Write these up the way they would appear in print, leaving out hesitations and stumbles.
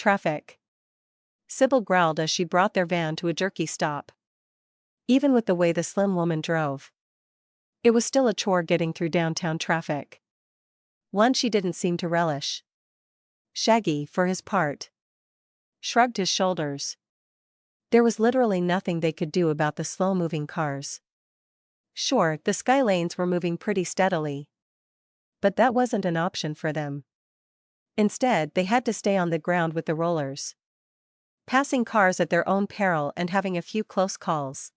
Traffic. Sybil growled as she brought their van to a jerky stop. Even with the way the slim woman drove, it was still a chore getting through downtown traffic. One she didn't seem to relish. Shaggy, for his part, shrugged his shoulders. There was literally nothing they could do about the slow-moving cars. Sure, the sky lanes were moving pretty steadily, but that wasn't an option for them. Instead, they had to stay on the ground with the rollers, passing cars at their own peril and having a few close calls.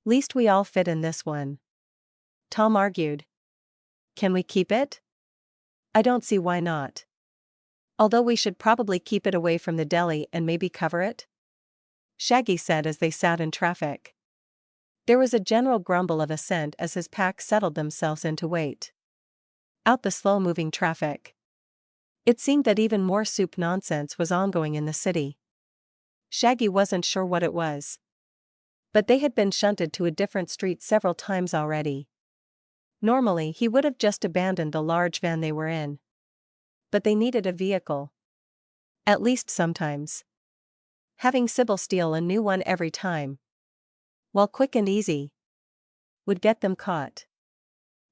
Least we all fit in this one, Tom argued. Can we keep it? I don't see why not. Although we should probably keep it away from the deli and maybe cover it, Shaggy said as they sat in traffic. There was a general grumble of assent as his pack settled themselves into wait. Out the slow-moving traffic. It seemed that even more soup nonsense was ongoing in the city. Shaggy wasn't sure what it was, but they had been shunted to a different street several times already. Normally he would have just abandoned the large van they were in, but they needed a vehicle. At least sometimes. Having Sybil steal a new one every time, while quick and easy, would get them caught.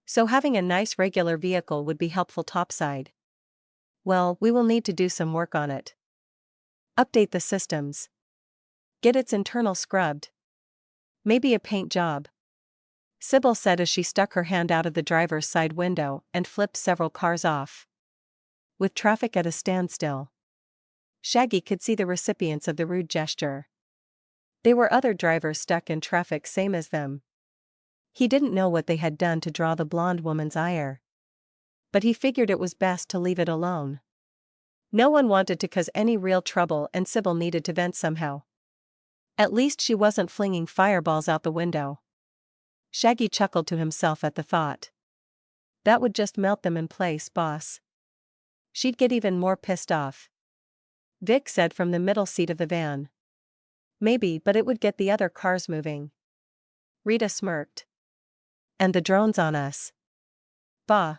So having a nice regular vehicle would be helpful topside. Well, we will need to do some work on it. Update the systems. Get its internal scrubbed. Maybe a paint job, Sybil said as she stuck her hand out of the driver's side window and flipped several cars off. With traffic at a standstill, Shaggy could see the recipients of the rude gesture. They were other drivers stuck in traffic same as them. He didn't know what they had done to draw the blonde woman's ire, but he figured it was best to leave it alone. No one wanted to cause any real trouble and Sybil needed to vent somehow. At least she wasn't flinging fireballs out the window. Shaggy chuckled to himself at the thought. That would just melt them in place, boss. She'd get even more pissed off. Vic said from the middle seat of the van. Maybe, but it would get the other cars moving. Rita smirked. And the drones on us. Bah.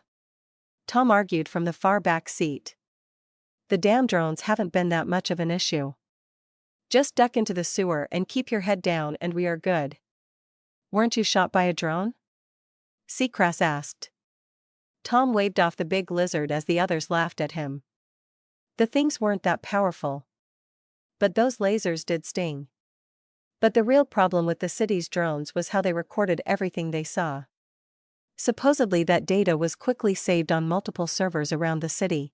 Tom argued from the far back seat. The damn drones haven't been that much of an issue. Just duck into the sewer and keep your head down and we are good. Weren't you shot by a drone? Seacrest asked. Tom waved off the big lizard as the others laughed at him. The things weren't that powerful, but those lasers did sting. But the real problem with the city's drones was how they recorded everything they saw. Supposedly that data was quickly saved on multiple servers around the city.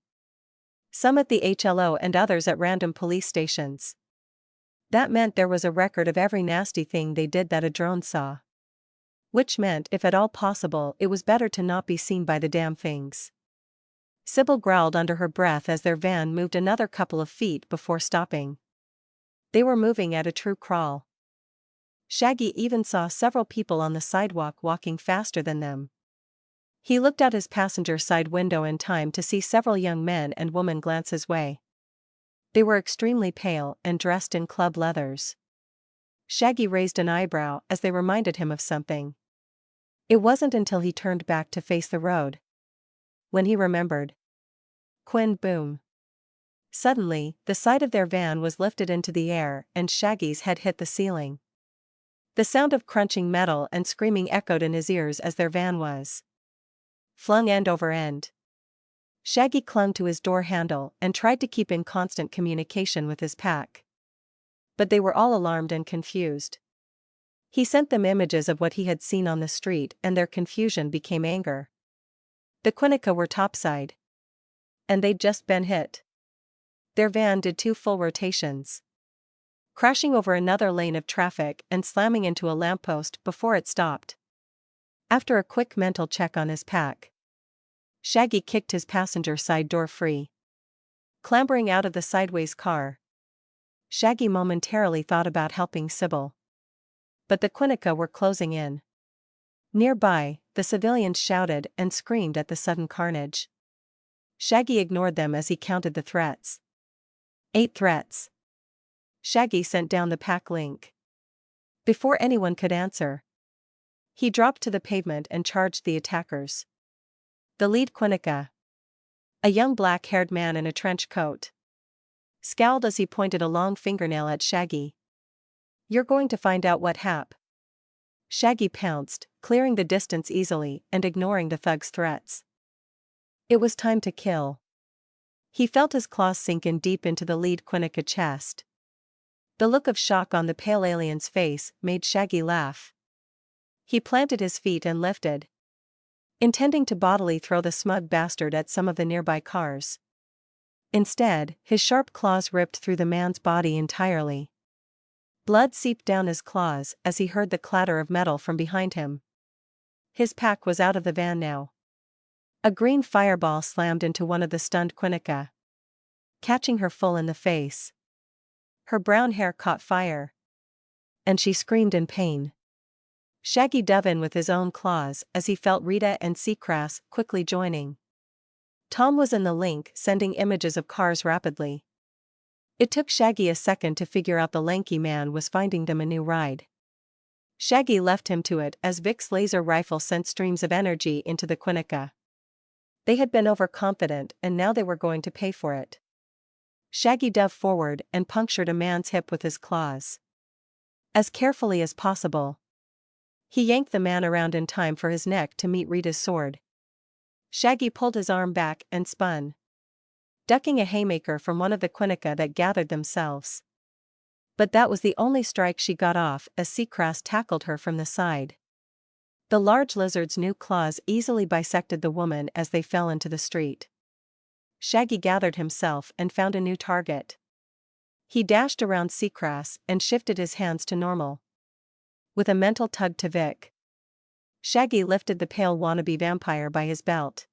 Some at the HLO and others at random police stations. That meant there was a record of every nasty thing they did that a drone saw. Which meant, if at all possible, it was better to not be seen by the damn things. Sybil growled under her breath as their van moved another couple of feet before stopping. They were moving at a true crawl. Shaggy even saw several people on the sidewalk walking faster than them. He looked out his passenger side window in time to see several young men and women glance his way. They were extremely pale and dressed in club leathers. Shaggy raised an eyebrow as they reminded him of something. It wasn't until he turned back to face the road when he remembered. Quinn, boom. Suddenly, the side of their van was lifted into the air and Shaggy's head hit the ceiling. The sound of crunching metal and screaming echoed in his ears as their van was flung end over end. Shaggy clung to his door handle and tried to keep in constant communication with his pack. But they were all alarmed and confused. He sent them images of what he had seen on the street and their confusion became anger. The Quinnica were topside. And they'd just been hit. Their van did 2 full rotations, crashing over another lane of traffic and slamming into a lamppost before it stopped. After a quick mental check on his pack, Shaggy kicked his passenger side door free. Clambering out of the sideways car, Shaggy momentarily thought about helping Sybil. But the Quinnica were closing in. Nearby, the civilians shouted and screamed at the sudden carnage. Shaggy ignored them as he counted the threats. 8 threats. Shaggy sent down the pack link. Before anyone could answer, he dropped to the pavement and charged the attackers. The lead Quinnica, a young black-haired man in a trench coat, scowled as he pointed a long fingernail at Shaggy. "You're going to find out what hap." Shaggy pounced, clearing the distance easily and ignoring the thug's threats. It was time to kill. He felt his claws sink in deep into the lead Quinnica chest. The look of shock on the pale alien's face made Shaggy laugh. He planted his feet and lifted, intending to bodily throw the smug bastard at some of the nearby cars. Instead, his sharp claws ripped through the man's body entirely. Blood seeped down his claws as he heard the clatter of metal from behind him. His pack was out of the van now. A green fireball slammed into one of the stunned Quinnica, catching her full in the face. Her brown hair caught fire, and she screamed in pain. Shaggy dove in with his own claws as he felt Rita and Seacrass quickly joining. Tom was in the link, sending images of cars rapidly. It took Shaggy a second to figure out the lanky man was finding them a new ride. Shaggy left him to it as Vic's laser rifle sent streams of energy into the Quinnica. They had been overconfident and now they were going to pay for it. Shaggy dove forward and punctured a man's hip with his claws. As carefully as possible, he yanked the man around in time for his neck to meet Rita's sword. Shaggy pulled his arm back and spun, ducking a haymaker from one of the Quinnica that gathered themselves. But that was the only strike she got off as Seacrass tackled her from the side. The large lizard's new claws easily bisected the woman as they fell into the street. Shaggy gathered himself and found a new target. He dashed around Seacrass and shifted his hands to normal. With a mental tug to Vic, Shaggy lifted the pale wannabe vampire by his belt.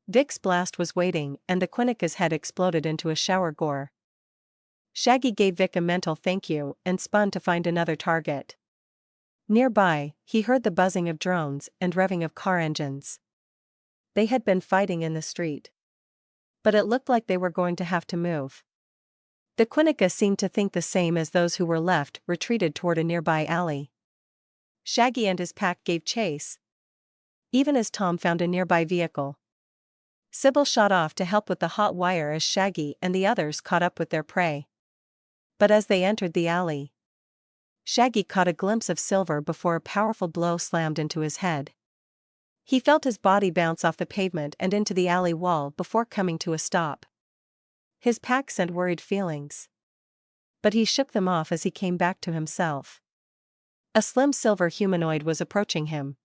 Vic's blast was waiting and the Quinnica's head exploded into a shower gore. Shaggy gave Vic a mental thank you and spun to find another target. Nearby, he heard the buzzing of drones and revving of car engines. They had been fighting in the street, but it looked like they were going to have to move. The Quinnica seemed to think the same as those who were left retreated toward a nearby alley. Shaggy and his pack gave chase, even as Tom found a nearby vehicle. Sybil shot off to help with the hot wire as Shaggy and the others caught up with their prey. But as they entered the alley, Shaggy caught a glimpse of Silver before a powerful blow slammed into his head. He felt his body bounce off the pavement and into the alley wall before coming to a stop. His pack sent worried feelings, but he shook them off as he came back to himself. A slim silver humanoid was approaching him,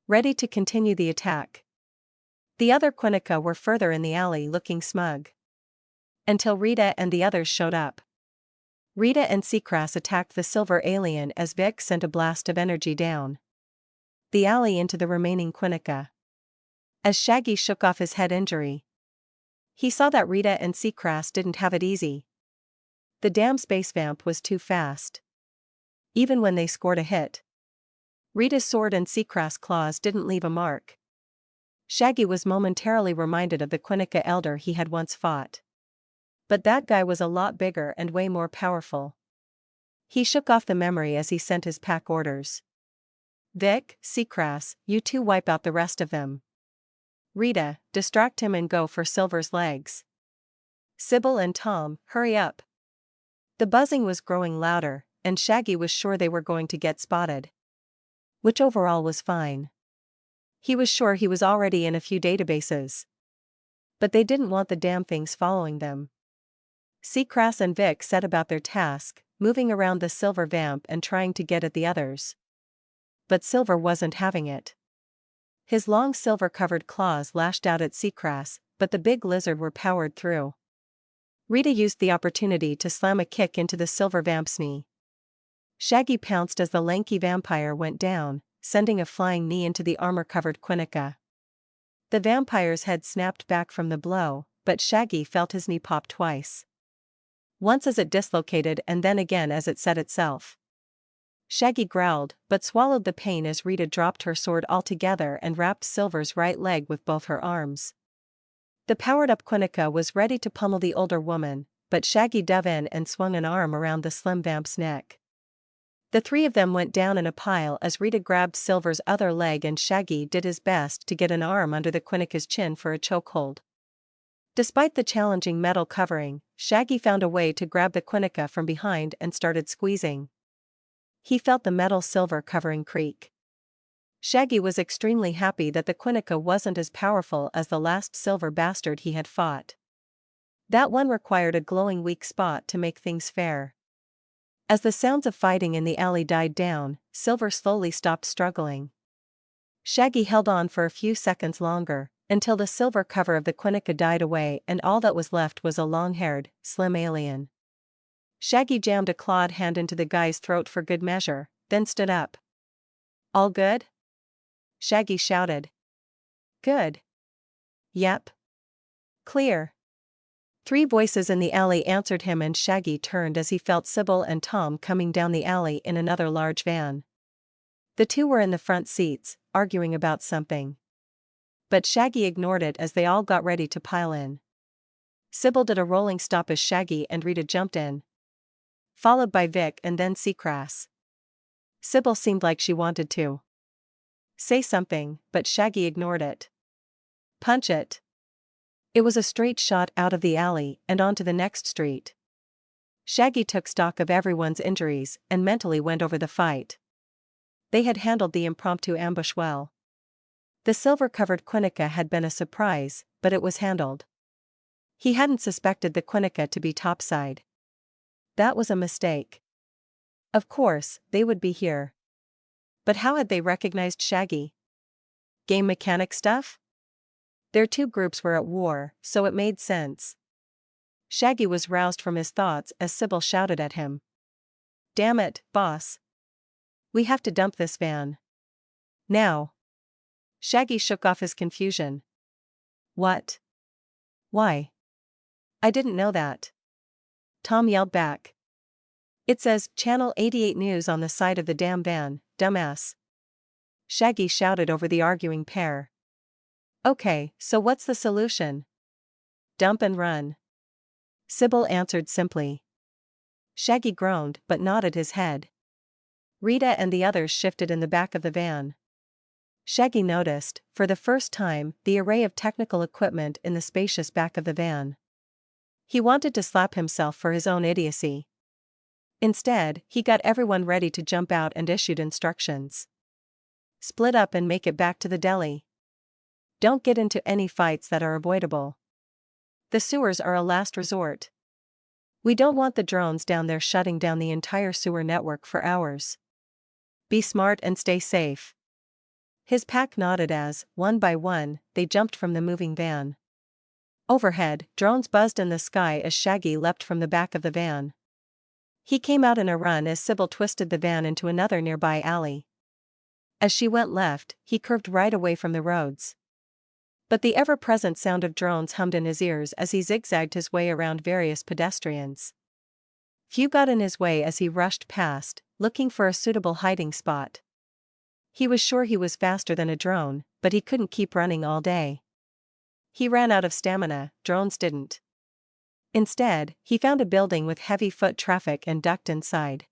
ready to continue the attack. The other Quinnica were further in the alley looking smug, until Rita and the others showed up. Rita and Seacrass attacked the silver alien as Vic sent a blast of energy down the alley into the remaining Quinnica. As Shaggy shook off his head injury, he saw that Rita and Seacrass didn't have it easy. The damn space vamp was too fast. Even when they scored a hit, Rita's sword and Seacrass' claws didn't leave a mark. Shaggy was momentarily reminded of the Quinnica elder he had once fought. But that guy was a lot bigger and way more powerful. He shook off the memory as he sent his pack orders. Vic, Seacrass, you two wipe out the rest of them. Rita, distract him and go for Silver's legs. Sybil and Tom, hurry up. The buzzing was growing louder, and Shaggy was sure they were going to get spotted. Which overall was fine. He was sure he was already in a few databases. But they didn't want the damn things following them. Seacrass and Vic set about their task, moving around the silver vamp and trying to get at the others. But Silver wasn't having it. His long silver-covered claws lashed out at Seacrass, but the big lizard were powered through. Rita used the opportunity to slam a kick into the silver vamp's knee. Shaggy pounced as the lanky vampire went down, sending a flying knee into the armor-covered Quinnica. The vampire's head snapped back from the blow, but Shaggy felt his knee pop twice. Once as it dislocated and then again as it set itself. Shaggy growled, but swallowed the pain as Rita dropped her sword altogether and wrapped Silver's right leg with both her arms. The powered-up Quinnica was ready to pummel the older woman, but Shaggy dove in and swung an arm around the slim vamp's neck. The three of them went down in a pile as Rita grabbed Silver's other leg and Shaggy did his best to get an arm under the Quinnica's chin for a chokehold. Despite the challenging metal covering, Shaggy found a way to grab the Quinnica from behind and started squeezing. He felt the metal silver covering creak. Shaggy was extremely happy that the Quinnica wasn't as powerful as the last silver bastard he had fought. That one required a glowing weak spot to make things fair. As the sounds of fighting in the alley died down, Silver slowly stopped struggling. Shaggy held on for a few seconds longer, until the silver cover of the Quinnica died away and all that was left was a long-haired, slim alien. Shaggy jammed a clawed hand into the guy's throat for good measure, then stood up. "All good?" Shaggy shouted. "Good. Yep. Clear." 3 voices in the alley answered him and Shaggy turned as he felt Sybil and Tom coming down the alley in another large van. The 2 were in the front seats, arguing about something. But Shaggy ignored it as they all got ready to pile in. Sybil did a rolling stop as Shaggy and Rita jumped in. Followed by Vic and then Seacrass. Sybil seemed like she wanted to say something, but Shaggy ignored it. "Punch it." It was a straight shot out of the alley and onto the next street. Shaggy took stock of everyone's injuries and mentally went over the fight. They had handled the impromptu ambush well. The silver-covered Quinnica had been a surprise, but it was handled. He hadn't suspected the Quinnica to be topside. That was a mistake. Of course, they would be here. But how had they recognized Shaggy? Game mechanic stuff? Their 2 groups were at war, so it made sense. Shaggy was roused from his thoughts as Sybil shouted at him. "Damn it, boss. We have to dump this van. Now." Shaggy shook off his confusion. "What? Why? I didn't know that." Tom yelled back. "It says Channel 88 News on the side of the damn van, dumbass." Shaggy shouted over the arguing pair. "Okay, so what's the solution?" "Dump and run." Sybil answered simply. Shaggy groaned but nodded his head. Rita and the others shifted in the back of the van. Shaggy noticed, for the first time, the array of technical equipment in the spacious back of the van. He wanted to slap himself for his own idiocy. Instead, he got everyone ready to jump out and issued instructions. "Split up and make it back to the deli. Don't get into any fights that are avoidable. The sewers are a last resort. We don't want the drones down there shutting down the entire sewer network for hours. Be smart and stay safe." His pack nodded as, one by one, they jumped from the moving van. Overhead, drones buzzed in the sky as Shaggy leapt from the back of the van. He came out in a run as Sybil twisted the van into another nearby alley. As she went left, he curved right away from the roads. But the ever-present sound of drones hummed in his ears as he zigzagged his way around various pedestrians. Few got in his way as he rushed past, looking for a suitable hiding spot. He was sure he was faster than a drone, but he couldn't keep running all day. He ran out of stamina, drones didn't. Instead, he found a building with heavy foot traffic and ducked inside.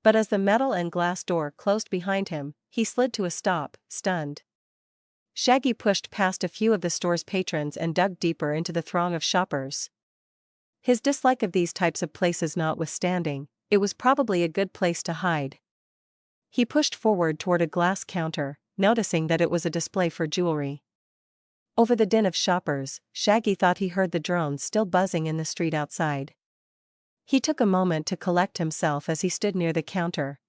But as the metal and glass door closed behind him, he slid to a stop, stunned. Shaggy pushed past a few of the store's patrons and dug deeper into the throng of shoppers. His dislike of these types of places notwithstanding, it was probably a good place to hide. He pushed forward toward a glass counter, noticing that it was a display for jewelry. Over the din of shoppers, Shaggy thought he heard the drones still buzzing in the street outside. He took a moment to collect himself as he stood near the counter.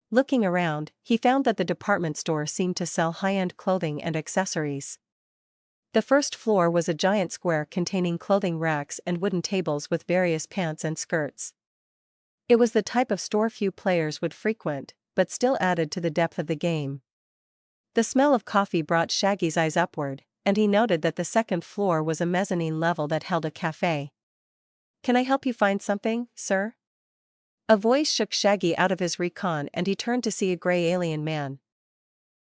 Looking around, he found that the department store seemed to sell high-end clothing and accessories. The first floor was a giant square containing clothing racks and wooden tables with various pants and skirts. It was the type of store few players would frequent, but still added to the depth of the game. The smell of coffee brought Shaggy's eyes upward, and he noted that the second floor was a mezzanine level that held a cafe. "Can I help you find something, sir?" A voice shook Shaggy out of his recon and he turned to see a gray alien man.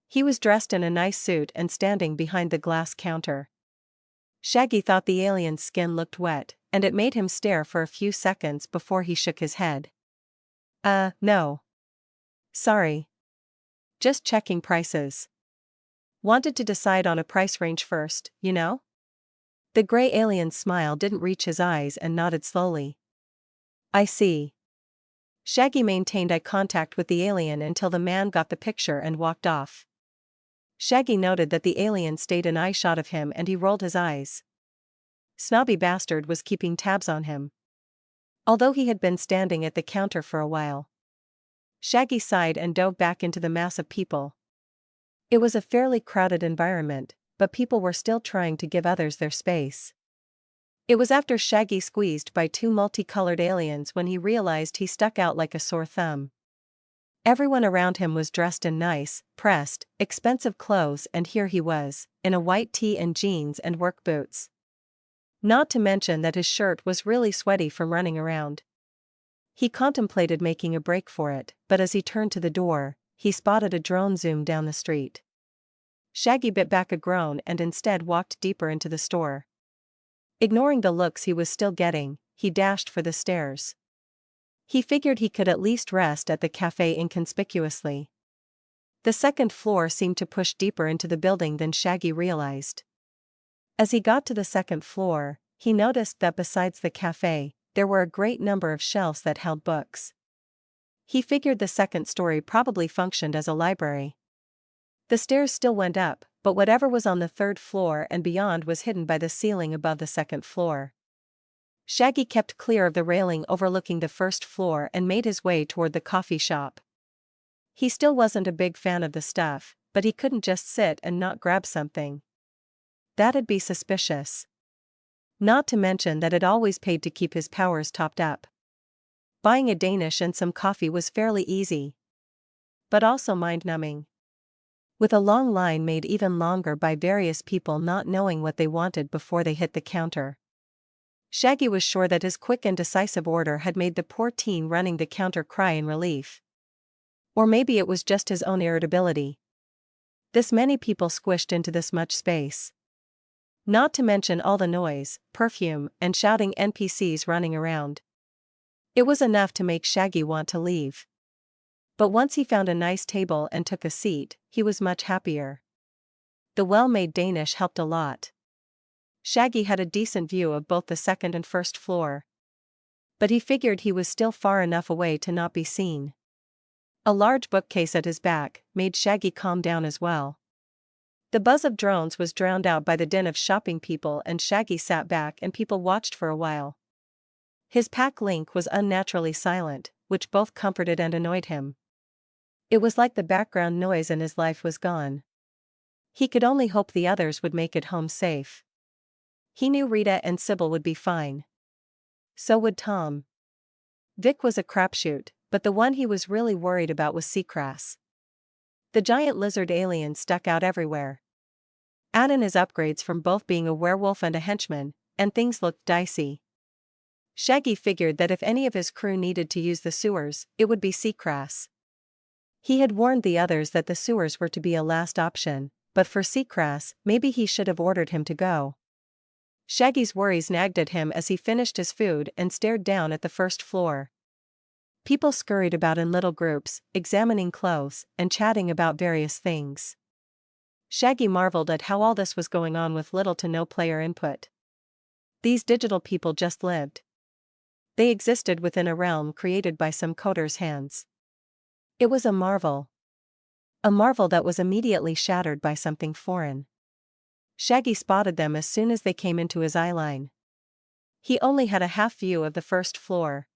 He was dressed in a nice suit and standing behind the glass counter. Shaggy thought the alien's skin looked wet, and it made him stare for a few seconds before he shook his head. No. Sorry. Just checking prices. Wanted to decide on a price range first, you know?" The gray alien's smile didn't reach his eyes and nodded slowly. I see. Shaggy maintained eye contact with the alien until the man got the picture and walked off. Shaggy noted that the alien stayed an eye-shot of him and he rolled his eyes. Snobby bastard was keeping tabs on him. Although he had been standing at the counter for a while. Shaggy sighed and dove back into the mass of people. It was a fairly crowded environment, but people were still trying to give others their space. It was after Shaggy squeezed by two multicolored aliens when he realized he stuck out like a sore thumb. Everyone around him was dressed in nice, pressed, expensive clothes, and here he was, in a white tee and jeans and work boots. Not to mention that his shirt was really sweaty from running around. He contemplated making a break for it, but as he turned to the door, he spotted a drone zoom down the street. Shaggy bit back a groan and instead walked deeper into the store. Ignoring the looks he was still getting, he dashed for the stairs. He figured he could at least rest at the cafe inconspicuously. The second floor seemed to push deeper into the building than Shaggy realized. As he got to the second floor, he noticed that besides the cafe, there were a great number of shelves that held books. He figured the second story probably functioned as a library. The stairs still went up, but whatever was on the third floor and beyond was hidden by the ceiling above the second floor. Shaggy kept clear of the railing overlooking the first floor and made his way toward the coffee shop. He still wasn't a big fan of the stuff, but he couldn't just sit and not grab something. That'd be suspicious. Not to mention that it always paid to keep his powers topped up. Buying a Danish and some coffee was fairly easy. But also mind-numbing. With a long line made even longer by various people not knowing what they wanted before they hit the counter. Shaggy was sure that his quick and decisive order had made the poor teen running the counter cry in relief. Or maybe it was just his own irritability. This many people squished into this much space. Not to mention all the noise, perfume, and shouting NPCs running around. It was enough to make Shaggy want to leave. But once he found a nice table and took a seat, he was much happier. The well-made Danish helped a lot. Shaggy had a decent view of both the second and first floor. But he figured he was still far enough away to not be seen. A large bookcase at his back made Shaggy calm down as well. The buzz of drones was drowned out by the din of shopping people and Shaggy sat back and people watched for a while. His pack link was unnaturally silent, which both comforted and annoyed him. It was like the background noise in his life was gone. He could only hope the others would make it home safe. He knew Rita and Sybil would be fine. So would Tom. Vic was a crapshoot, but the one he was really worried about was Seacrass. The giant lizard alien stuck out everywhere. Add in his upgrades from both being a werewolf and a henchman, and things looked dicey. Shaggy figured that if any of his crew needed to use the sewers, it would be Seacrass. He had warned the others that the sewers were to be a last option, but for Seacrass, maybe he should have ordered him to go. Shaggy's worries nagged at him as he finished his food and stared down at the first floor. People scurried about in little groups, examining clothes and chatting about various things. Shaggy marveled at how all this was going on with little to no player input. These digital people just lived. They existed within a realm created by some coder's hands. It was a marvel. A marvel that was immediately shattered by something foreign. Shaggy spotted them as soon as they came into his eyeline. He only had a half view of the first floor.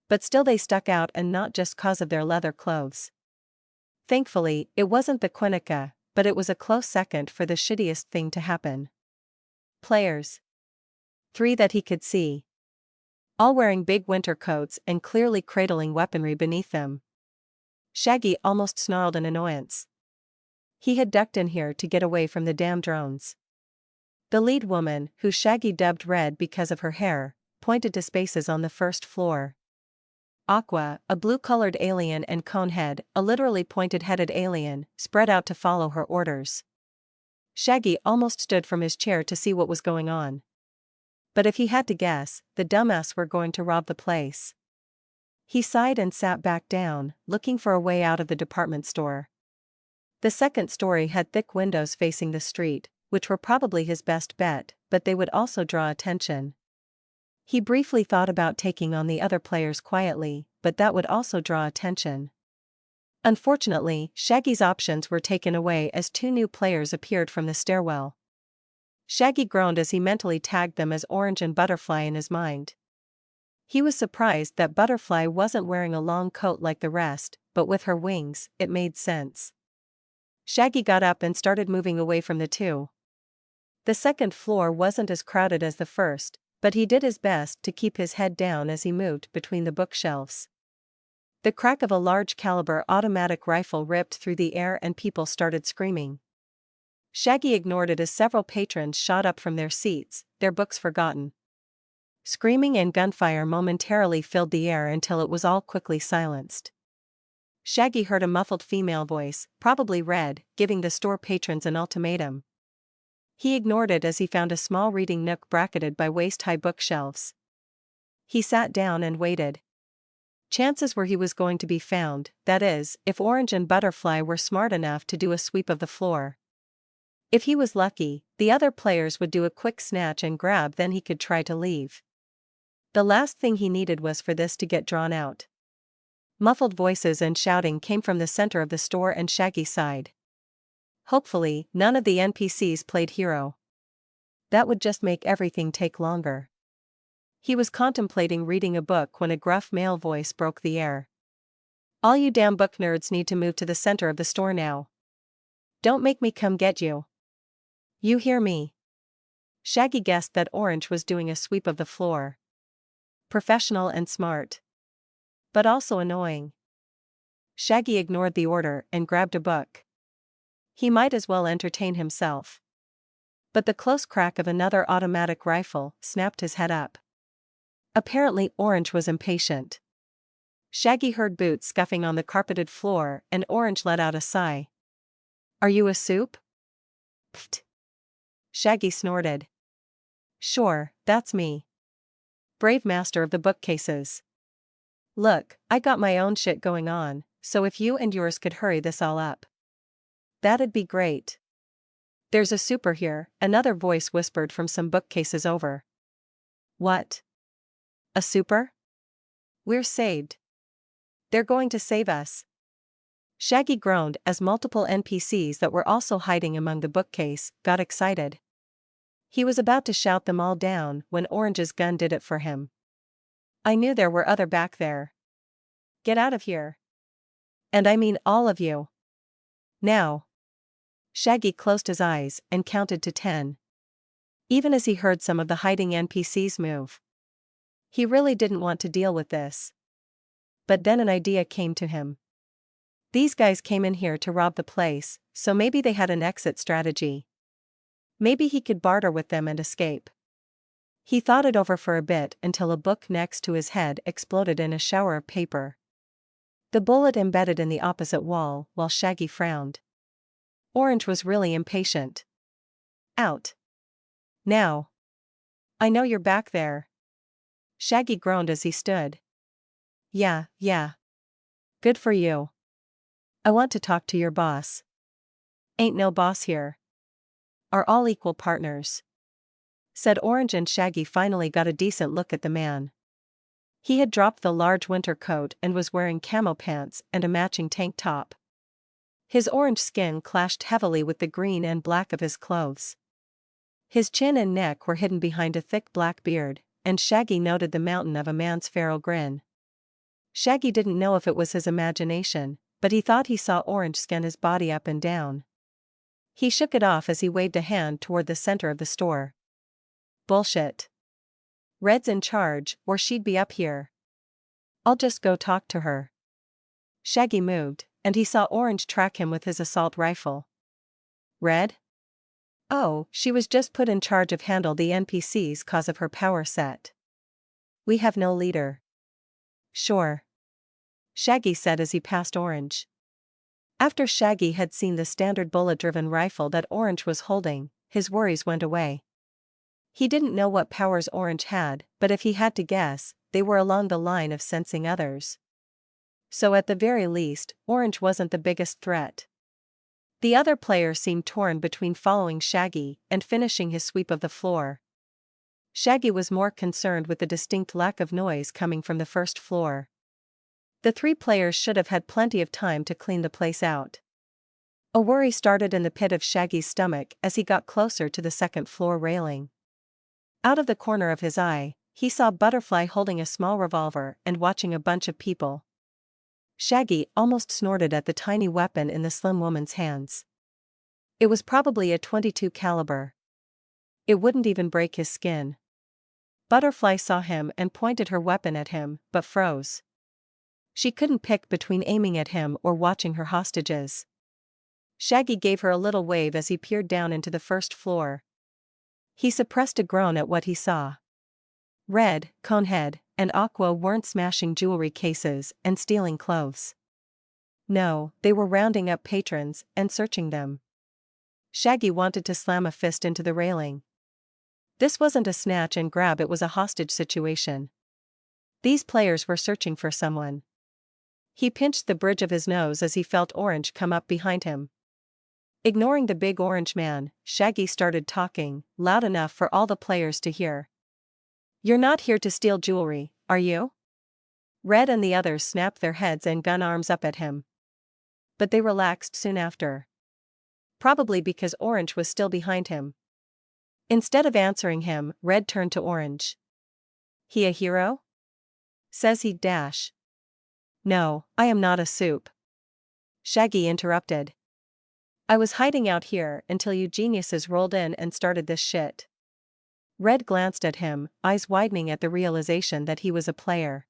But still they stuck out, and not just cause of their leather clothes. Thankfully, it wasn't the Quinnica, but it was a close second for the shittiest thing to happen. Players. 3 that he could see. All wearing big winter coats and clearly cradling weaponry beneath them. Shaggy almost snarled in annoyance. He had ducked in here to get away from the damn drones. The lead woman, who Shaggy dubbed Red because of her hair, pointed to spaces on the first floor. Aqua, a blue-colored alien, and Conehead, a literally pointed-headed alien, spread out to follow her orders. Shaggy almost stood from his chair to see what was going on. But if he had to guess, the dumbass were going to rob the place. He sighed and sat back down, looking for a way out of the department store. The second story had thick windows facing the street, which were probably his best bet, but they would also draw attention. He briefly thought about taking on the other players quietly, but that would also draw attention. Unfortunately, Shaggy's options were taken away as two new players appeared from the stairwell. Shaggy groaned as he mentally tagged them as Orange and Butterfly in his mind. He was surprised that Butterfly wasn't wearing a long coat like the rest, but with her wings, it made sense. Shaggy got up and started moving away from the two. The second floor wasn't as crowded as the first, but he did his best to keep his head down as he moved between the bookshelves. The crack of a large caliber automatic rifle ripped through the air and people started screaming. Shaggy ignored it as several patrons shot up from their seats, their books forgotten. Screaming and gunfire momentarily filled the air until it was all quickly silenced. Shaggy heard a muffled female voice, probably Red, giving the store patrons an ultimatum. He ignored it as he found a small reading nook bracketed by waist-high bookshelves. He sat down and waited. Chances were he was going to be found, that is, if Orange and Butterfly were smart enough to do a sweep of the floor. If he was lucky, the other players would do a quick snatch and grab, then he could try to leave. The last thing he needed was for this to get drawn out. Muffled voices and shouting came from the center of the store and Shaggy's side. Hopefully, none of the NPCs played hero. That would just make everything take longer. He was contemplating reading a book when a gruff male voice broke the air. "All you damn book nerds need to move to the center of the store now. Don't make me come get you. You hear me?" Shaggy guessed that Orange was doing a sweep of the floor. Professional and smart. But also annoying. Shaggy ignored the order and grabbed a book. He might as well entertain himself. But the close crack of another automatic rifle snapped his head up. Apparently Orange was impatient. Shaggy heard boots scuffing on the carpeted floor and Orange let out a sigh. "Are you a soup?" "Pfft." Shaggy snorted. "Sure, that's me. Brave master of the bookcases. Look, I got my own shit going on, so if you and yours could hurry this all up, that'd be great." "There's a super here," another voice whispered from some bookcases over. "What? A super? We're saved. They're going to save us." Shaggy groaned as multiple NPCs that were also hiding among the bookcase got excited. He was about to shout them all down when Orange's gun did it for him. "I knew there were other back there. Get out of here. And I mean all of you. Now." Shaggy closed his eyes and counted to 10. Even as he heard some of the hiding NPCs move. He really didn't want to deal with this. But then an idea came to him. These guys came in here to rob the place, so maybe they had an exit strategy. Maybe he could barter with them and escape. He thought it over for a bit until a book next to his head exploded in a shower of paper. The bullet embedded in the opposite wall while Shaggy frowned. Orange was really impatient. "Out. Now. I know you're back there." Shaggy groaned as he stood. Yeah. Good for you. I want to talk to your boss." "Ain't no boss here. Are all equal partners," said Orange, and Shaggy finally got a decent look at the man. He had dropped the large winter coat and was wearing camo pants and a matching tank top. His orange skin clashed heavily with the green and black of his clothes. His chin and neck were hidden behind a thick black beard, and Shaggy noted the mountain of a man's feral grin. Shaggy didn't know if it was his imagination, but he thought he saw Orange scan his body up and down. He shook it off as he waved a hand toward the center of the store. "Bullshit. Red's in charge, or she'd be up here. I'll just go talk to her." Shaggy moved, and he saw Orange track him with his assault rifle. "Red? Oh, she was just put in charge of handle the NPCs cause of her power set. We have no leader." "Sure," Shaggy said as he passed Orange. After Shaggy had seen the standard bullet-driven rifle that Orange was holding, his worries went away. He didn't know what powers Orange had, but if he had to guess, they were along the line of sensing others. So at the very least, Orange wasn't the biggest threat. The other player seemed torn between following Shaggy and finishing his sweep of the floor. Shaggy was more concerned with the distinct lack of noise coming from the first floor. The three players should have had plenty of time to clean the place out. A worry started in the pit of Shaggy's stomach as he got closer to the second floor railing. Out of the corner of his eye, he saw Butterfly holding a small revolver and watching a bunch of people. Shaggy almost snorted at the tiny weapon in the slim woman's hands. It was probably a .22 caliber. It wouldn't even break his skin. Butterfly saw him and pointed her weapon at him, but froze. She couldn't pick between aiming at him or watching her hostages. Shaggy gave her a little wave as he peered down into the first floor. He suppressed a groan at what he saw. Red, Conehead, and Aqua weren't smashing jewelry cases and stealing clothes. No, they were rounding up patrons and searching them. Shaggy wanted to slam a fist into the railing. This wasn't a snatch and grab, it was a hostage situation. These players were searching for someone. He pinched the bridge of his nose as he felt Orange come up behind him. Ignoring the big orange man, Shaggy started talking, loud enough for all the players to hear. "You're not here to steal jewelry, are you?" Red and the others snapped their heads and gun arms up at him. But they relaxed soon after. Probably because Orange was still behind him. Instead of answering him, Red turned to Orange. "He a hero?" "Says he dash." "No, I am not a soup." Shaggy interrupted. "I was hiding out here until you geniuses rolled in and started this shit." Red glanced at him, eyes widening at the realization that he was a player.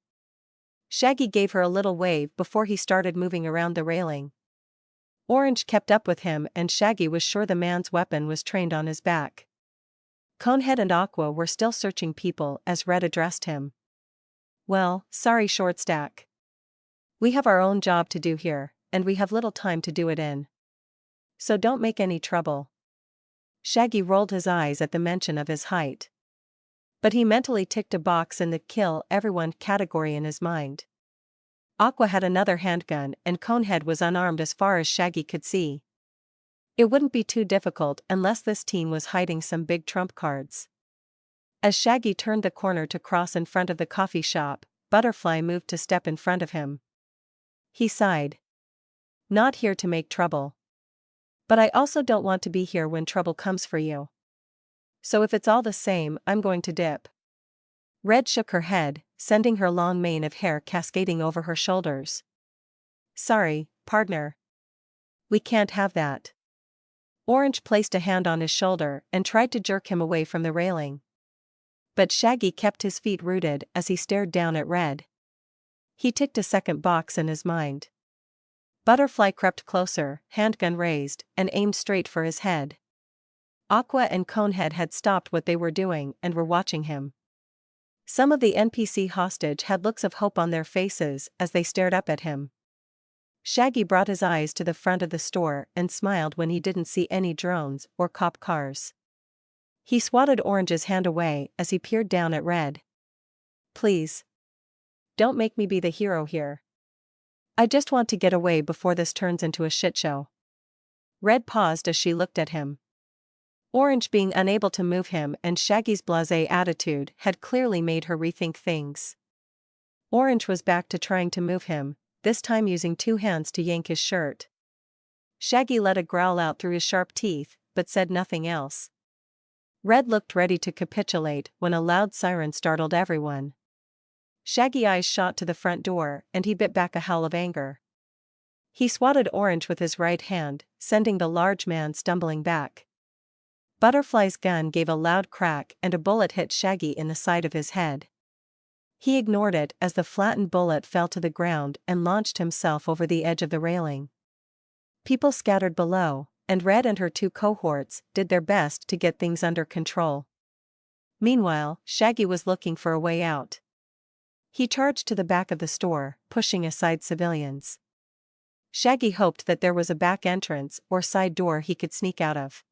Shaggy gave her a little wave before he started moving around the railing. Orange kept up with him and Shaggy was sure the man's weapon was trained on his back. Conehead and Aqua were still searching people as Red addressed him. "Well, sorry Shortstack. We have our own job to do here, and we have little time to do it in. So don't make any trouble." Shaggy rolled his eyes at the mention of his height. But he mentally ticked a box in the kill everyone category in his mind. Aqua had another handgun and Conehead was unarmed as far as Shaggy could see. It wouldn't be too difficult unless this team was hiding some big trump cards. As Shaggy turned the corner to cross in front of the coffee shop, Butterfly moved to step in front of him. He sighed. "Not here to make trouble. But I also don't want to be here when trouble comes for you. So if it's all the same, I'm going to dip." Red shook her head, sending her long mane of hair cascading over her shoulders. "Sorry, partner. We can't have that." Orange placed a hand on his shoulder and tried to jerk him away from the railing. But Shaggy kept his feet rooted as he stared down at Red. He ticked a second box in his mind. Butterfly crept closer, handgun raised, and aimed straight for his head. Aqua and Conehead had stopped what they were doing and were watching him. Some of the NPC hostage had looks of hope on their faces as they stared up at him. Shaggy brought his eyes to the front of the store and smiled when he didn't see any drones or cop cars. He swatted Orange's hand away as he peered down at Red. "Please. Don't make me be the hero here. I just want to get away before this turns into a shit show." Red paused as she looked at him. Orange being unable to move him and Shaggy's blasé attitude had clearly made her rethink things. Orange was back to trying to move him, this time using two hands to yank his shirt. Shaggy let a growl out through his sharp teeth, but said nothing else. Red looked ready to capitulate when a loud siren startled everyone. Shaggy's eyes shot to the front door and he bit back a howl of anger. He swatted Orange with his right hand, sending the large man stumbling back. Butterfly's gun gave a loud crack and a bullet hit Shaggy in the side of his head. He ignored it as the flattened bullet fell to the ground and launched himself over the edge of the railing. People scattered below, and Red and her two cohorts did their best to get things under control. Meanwhile, Shaggy was looking for a way out. He charged to the back of the store, pushing aside civilians. Shaggy hoped that there was a back entrance or side door he could sneak out of.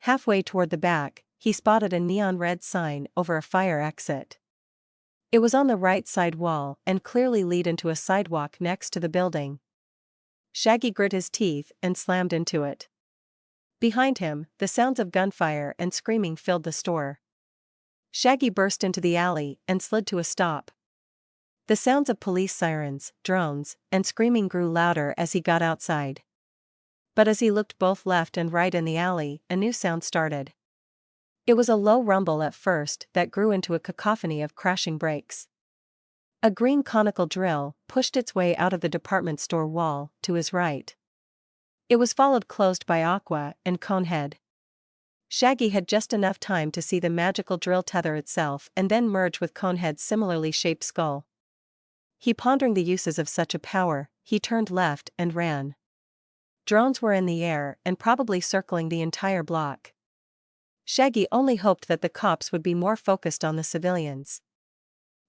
Halfway toward the back, he spotted a neon red sign over a fire exit. It was on the right side wall and clearly led into a sidewalk next to the building. Shaggy grit his teeth and slammed into it. Behind him, the sounds of gunfire and screaming filled the store. Shaggy burst into the alley and slid to a stop. The sounds of police sirens, drones, and screaming grew louder as he got outside. But as he looked both left and right in the alley, a new sound started. It was a low rumble at first that grew into a cacophony of crashing brakes. A green conical drill pushed its way out of the department store wall to his right. It was followed closed by Aqua and Conehead. Shaggy had just enough time to see the magical drill tether itself and then merge with Conehead's similarly shaped skull. He pondering the uses of such a power, he turned left and ran. Drones were in the air and probably circling the entire block. Shaggy only hoped that the cops would be more focused on the civilians.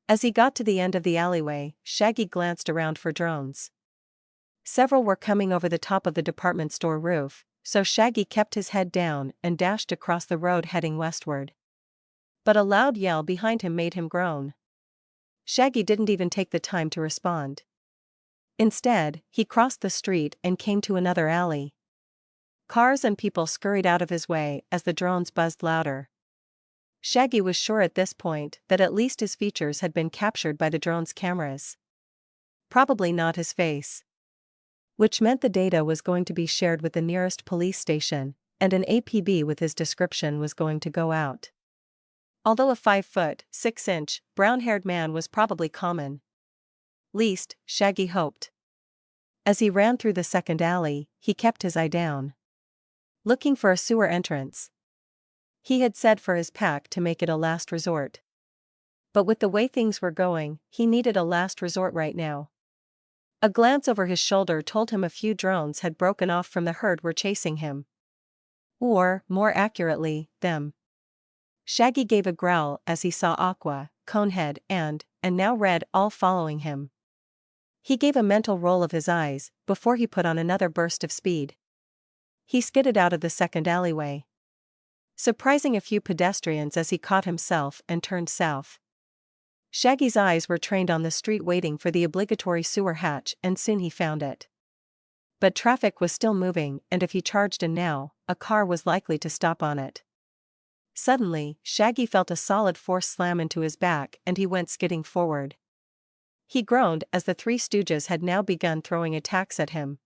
As he got to the end of the alleyway, Shaggy glanced around for drones. Several were coming over the top of the department store roof, so Shaggy kept his head down and dashed across the road heading westward. But a loud yell behind him made him groan. Shaggy didn't even take the time to respond. Instead, he crossed the street and came to another alley. Cars and people scurried out of his way as the drones buzzed louder. Shaggy was sure at this point that at least his features had been captured by the drone's cameras. Probably not his face. Which meant the data was going to be shared with the nearest police station, and an APB with his description was going to go out. Although a 5', 6" brown-haired man was probably common. Least, Shaggy hoped. As he ran through the second alley, he kept his eye down. Looking for a sewer entrance. He had said for his pack to make it a last resort. But with the way things were going, he needed a last resort right now. A glance over his shoulder told him a few drones had broken off from the herd were chasing him. Or, more accurately, them. Shaggy gave a growl as he saw Aqua, Conehead and now Red all following him. He gave a mental roll of his eyes before he put on another burst of speed. He skidded out of the second alleyway, surprising a few pedestrians as he caught himself and turned south. Shaggy's eyes were trained on the street waiting for the obligatory sewer hatch, and soon he found it. But traffic was still moving, and if he charged in now, a car was likely to stop on it. Suddenly, Shaggy felt a solid force slam into his back and he went skidding forward. He groaned as the Three Stooges had now begun throwing attacks at him.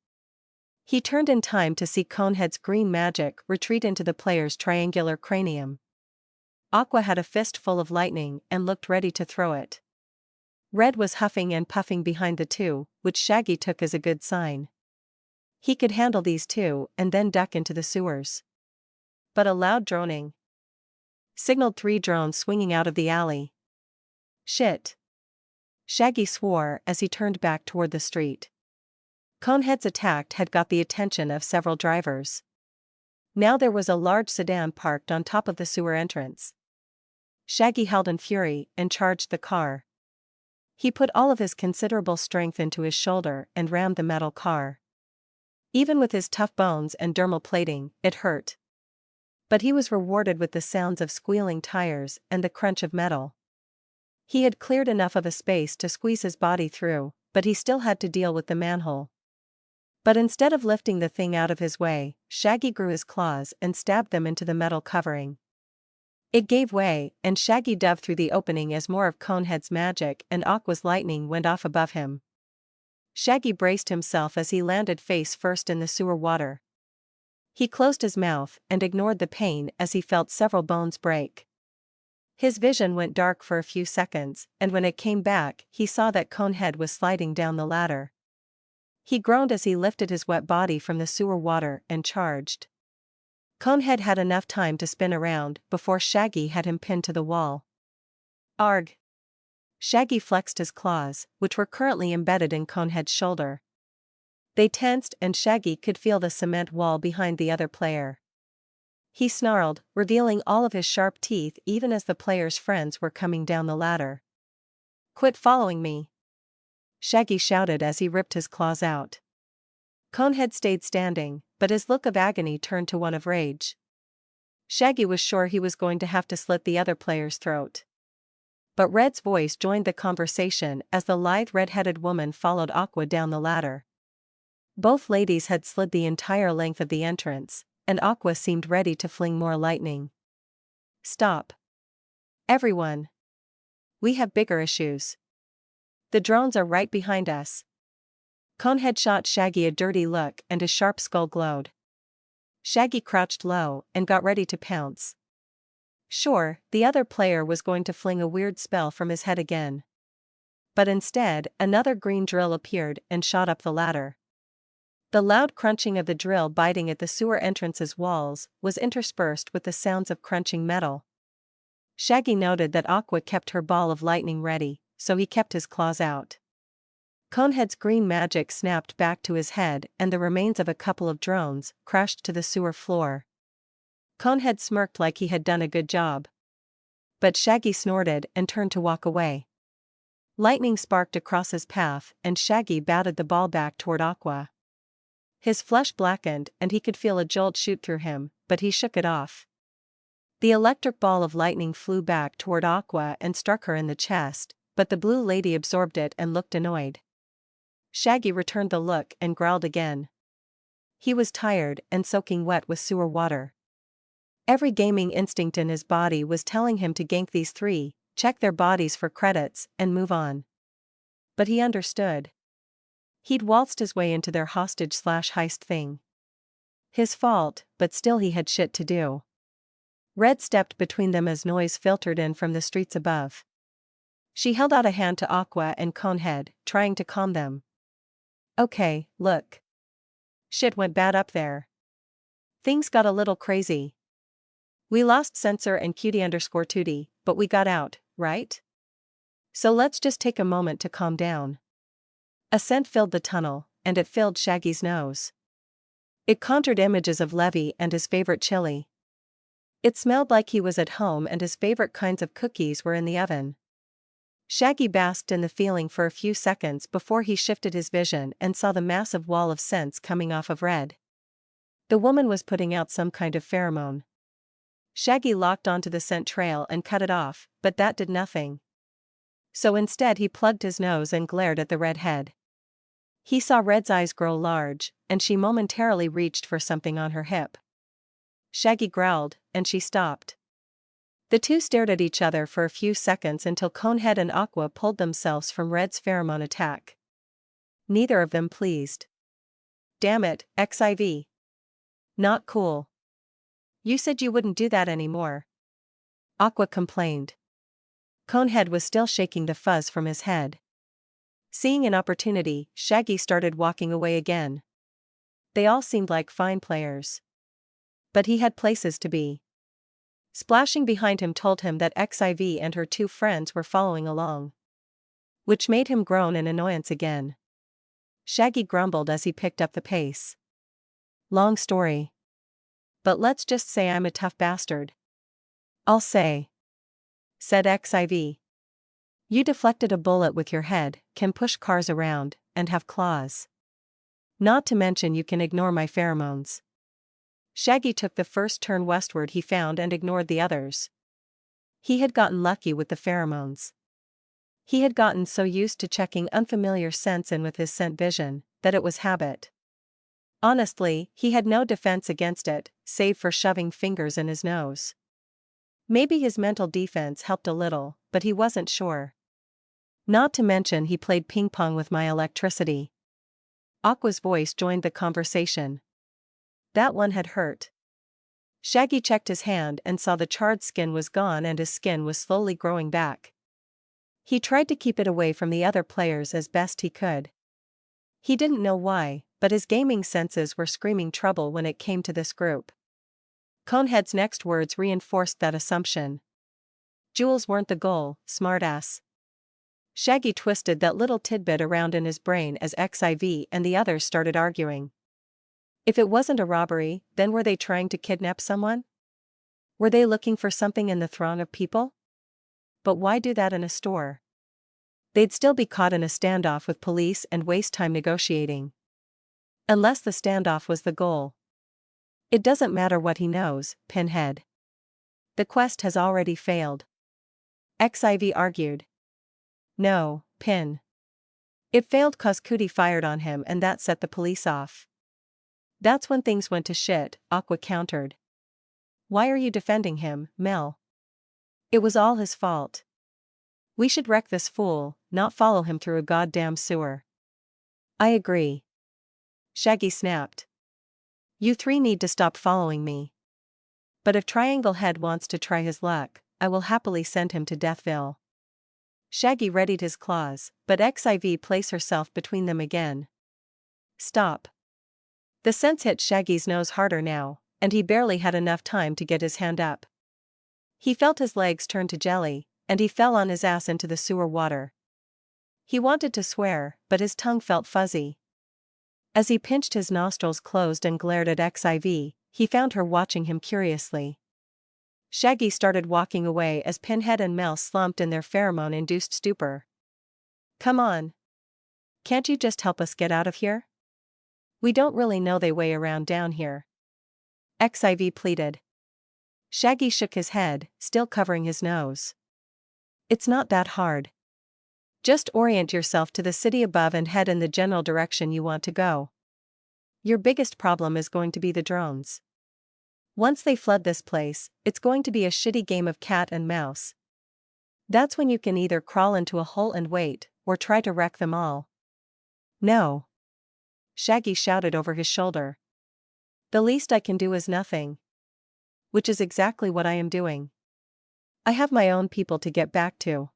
He turned in time to see Conehead's green magic retreat into the player's triangular cranium. Aqua had a fist full of lightning and looked ready to throw it. Red was huffing and puffing behind the two, which Shaggy took as a good sign. He could handle these two and then duck into the sewers. But a loud droning signaled 3 drones swinging out of the alley. Shit! Shaggy swore as he turned back toward the street. Conehead's attack had got the attention of several drivers. Now there was a large sedan parked on top of the sewer entrance. Shaggy howled in fury and charged the car. He put all of his considerable strength into his shoulder and rammed the metal car. Even with his tough bones and dermal plating, it hurt. But he was rewarded with the sounds of squealing tires and the crunch of metal. He had cleared enough of a space to squeeze his body through, but he still had to deal with the manhole. But instead of lifting the thing out of his way, Shaggy grew his claws and stabbed them into the metal covering. It gave way, and Shaggy dove through the opening as more of Conehead's magic and Aqua's lightning went off above him. Shaggy braced himself as he landed face first in the sewer water. He closed his mouth and ignored the pain as he felt several bones break. His vision went dark for a few seconds, and when it came back, he saw that Conehead was sliding down the ladder. He groaned as he lifted his wet body from the sewer water and charged. Conehead had enough time to spin around before Shaggy had him pinned to the wall. Arg! Shaggy flexed his claws, which were currently embedded in Conehead's shoulder. They tensed and Shaggy could feel the cement wall behind the other player. He snarled, revealing all of his sharp teeth even as the player's friends were coming down the ladder. "Quit following me!" Shaggy shouted as he ripped his claws out. Conehead stayed standing, but his look of agony turned to one of rage. Shaggy was sure he was going to have to slit the other player's throat. But Red's voice joined the conversation as the lithe red-headed woman followed Aqua down the ladder. Both ladies had slid the entire length of the entrance, and Aqua seemed ready to fling more lightning. Stop. Everyone. We have bigger issues. The drones are right behind us. Conehead shot Shaggy a dirty look and his sharp skull glowed. Shaggy crouched low and got ready to pounce. Sure, the other player was going to fling a weird spell from his head again. But instead, another green drill appeared and shot up the ladder. The loud crunching of the drill biting at the sewer entrance's walls was interspersed with the sounds of crunching metal. Shaggy noted that Aqua kept her ball of lightning ready, so he kept his claws out. Conehead's green magic snapped back to his head and the remains of a couple of drones crashed to the sewer floor. Conehead smirked like he had done a good job. But Shaggy snorted and turned to walk away. Lightning sparked across his path and Shaggy batted the ball back toward Aqua. His flesh blackened and he could feel a jolt shoot through him, but he shook it off. The electric ball of lightning flew back toward Aqua and struck her in the chest, but the blue lady absorbed it and looked annoyed. Shaggy returned the look and growled again. He was tired and soaking wet with sewer water. Every gaming instinct in his body was telling him to gank these three, check their bodies for credits, and move on. But he understood. He'd waltzed his way into their hostage/heist thing. His fault, but still he had shit to do. Red stepped between them as noise filtered in from the streets above. She held out a hand to Aqua and Conehead, trying to calm them. Okay, look. Shit went bad up there. Things got a little crazy. We lost Censor and Cutie_Tootie, but we got out, right? So let's just take a moment to calm down. A scent filled the tunnel, and it filled Shaggy's nose. It conjured images of Levy and his favorite chili. It smelled like he was at home and his favorite kinds of cookies were in the oven. Shaggy basked in the feeling for a few seconds before he shifted his vision and saw the massive wall of scents coming off of Red. The woman was putting out some kind of pheromone. Shaggy locked onto the scent trail and cut it off, but that did nothing. So instead he plugged his nose and glared at the redhead. He saw Red's eyes grow large, and she momentarily reached for something on her hip. Shaggy growled, and she stopped. The two stared at each other for a few seconds until Conehead and Aqua pulled themselves from Red's pheromone attack. Neither of them pleased. Damn it, XIV. Not cool. You said you wouldn't do that anymore. Aqua complained. Conehead was still shaking the fuzz from his head. Seeing an opportunity, Shaggy started walking away again. They all seemed like fine players. But he had places to be. Splashing behind him told him that XIV and her two friends were following along. Which made him groan in annoyance again. Shaggy grumbled as he picked up the pace. Long story. But let's just say I'm a tough bastard. I'll say. Said XIV. You deflected a bullet with your head, can push cars around, and have claws. Not to mention you can ignore my pheromones. Shaggy took the first turn westward he found and ignored the others. He had gotten lucky with the pheromones. He had gotten so used to checking unfamiliar scents in with his scent vision, that it was habit. Honestly, he had no defense against it, save for shoving fingers in his nose. Maybe his mental defense helped a little, but he wasn't sure. Not to mention he played ping pong with my electricity. Aqua's voice joined the conversation. That one had hurt. Shaggy checked his hand and saw the charred skin was gone and his skin was slowly growing back. He tried to keep it away from the other players as best he could. He didn't know why, but his gaming senses were screaming trouble when it came to this group. Conehead's next words reinforced that assumption. Jewels weren't the goal, smartass. Shaggy twisted that little tidbit around in his brain as XIV and the others started arguing. If it wasn't a robbery, then were they trying to kidnap someone? Were they looking for something in the throng of people? But why do that in a store? They'd still be caught in a standoff with police and waste time negotiating. Unless the standoff was the goal. It doesn't matter what he knows, Pinhead. The quest has already failed. XIV argued. No, Pin. It failed 'cause Cootie fired on him and that set the police off. That's when things went to shit, Aqua countered. Why are you defending him, Mel? It was all his fault. We should wreck this fool, not follow him through a goddamn sewer. I agree. Shaggy snapped. You three need to stop following me. But if Triangle Head wants to try his luck, I will happily send him to Deathville. Shaggy readied his claws, but XIV placed herself between them again. Stop. The sense hit Shaggy's nose harder now, and he barely had enough time to get his hand up. He felt his legs turn to jelly, and he fell on his ass into the sewer water. He wanted to swear, but his tongue felt fuzzy. As he pinched his nostrils closed and glared at XIV, he found her watching him curiously. Shaggy started walking away as Pinhead and Mel slumped in their pheromone-induced stupor. Come on. Can't you just help us get out of here? We don't really know the way around down here. XIV pleaded. Shaggy shook his head, still covering his nose. It's not that hard. Just orient yourself to the city above and head in the general direction you want to go. Your biggest problem is going to be the drones. Once they flood this place, it's going to be a shitty game of cat and mouse. That's when you can either crawl into a hole and wait, or try to wreck them all. No. Shaggy shouted over his shoulder. The least I can do is nothing. Which is exactly what I am doing. I have my own people to get back to.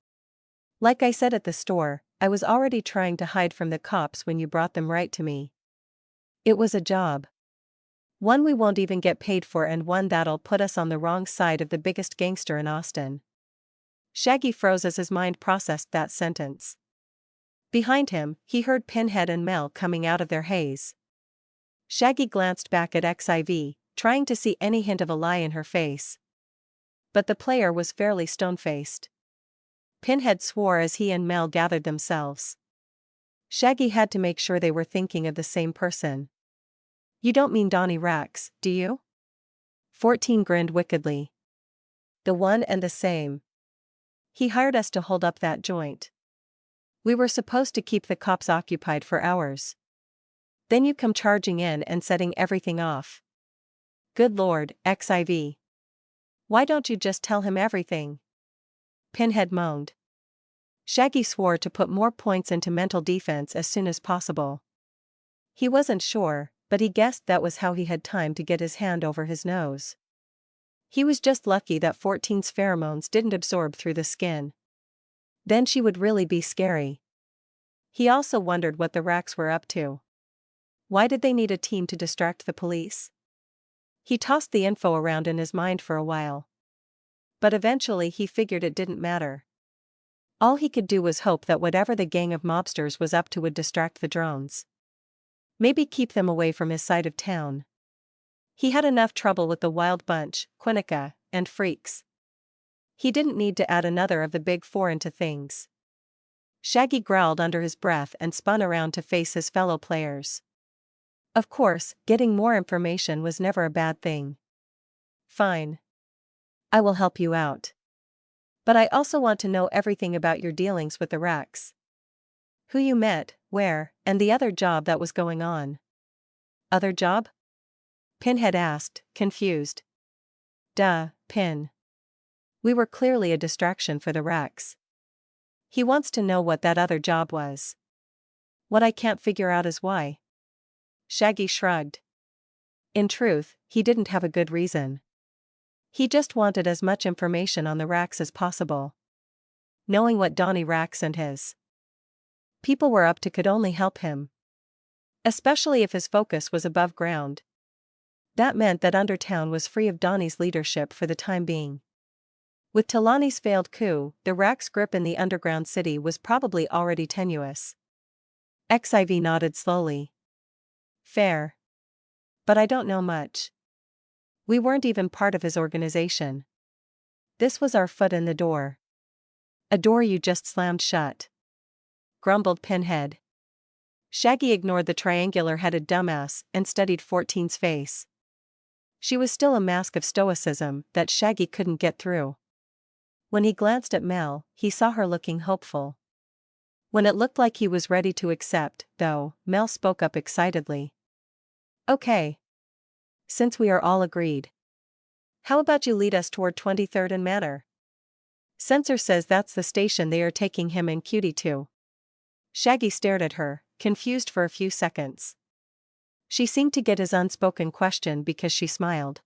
Like I said at the store, I was already trying to hide from the cops when you brought them right to me. It was a job. One we won't even get paid for and one that'll put us on the wrong side of the biggest gangster in Austin. Shaggy froze as his mind processed that sentence. Behind him, he heard Pinhead and Mel coming out of their haze. Shaggy glanced back at XIV, trying to see any hint of a lie in her face. But the player was fairly stone-faced. Pinhead swore as he and Mel gathered themselves. Shaggy had to make sure they were thinking of the same person. You don't mean Donnie Rax, do you? 14 grinned wickedly. The one and the same. He hired us to hold up that joint. We were supposed to keep the cops occupied for hours. Then you come charging in and setting everything off. Good Lord, XIV. Why don't you just tell him everything? Pinhead moaned. Shaggy swore to put more points into mental defense as soon as possible. He wasn't sure, but he guessed that was how he had time to get his hand over his nose. He was just lucky that 14's pheromones didn't absorb through the skin. Then she would really be scary. He also wondered what the Racks were up to. Why did they need a team to distract the police? He tossed the info around in his mind for a while. But eventually he figured it didn't matter. All he could do was hope that whatever the gang of mobsters was up to would distract the drones. Maybe keep them away from his side of town. He had enough trouble with the Wild Bunch, Quinnica, and Freaks. He didn't need to add another of the big four into things. Shaggy growled under his breath and spun around to face his fellow players. Of course, getting more information was never a bad thing. Fine. I will help you out. But I also want to know everything about your dealings with the Racks. Who you met, where, and the other job that was going on. Other job? Pinhead asked, confused. Duh, Pin. We were clearly a distraction for the Racks. He wants to know what that other job was. What I can't figure out is why. Shaggy shrugged. In truth, he didn't have a good reason. He just wanted as much information on the Racks as possible. Knowing what Donnie Rax and his people were up to could only help him. Especially if his focus was above ground. That meant that Undertown was free of Donnie's leadership for the time being. With Talani's failed coup, the Racks' grip in the underground city was probably already tenuous. XIV nodded slowly. Fair. But I don't know much. We weren't even part of his organization. This was our foot in the door. A door you just slammed shut. Grumbled Pinhead. Shaggy ignored the triangular-headed dumbass and studied 14's face. She was still a mask of stoicism that Shaggy couldn't get through. When he glanced at Mel, he saw her looking hopeful. When it looked like he was ready to accept, though, Mel spoke up excitedly. Okay. Since we are all agreed. How about you lead us toward 23rd and Manor? Sensor says that's the station they are taking him and Cutie to. Shaggy stared at her, confused for a few seconds. She seemed to get his unspoken question because she smiled.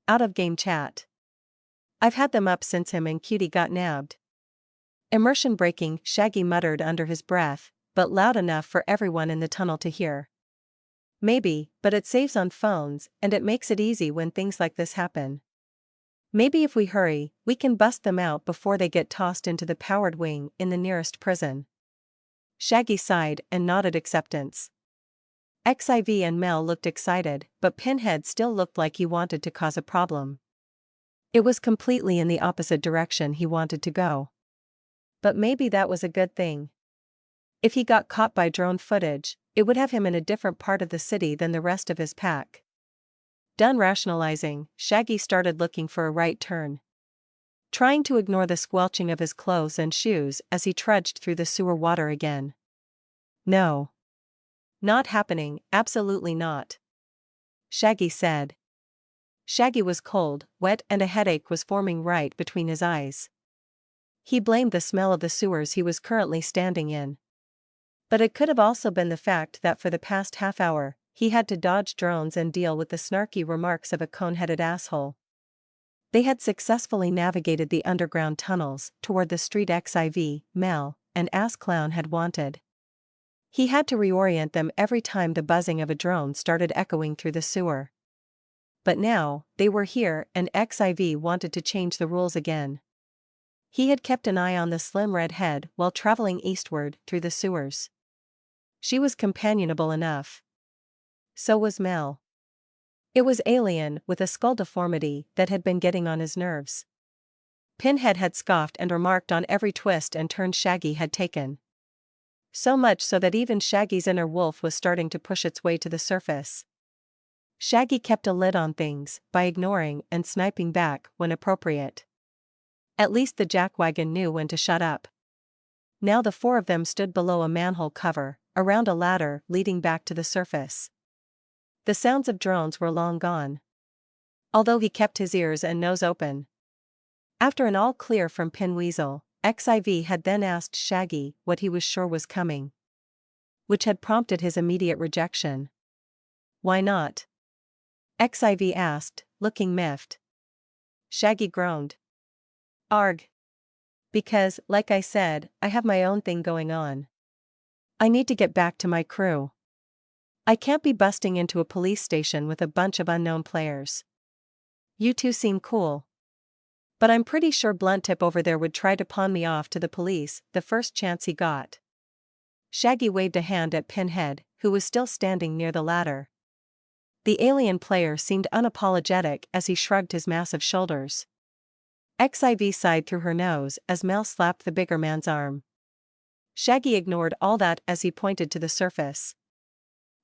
Out of game chat. I've had them up since him and Cutie got nabbed. Immersion breaking, Shaggy muttered under his breath, but loud enough for everyone in the tunnel to hear. Maybe, but it saves on phones, and it makes it easy when things like this happen. Maybe if we hurry, we can bust them out before they get tossed into the powered wing in the nearest prison. Shaggy sighed and nodded acceptance. XIV and Mel looked excited, but Pinhead still looked like he wanted to cause a problem. It was completely in the opposite direction he wanted to go. But maybe that was a good thing. If he got caught by drone footage, it would have him in a different part of the city than the rest of his pack. Done rationalizing, Shaggy started looking for a right turn. Trying to ignore the squelching of his clothes and shoes as he trudged through the sewer water again. No. Not happening, absolutely not. Shaggy said. Shaggy was cold, wet, and a headache was forming right between his eyes. He blamed the smell of the sewers he was currently standing in. But it could have also been the fact that for the past half hour, he had to dodge drones and deal with the snarky remarks of a cone-headed asshole. They had successfully navigated the underground tunnels toward the street XIV, Mel, and Ass Clown had wanted. He had to reorient them every time the buzzing of a drone started echoing through the sewer. But now, they were here and XIV wanted to change the rules again. He had kept an eye on the slim redhead while traveling eastward through the sewers. She was companionable enough. So was Mel. It was alien with a skull deformity that had been getting on his nerves. Pinhead had scoffed and remarked on every twist and turn Shaggy had taken. So much so that even Shaggy's inner wolf was starting to push its way to the surface. Shaggy kept a lid on things by ignoring and sniping back when appropriate. At least the jackwagon knew when to shut up. Now the four of them stood below a manhole cover, around a ladder leading back to the surface. The sounds of drones were long gone. Although he kept his ears and nose open. After an all clear from Pinweasel, XIV had then asked Shaggy what he was sure was coming. Which had prompted his immediate rejection. Why not? XIV asked, looking miffed. Shaggy groaned. Arg. Because, like I said, I have my own thing going on. I need to get back to my crew. I can't be busting into a police station with a bunch of unknown players. You two seem cool. But I'm pretty sure Blunt Tip over there would try to pawn me off to the police the first chance he got. Shaggy waved a hand at Pinhead, who was still standing near the ladder. The alien player seemed unapologetic as he shrugged his massive shoulders. XIV sighed through her nose as Mel slapped the bigger man's arm. Shaggy ignored all that as he pointed to the surface.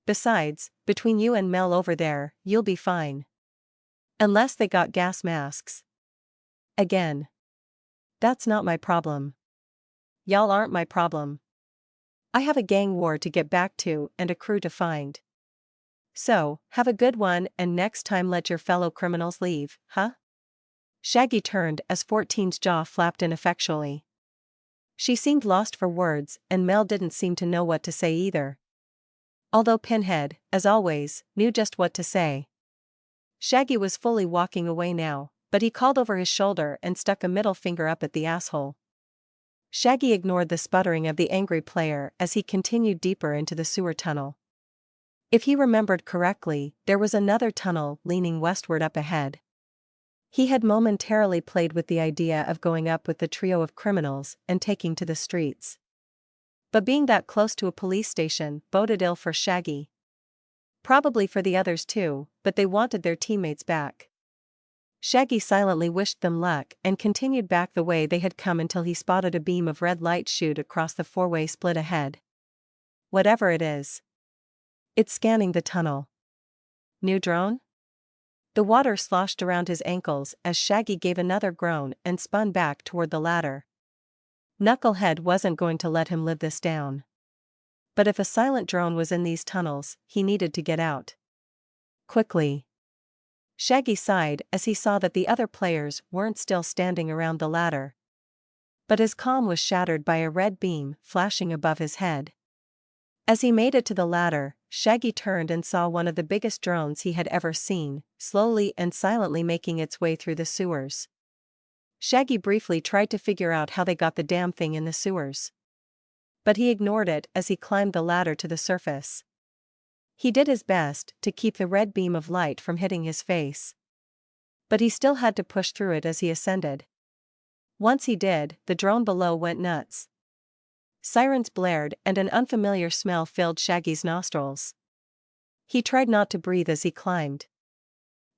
Besides, between you and Mel over there, you'll be fine. Unless they got gas masks. Again. That's not my problem. Y'all aren't my problem. I have a gang war to get back to and a crew to find. So, have a good one and next time let your fellow criminals leave, huh? Shaggy turned as 14's jaw flapped ineffectually. She seemed lost for words and Mel didn't seem to know what to say either. Although Pinhead, as always, knew just what to say. Shaggy was fully walking away now, but he called over his shoulder and stuck a middle finger up at the asshole. Shaggy ignored the sputtering of the angry player as he continued deeper into the sewer tunnel. If he remembered correctly, there was another tunnel leaning westward up ahead. He had momentarily played with the idea of going up with the trio of criminals and taking to the streets. But being that close to a police station boded ill for Shaggy. Probably for the others too, but they wanted their teammates back. Shaggy silently wished them luck and continued back the way they had come until he spotted a beam of red light shoot across the four-way split ahead. Whatever it is. It's scanning the tunnel. New drone? The water sloshed around his ankles as Shaggy gave another groan and spun back toward the ladder. Knucklehead wasn't going to let him live this down. But if a silent drone was in these tunnels, he needed to get out. Quickly. Shaggy sighed as he saw that the other players weren't still standing around the ladder. But his calm was shattered by a red beam flashing above his head. As he made it to the ladder, Shaggy turned and saw one of the biggest drones he had ever seen, slowly and silently making its way through the sewers. Shaggy briefly tried to figure out how they got the damn thing in the sewers. But he ignored it as he climbed the ladder to the surface. He did his best to keep the red beam of light from hitting his face. But he still had to push through it as he ascended. Once he did, the drone below went nuts. Sirens blared and an unfamiliar smell filled Shaggy's nostrils. He tried not to breathe as he climbed.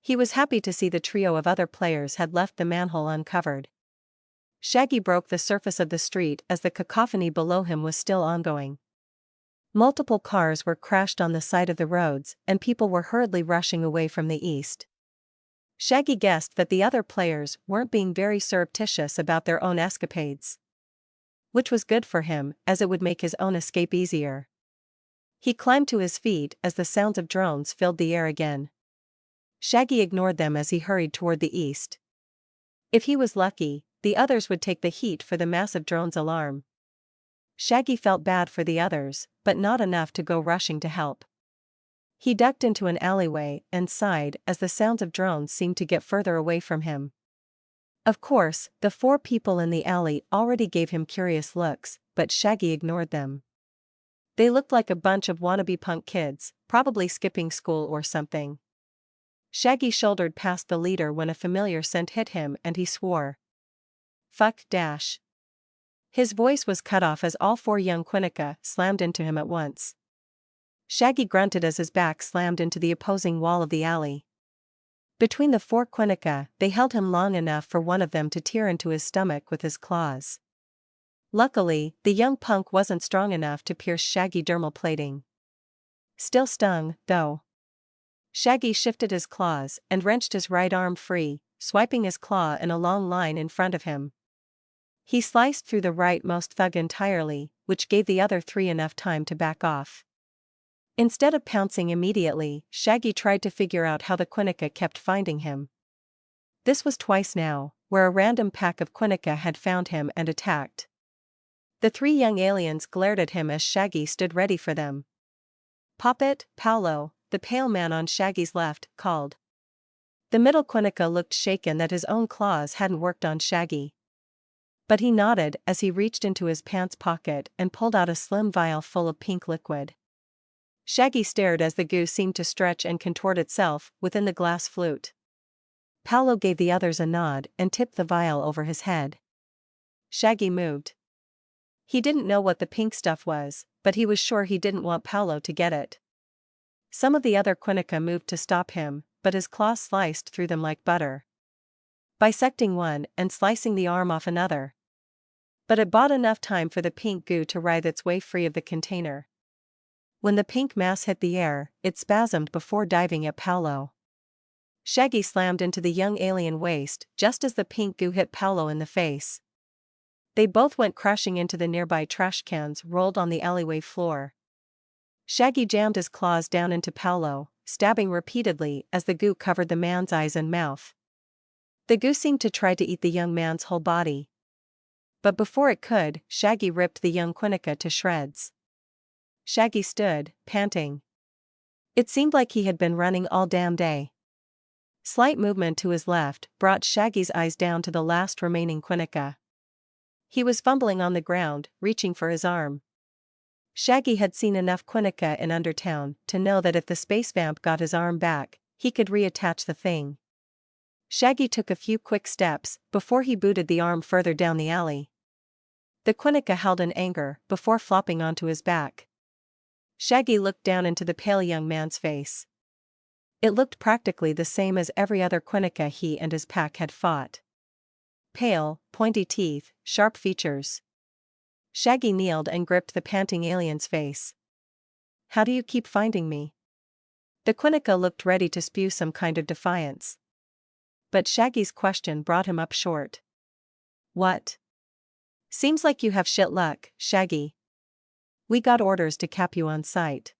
He was happy to see the trio of other players had left the manhole uncovered. Shaggy broke the surface of the street as the cacophony below him was still ongoing. Multiple cars were crashed on the side of the roads and people were hurriedly rushing away from the east. Shaggy guessed that the other players weren't being very surreptitious about their own escapades. Which was good for him, as it would make his own escape easier. He climbed to his feet as the sounds of drones filled the air again. Shaggy ignored them as he hurried toward the east. If he was lucky, the others would take the heat for the massive drone's alarm. Shaggy felt bad for the others, but not enough to go rushing to help. He ducked into an alleyway and sighed as the sounds of drones seemed to get further away from him. Of course, the 4 people in the alley already gave him curious looks, but Shaggy ignored them. They looked like a bunch of wannabe punk kids, probably skipping school or something. Shaggy shouldered past the leader when a familiar scent hit him and he swore. Fuck dash. His voice was cut off as all 4 young Quinnica slammed into him at once. Shaggy grunted as his back slammed into the opposing wall of the alley. Between the 4 Quinnica, they held him long enough for one of them to tear into his stomach with his claws. Luckily, the young punk wasn't strong enough to pierce Shaggy dermal plating. Still stung, though. Shaggy shifted his claws and wrenched his right arm free, swiping his claw in a long line in front of him. He sliced through the rightmost thug entirely, which gave the other 3 enough time to back off. Instead of pouncing immediately, Shaggy tried to figure out how the Quinnica kept finding him. This was twice now, where a random pack of Quinnica had found him and attacked. The 3 young aliens glared at him as Shaggy stood ready for them. "Pop it, Paolo," the pale man on Shaggy's left called. The middle Quinnica looked shaken that his own claws hadn't worked on Shaggy. But he nodded as he reached into his pants pocket and pulled out a slim vial full of pink liquid. Shaggy stared as the goo seemed to stretch and contort itself within the glass flute. Paolo gave the others a nod and tipped the vial over his head. Shaggy moved. He didn't know what the pink stuff was, but he was sure he didn't want Paolo to get it. Some of the other Quinnica moved to stop him, but his claws sliced through them like butter, bisecting one and slicing the arm off another. But it bought enough time for the pink goo to writhe its way free of the container. When the pink mass hit the air, it spasmed before diving at Paolo. Shaggy slammed into the young alien waist just as the pink goo hit Paolo in the face. They both went crashing into the nearby trash cans rolled on the alleyway floor. Shaggy jammed his claws down into Paolo, stabbing repeatedly as the goo covered the man's eyes and mouth. The goo seemed to try to eat the young man's whole body. But before it could, Shaggy ripped the young Quinnica to shreds. Shaggy stood, panting. It seemed like he had been running all damn day. Slight movement to his left brought Shaggy's eyes down to the last remaining Quinnica. He was fumbling on the ground, reaching for his arm. Shaggy had seen enough Quinnica in Undertown to know that if the space vamp got his arm back, he could reattach the thing. Shaggy took a few quick steps before he booted the arm further down the alley. The Quinnica howled in anger before flopping onto his back. Shaggy looked down into the pale young man's face. It looked practically the same as every other Quinnica he and his pack had fought. Pale, pointy teeth, sharp features. Shaggy kneeled and gripped the panting alien's face. "How do you keep finding me?" The Quinnica looked ready to spew some kind of defiance. But Shaggy's question brought him up short. "What?" Seems like you have shit luck, Shaggy. We got orders to cap you on sight.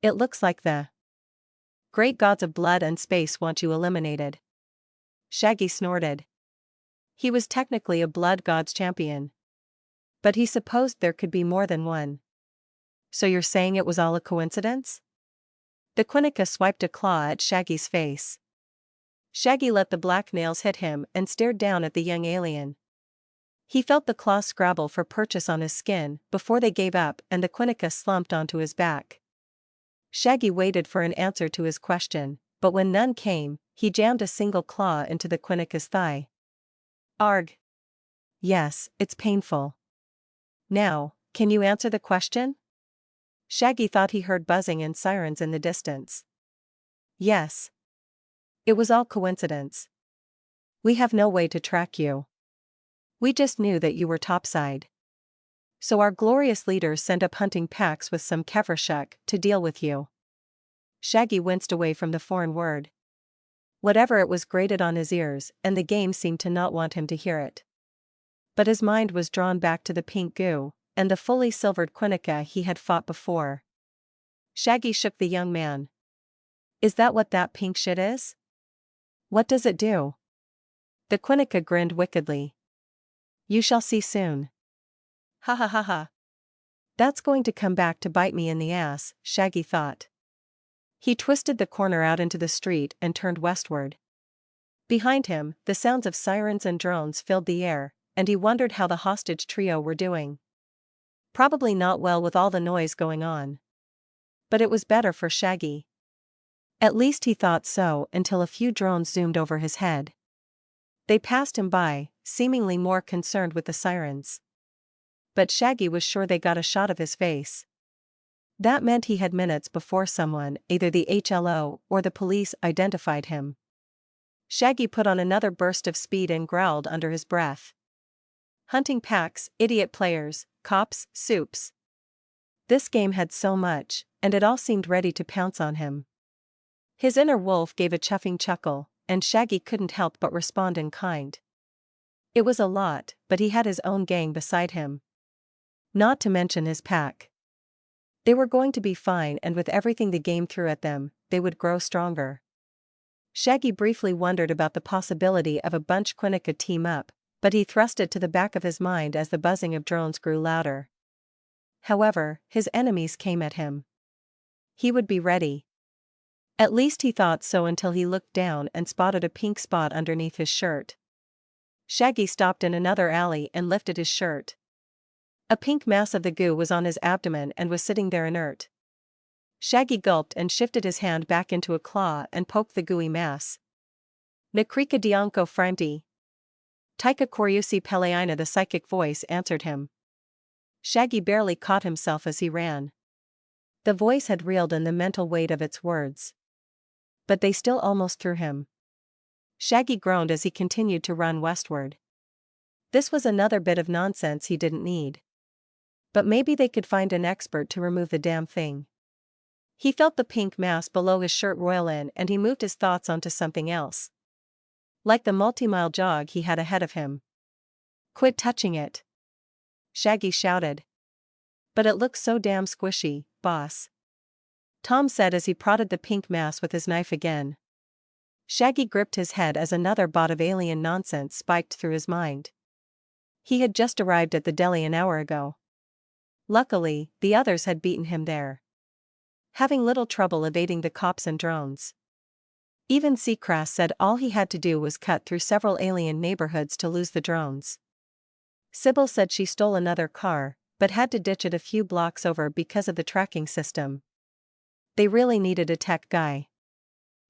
It looks like the great gods of blood and space want you eliminated. Shaggy snorted. He was technically a blood gods champion. But he supposed there could be more than one. So you're saying it was all a coincidence? The Quinnica swiped a claw at Shaggy's face. Shaggy let the black nails hit him and stared down at the young alien. He felt the claws scrabble for purchase on his skin before they gave up and the Quinnica slumped onto his back. Shaggy waited for an answer to his question, but when none came, he jammed a single claw into the Quinnica's thigh. Arg. Yes, it's painful. Now, can you answer the question? Shaggy thought he heard buzzing and sirens in the distance. Yes. It was all coincidence. We have no way to track you. We just knew that you were topside. So our glorious leaders sent up hunting packs with some Kevershuk to deal with you. Shaggy winced away from the foreign word. Whatever it was grated on his ears, and the game seemed to not want him to hear it. But his mind was drawn back to the pink goo, and the fully silvered Quinnica he had fought before. Shaggy shook the young man. Is that what that pink shit is? What does it do? The Quinnica grinned wickedly. You shall see soon. Ha ha ha ha. That's going to come back to bite me in the ass, Shaggy thought. He twisted the corner out into the street and turned westward. Behind him, the sounds of sirens and drones filled the air, and he wondered how the hostage trio were doing. Probably not well with all the noise going on. But it was better for Shaggy. At least he thought so until a few drones zoomed over his head. They passed him by, seemingly more concerned with the sirens. But Shaggy was sure they got a shot of his face. That meant he had minutes before someone, either the HLO or the police, identified him. Shaggy put on another burst of speed and growled under his breath. Hunting packs, idiot players, cops, soups. This game had so much, and it all seemed ready to pounce on him. His inner wolf gave a chuffing chuckle, and Shaggy couldn't help but respond in kind. It was a lot, but he had his own gang beside him. Not to mention his pack. They were going to be fine, and with everything the game threw at them, they would grow stronger. Shaggy briefly wondered about the possibility of a bunch Quinnica team up, but he thrust it to the back of his mind as the buzzing of drones grew louder. However, his enemies came at him. He would be ready. At least he thought so until he looked down and spotted a pink spot underneath his shirt. Shaggy stopped in another alley and lifted his shirt. A pink mass of the goo was on his abdomen and was sitting there inert. Shaggy gulped and shifted his hand back into a claw and poked the gooey mass. Nakrika Dianko Franti. Taika Koryusi Peleina, the psychic voice answered him. Shaggy barely caught himself as he ran. The voice had reeled in the mental weight of its words. But they still almost threw him. Shaggy groaned as he continued to run westward. This was another bit of nonsense he didn't need. But maybe they could find an expert to remove the damn thing. He felt the pink mass below his shirt roil in, and he moved his thoughts onto something else. Like the multi-mile jog he had ahead of him. Quit touching it. Shaggy shouted. But it looks so damn squishy, boss. Tom said as he prodded the pink mass with his knife again. Shaggy gripped his head as another bot of alien nonsense spiked through his mind. He had just arrived at the deli an hour ago. Luckily, the others had beaten him there. Having little trouble evading the cops and drones. Even Seacrass said all he had to do was cut through several alien neighborhoods to lose the drones. Sybil said she stole another car, but had to ditch it a few blocks over because of the tracking system. They really needed a tech guy.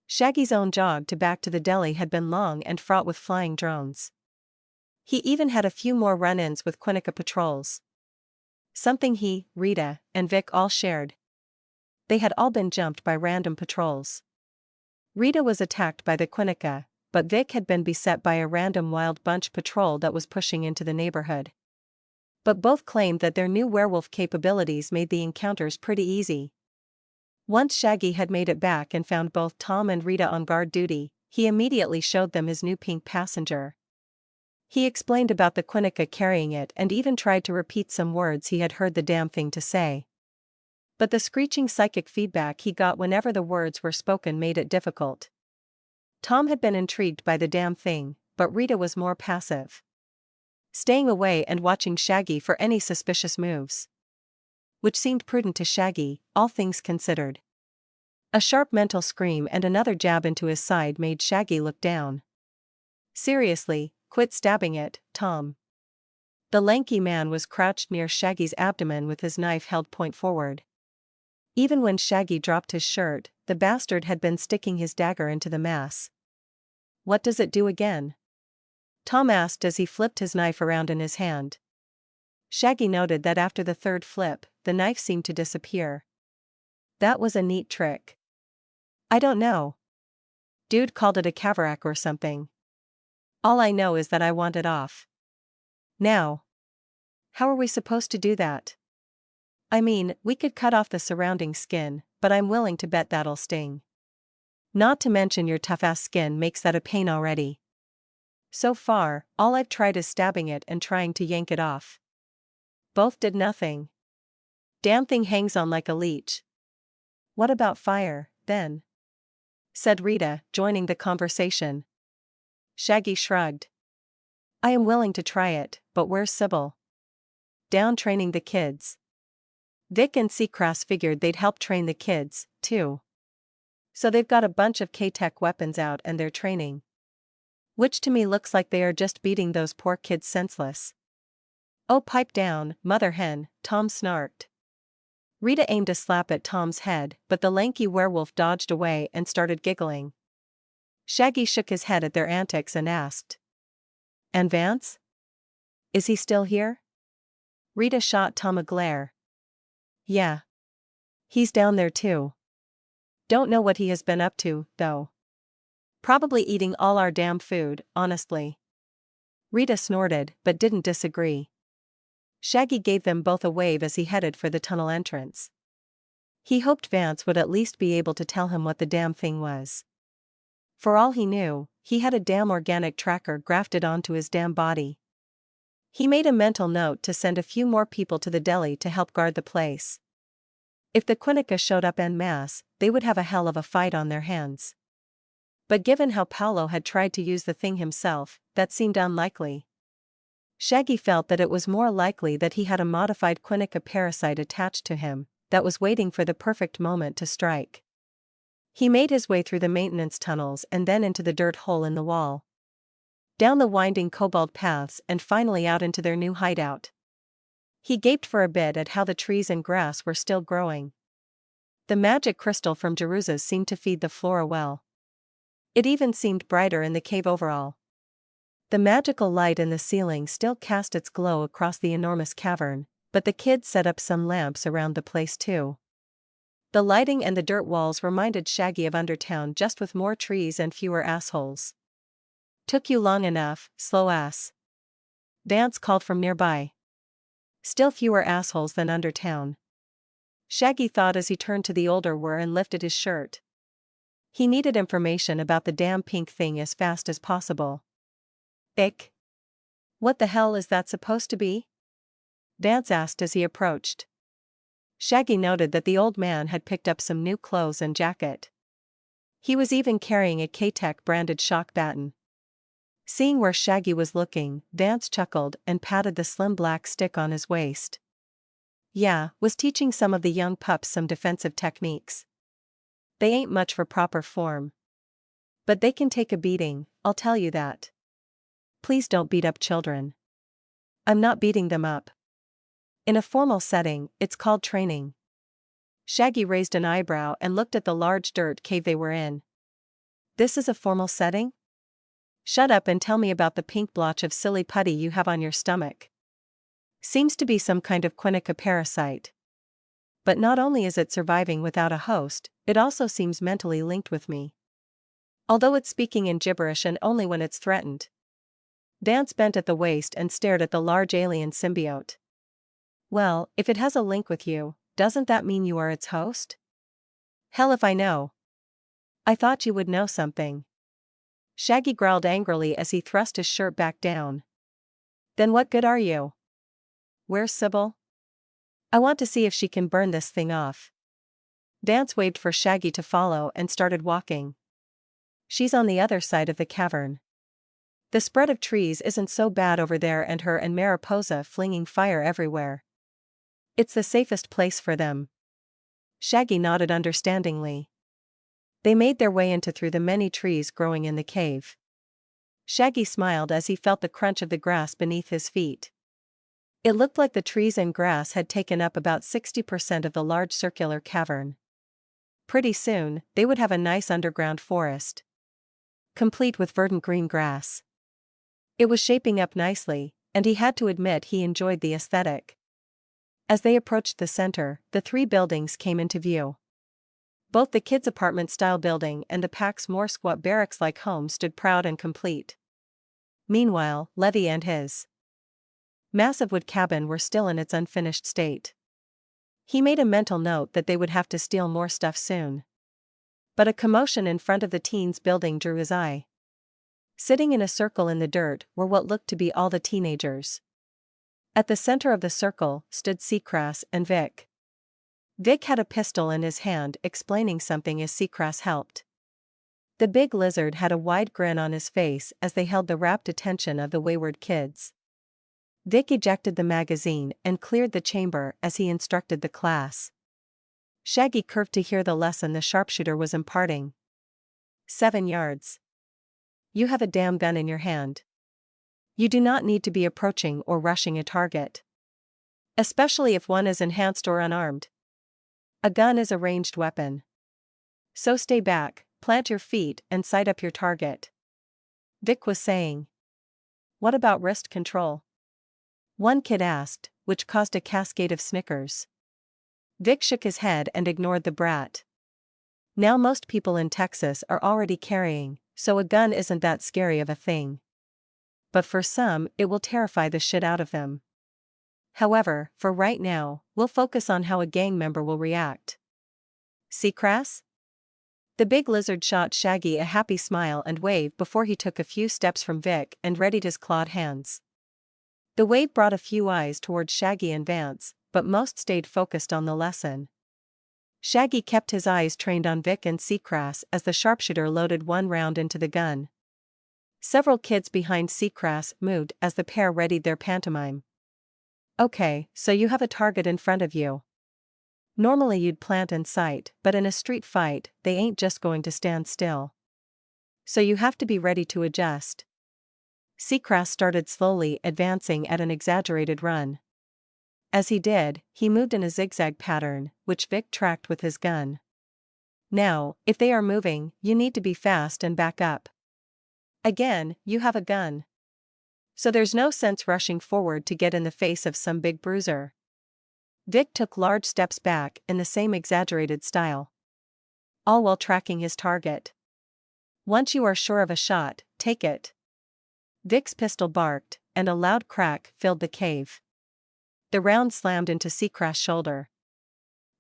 Shaggy's own jog back to the deli had been long and fraught with flying drones. He even had a few more run-ins with Quinnica patrols. Something he, Rita, and Vic all shared. They had all been jumped by random patrols. Rita was attacked by the Quinnica, but Vic had been beset by a random wild bunch patrol that was pushing into the neighborhood. But both claimed that their new werewolf capabilities made the encounters pretty easy. Once Shaggy had made it back and found both Tom and Rita on guard duty, he immediately showed them his new pink passenger. He explained about the Quinnica carrying it and even tried to repeat some words he had heard the damn thing to say. But the screeching psychic feedback he got whenever the words were spoken made it difficult. Tom had been intrigued by the damn thing, but Rita was more passive, staying away and watching Shaggy for any suspicious moves, which seemed prudent to Shaggy, all things considered. A sharp mental scream and another jab into his side made Shaggy look down. Seriously, quit stabbing it, Tom. The lanky man was crouched near Shaggy's abdomen with his knife held point forward. Even when Shaggy dropped his shirt, the bastard had been sticking his dagger into the mass. What does it do again? Tom asked as he flipped his knife around in his hand. Shaggy noted that after the third flip, the knife seemed to disappear. That was a neat trick. I don't know. Dude called it a Kavarak or something. All I know is that I want it off. Now. How are we supposed to do that? I mean, we could cut off the surrounding skin, but I'm willing to bet that'll sting. Not to mention your tough-ass skin makes that a pain already. So far, all I've tried is stabbing it and trying to yank it off. Both did nothing. Damn thing hangs on like a leech. What about fire, then? Said Rita, joining the conversation. Shaggy shrugged. I am willing to try it, but where's Sybil? Down training the kids. Vic and Seacrest figured they'd help train the kids, too. So they've got a bunch of K-Tech weapons out and they're training. Which to me looks like they are just beating those poor kids senseless. Oh, pipe down, mother hen, Tom snarked. Rita aimed a slap at Tom's head, but the lanky werewolf dodged away and started giggling. Shaggy shook his head at their antics and asked. And Vance? Is he still here? Rita shot Tom a glare. Yeah. He's down there too. Don't know what he has been up to, though. Probably eating all our damn food, honestly. Rita snorted, but didn't disagree. Shaggy gave them both a wave as he headed for the tunnel entrance. He hoped Vance would at least be able to tell him what the damn thing was. For all he knew, he had a damn organic tracker grafted onto his damn body. He made a mental note to send a few more people to the deli to help guard the place. If the Quinnica showed up en masse, they would have a hell of a fight on their hands. But given how Paolo had tried to use the thing himself, that seemed unlikely. Shaggy felt that it was more likely that he had a modified Quinnica parasite attached to him, that was waiting for the perfect moment to strike. He made his way through the maintenance tunnels and then into the dirt hole in the wall. Down the winding cobalt paths and finally out into their new hideout. He gaped for a bit at how the trees and grass were still growing. The magic crystal from Jeruzas seemed to feed the flora well. It even seemed brighter in the cave overall. The magical light in the ceiling still cast its glow across the enormous cavern, but the kids set up some lamps around the place too. The lighting and the dirt walls reminded Shaggy of Undertown, just with more trees and fewer assholes. Took you long enough, slow ass. Vance called from nearby. Still fewer assholes than Undertown. Shaggy thought as he turned to the older Wer and lifted his shirt. He needed information about the damn pink thing as fast as possible. Ick. What the hell is that supposed to be? Vance asked as he approached. Shaggy noted that the old man had picked up some new clothes and jacket. He was even carrying a K-Tech branded shock baton. Seeing where Shaggy was looking, Vance chuckled and patted the slim black stick on his waist. Yeah, was teaching some of the young pups some defensive techniques. They ain't much for proper form. But they can take a beating, I'll tell you that. Please don't beat up children. I'm not beating them up. In a formal setting, it's called training. Shaggy raised an eyebrow and looked at the large dirt cave they were in. This is a formal setting? Shut up and tell me about the pink blotch of silly putty you have on your stomach. Seems to be some kind of Quinnica parasite. But not only is it surviving without a host, it also seems mentally linked with me. Although it's speaking in gibberish and only when it's threatened. Vance bent at the waist and stared at the large alien symbiote. Well, if it has a link with you, doesn't that mean you are its host? Hell if I know. I thought you would know something. Shaggy growled angrily as he thrust his shirt back down, Then what good are you? Where's Sybil? I want to see if she can burn this thing off. Vance waved for Shaggy to follow and started walking. She's on the other side of the cavern. The spread of trees isn't so bad over there, and her and Mariposa flinging fire everywhere. It's the safest place for them. Shaggy nodded understandingly. They made their way through the many trees growing in the cave. Shaggy smiled as he felt the crunch of the grass beneath his feet. It looked like the trees and grass had taken up about 60% of the large circular cavern. Pretty soon, they would have a nice underground forest, complete with verdant green grass. It was shaping up nicely, and he had to admit he enjoyed the aesthetic. As they approached the center, the three buildings came into view. Both the kids' apartment-style building and the pack's more squat barracks-like home stood proud and complete. Meanwhile, Levy and his massive wood cabin were still in its unfinished state. He made a mental note that they would have to steal more stuff soon. But a commotion in front of the teens' building drew his eye. Sitting in a circle in the dirt were what looked to be all the teenagers. At the center of the circle stood Seacrass and Vic. Vic had a pistol in his hand, explaining something as Seacrass helped. The big lizard had a wide grin on his face as they held the rapt attention of the wayward kids. Vic ejected the magazine and cleared the chamber as he instructed the class. Shaggy curved to hear the lesson the sharpshooter was imparting. 7 yards. You have a damn gun in your hand. You do not need to be approaching or rushing a target, especially if one is enhanced or unarmed. A gun is a ranged weapon. So stay back, plant your feet, and sight up your target. Vic was saying. What about wrist control? One kid asked, which caused a cascade of snickers. Vic shook his head and ignored the brat. Now most people in Texas are already carrying, so a gun isn't that scary of a thing. But for some, it will terrify the shit out of them. However, for right now, we'll focus on how a gang member will react. Seacrass? The big lizard shot Shaggy a happy smile and wave before he took a few steps from Vic and readied his clawed hands. The wave brought a few eyes towards Shaggy and Vance, but most stayed focused on the lesson. Shaggy kept his eyes trained on Vic and Seacrass as the sharpshooter loaded one round into the gun. Several kids behind Seacrass moved as the pair readied their pantomime. Okay, so you have a target in front of you. Normally you'd plant and sight, but in a street fight, they ain't just going to stand still. So you have to be ready to adjust. Seacrass started slowly advancing at an exaggerated run. As he did, he moved in a zigzag pattern, which Vic tracked with his gun. Now, if they are moving, you need to be fast and back up. Again, you have a gun. So there's no sense rushing forward to get in the face of some big bruiser. Vic took large steps back in the same exaggerated style, all while tracking his target. Once you are sure of a shot, take it. Vic's pistol barked, and a loud crack filled the cave. The round slammed into Seacrass' shoulder.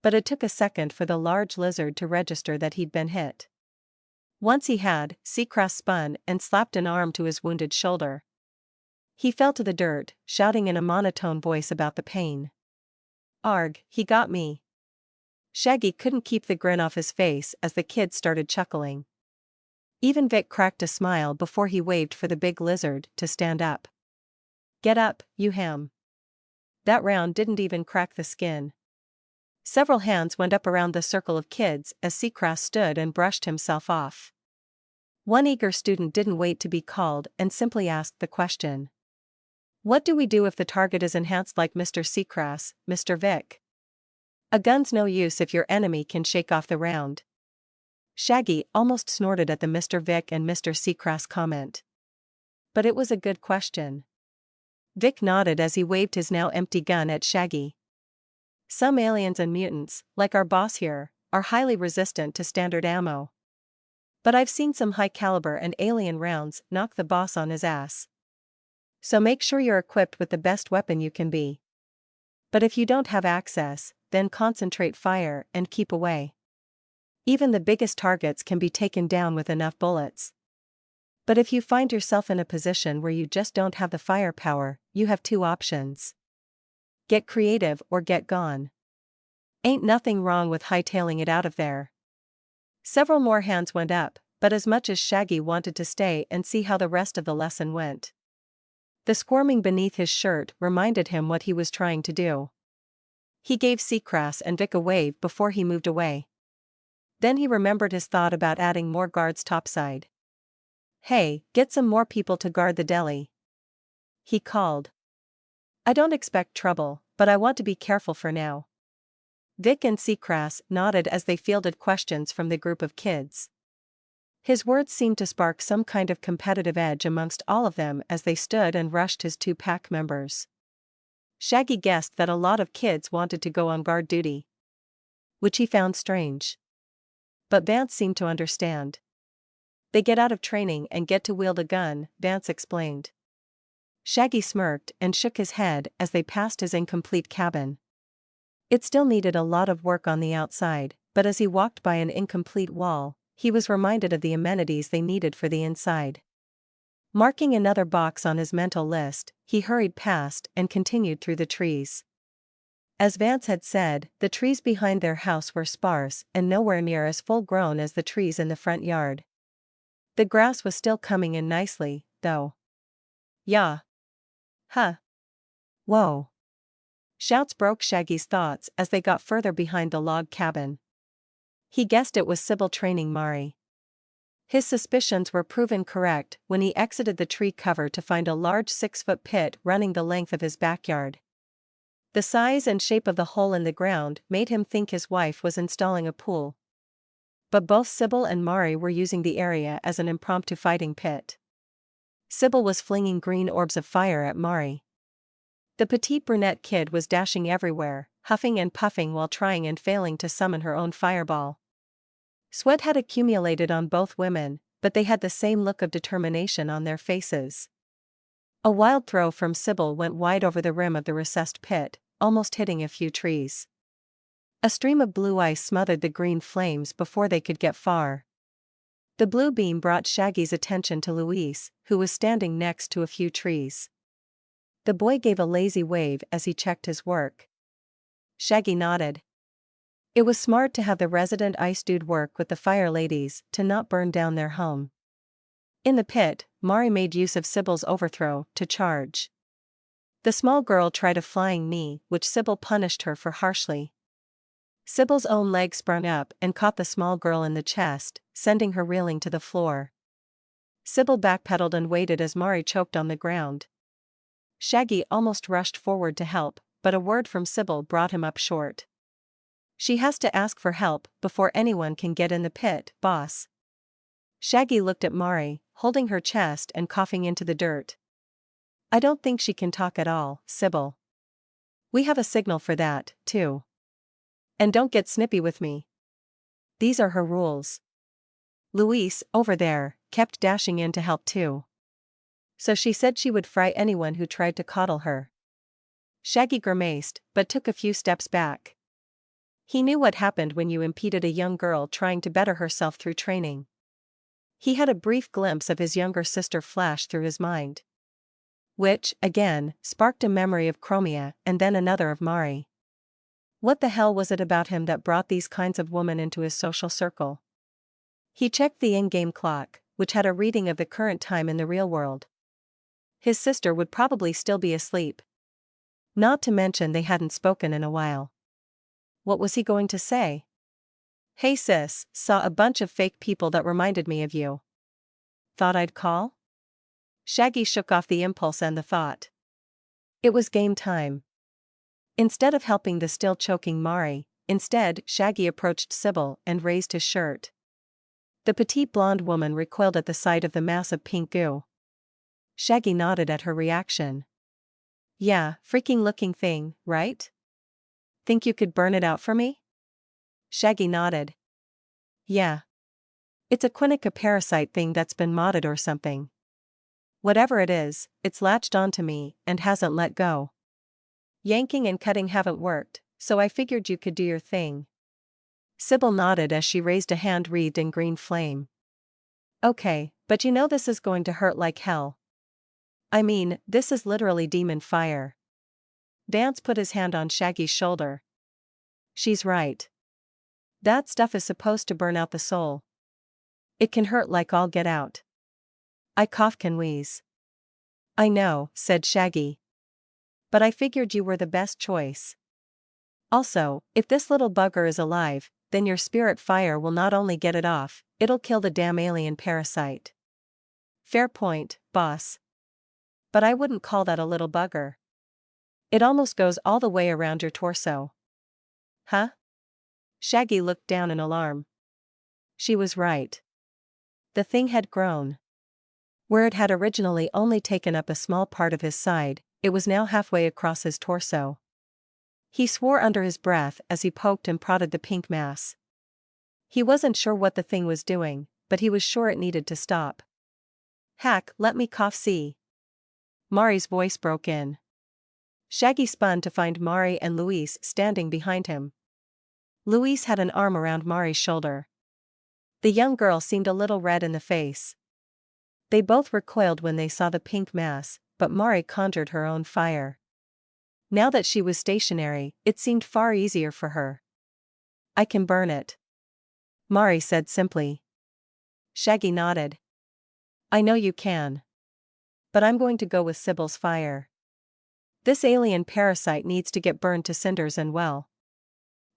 But it took a second for the large lizard to register that he'd been hit. Once he had, Seacrass spun and slapped an arm to his wounded shoulder. He fell to the dirt, shouting in a monotone voice about the pain. Arg, he got me. Shaggy couldn't keep the grin off his face as the kids started chuckling. Even Vic cracked a smile before he waved for the big lizard to stand up. Get up, you ham. That round didn't even crack the skin. Several hands went up around the circle of kids as Seacrass stood and brushed himself off. One eager student didn't wait to be called and simply asked the question. What do we do if the target is enhanced like Mr. Seacrass, Mr. Vic? A gun's no use if your enemy can shake off the round. Shaggy almost snorted at the Mr. Vic and Mr. Seacrass comment. But it was a good question. Vic nodded as he waved his now empty gun at Shaggy. Some aliens and mutants, like our boss here, are highly resistant to standard ammo. But I've seen some high-caliber and alien rounds knock the boss on his ass. So make sure you're equipped with the best weapon you can be. But if you don't have access, then concentrate fire and keep away. Even the biggest targets can be taken down with enough bullets. But if you find yourself in a position where you just don't have the firepower, you have two options. Get creative or get gone. Ain't nothing wrong with hightailing it out of there. Several more hands went up, but as much as Shaggy wanted to stay and see how the rest of the lesson went. The squirming beneath his shirt reminded him what he was trying to do. He gave Seacrass and Vic a wave before he moved away. Then he remembered his thought about adding more guards topside. "Hey, get some more people to guard the deli," he called. "I don't expect trouble, but I want to be careful for now." Vic and Seacrass nodded as they fielded questions from the group of kids. His words seemed to spark some kind of competitive edge amongst all of them as they stood and rushed his two pack members. Shaggy guessed that a lot of kids wanted to go on guard duty, which he found strange. But Vance seemed to understand. "They get out of training and get to wield a gun," Vance explained. Shaggy smirked and shook his head as they passed his incomplete cabin. It still needed a lot of work on the outside, but as he walked by an incomplete wall, he was reminded of the amenities they needed for the inside. Marking another box on his mental list, he hurried past and continued through the trees. As Vance had said, the trees behind their house were sparse and nowhere near as full-grown as the trees in the front yard. The grass was still coming in nicely, though. "Yeah. Huh. Whoa." Shouts broke Shaggy's thoughts as they got further behind the log cabin. He guessed it was Sybil training Mari. His suspicions were proven correct when he exited the tree cover to find a large 6-foot pit running the length of his backyard. The size and shape of the hole in the ground made him think his wife was installing a pool. But both Sybil and Mari were using the area as an impromptu fighting pit. Sybil was flinging green orbs of fire at Mari. The petite brunette kid was dashing everywhere, huffing and puffing while trying and failing to summon her own fireball. Sweat had accumulated on both women, but they had the same look of determination on their faces. A wild throw from Sybil went wide over the rim of the recessed pit, almost hitting a few trees. A stream of blue ice smothered the green flames before they could get far. The blue beam brought Shaggy's attention to Luis, who was standing next to a few trees. The boy gave a lazy wave as he checked his work. Shaggy nodded. It was smart to have the resident ice dude work with the fire ladies to not burn down their home. In the pit, Mari made use of Sybil's overthrow to charge. The small girl tried a flying knee, which Sybil punished her for harshly. Sybil's own leg sprung up and caught the small girl in the chest, sending her reeling to the floor. Sybil backpedaled and waited as Mari choked on the ground. Shaggy almost rushed forward to help, but a word from Sybil brought him up short. "She has to ask for help before anyone can get in the pit, boss." Shaggy looked at Mari, holding her chest and coughing into the dirt. "I don't think she can talk at all, Sybil. We have a signal for that, too. And don't get snippy with me. These are her rules." Luis, over there, kept dashing in to help too. "So she said she would fry anyone who tried to coddle her." Shaggy grimaced, but took a few steps back. He knew what happened when you impeded a young girl trying to better herself through training. He had a brief glimpse of his younger sister flash through his mind, which, again, sparked a memory of Chromia and then another of Mari. What the hell was it about him that brought these kinds of women into his social circle? He checked the in-game clock, which had a reading of the current time in the real world. His sister would probably still be asleep. Not to mention they hadn't spoken in a while. What was he going to say? "Hey sis, saw a bunch of fake people that reminded me of you. Thought I'd call?" Shaggy shook off the impulse and the thought. It was game time. Instead of helping the still choking Mari, instead Shaggy approached Sybil and raised his shirt. The petite blonde woman recoiled at the sight of the mass of pink goo. Shaggy nodded at her reaction. "Yeah, freaking looking thing, right? Think you could burn it out for me?" Shaggy nodded. "Yeah. It's a Quinnica parasite thing that's been modded or something. Whatever it is, it's latched onto me and hasn't let go. Yanking and cutting haven't worked, so I figured you could do your thing." Sybil nodded as she raised a hand wreathed in green flame. Okay, but you know this is going to hurt like hell. I mean, this is literally demon fire. Vance put his hand on Shaggy's shoulder. She's right. That stuff is supposed to burn out the soul. It can hurt like all get out. I cough can wheeze. I know, said Shaggy. But I figured you were the best choice. Also, if this little bugger is alive, then your spirit fire will not only get it off, it'll kill the damn alien parasite. Fair point, boss. But I wouldn't call that a little bugger. It almost goes all the way around your torso. Huh? Shaggy looked down in alarm. She was right. The thing had grown. Where it had originally only taken up a small part of his side, it was now halfway across his torso. He swore under his breath as he poked and prodded the pink mass. He wasn't sure what the thing was doing, but he was sure it needed to stop. Hack, let me cough see. Mari's voice broke in. Shaggy spun to find Mari and Luis standing behind him. Luis had an arm around Mari's shoulder. The young girl seemed a little red in the face. They both recoiled when they saw the pink mass, but Mari conjured her own fire. Now that she was stationary, it seemed far easier for her. I can burn it, Mari said simply. Shaggy nodded. I know you can. But I'm going to go with Sybil's fire. This alien parasite needs to get burned to cinders and well.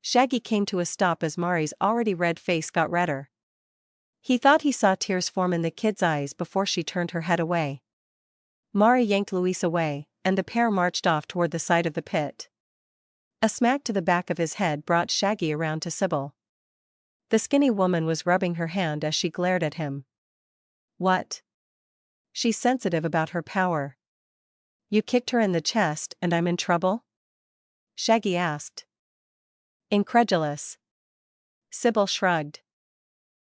Shaggy came to a stop as Mari's already red face got redder. He thought he saw tears form in the kid's eyes before she turned her head away. Mari yanked Luis away, and the pair marched off toward the side of the pit. A smack to the back of his head brought Shaggy around to Sybil. The skinny woman was rubbing her hand as she glared at him. What? She's sensitive about her power. You kicked her in the chest and I'm in trouble? Shaggy asked. Incredulous. Sybil shrugged.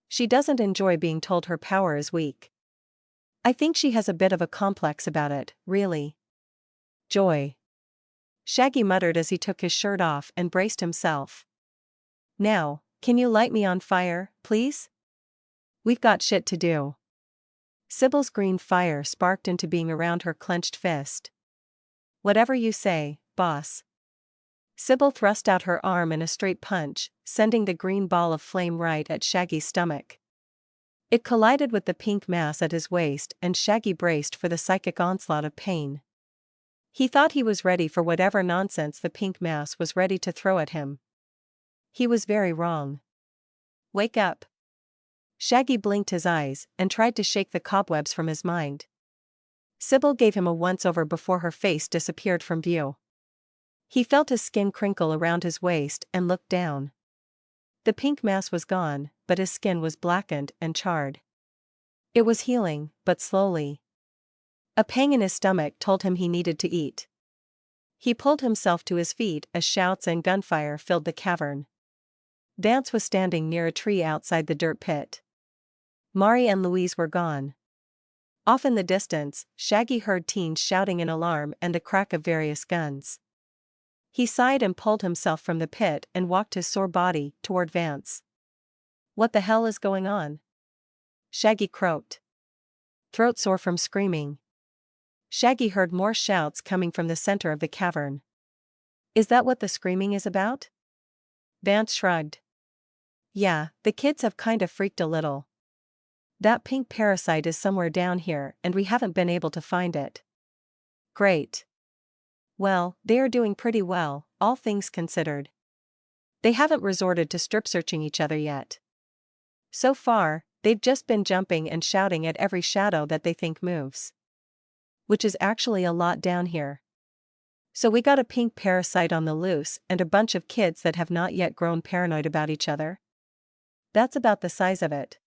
She doesn't enjoy being told her power is weak. I think she has a bit of a complex about it, really. Joy. Shaggy muttered as he took his shirt off and braced himself. Now, can you light me on fire, please? We've got shit to do. Sybil's green fire sparked into being around her clenched fist. Whatever you say, boss. Sybil thrust out her arm in a straight punch, sending the green ball of flame right at Shaggy's stomach. It collided with the pink mass at his waist and Shaggy braced for the psychic onslaught of pain. He thought he was ready for whatever nonsense the pink mass was ready to throw at him. He was very wrong. Wake up. Shaggy blinked his eyes and tried to shake the cobwebs from his mind. Sybil gave him a once-over before her face disappeared from view. He felt his skin crinkle around his waist and looked down. The pink mass was gone, but his skin was blackened and charred. It was healing, but slowly. A pang in his stomach told him he needed to eat. He pulled himself to his feet as shouts and gunfire filled the cavern. Vance was standing near a tree outside the dirt pit. Mari and Louise were gone. Off in the distance, Shaggy heard teens shouting in alarm and the crack of various guns. He sighed and pulled himself from the pit and walked his sore body toward Vance. What the hell is going on? Shaggy croaked. Throat sore from screaming. Shaggy heard more shouts coming from the center of the cavern. Is that what the screaming is about? Vance shrugged. Yeah, the kids have kind of freaked a little. That pink parasite is somewhere down here and we haven't been able to find it. Great. Well, they are doing pretty well, all things considered. They haven't resorted to strip searching each other yet. So far, they've just been jumping and shouting at every shadow that they think moves. Which is actually a lot down here. So we got a pink parasite on the loose and a bunch of kids that have not yet grown paranoid about each other. That's about the size of it.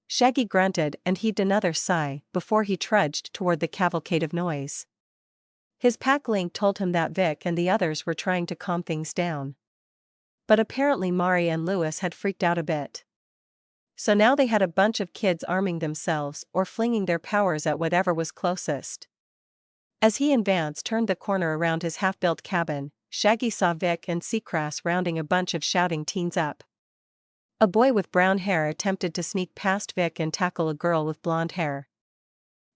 Shaggy grunted and heaved another sigh before he trudged toward the cavalcade of noise. His pack link told him that Vic and the others were trying to calm things down. But apparently Mari and Lewis had freaked out a bit. So now they had a bunch of kids arming themselves or flinging their powers at whatever was closest. As he and Vance turned the corner around his half-built cabin, Shaggy saw Vic and Seacrass rounding a bunch of shouting teens up. A boy with brown hair attempted to sneak past Vic and tackle a girl with blonde hair.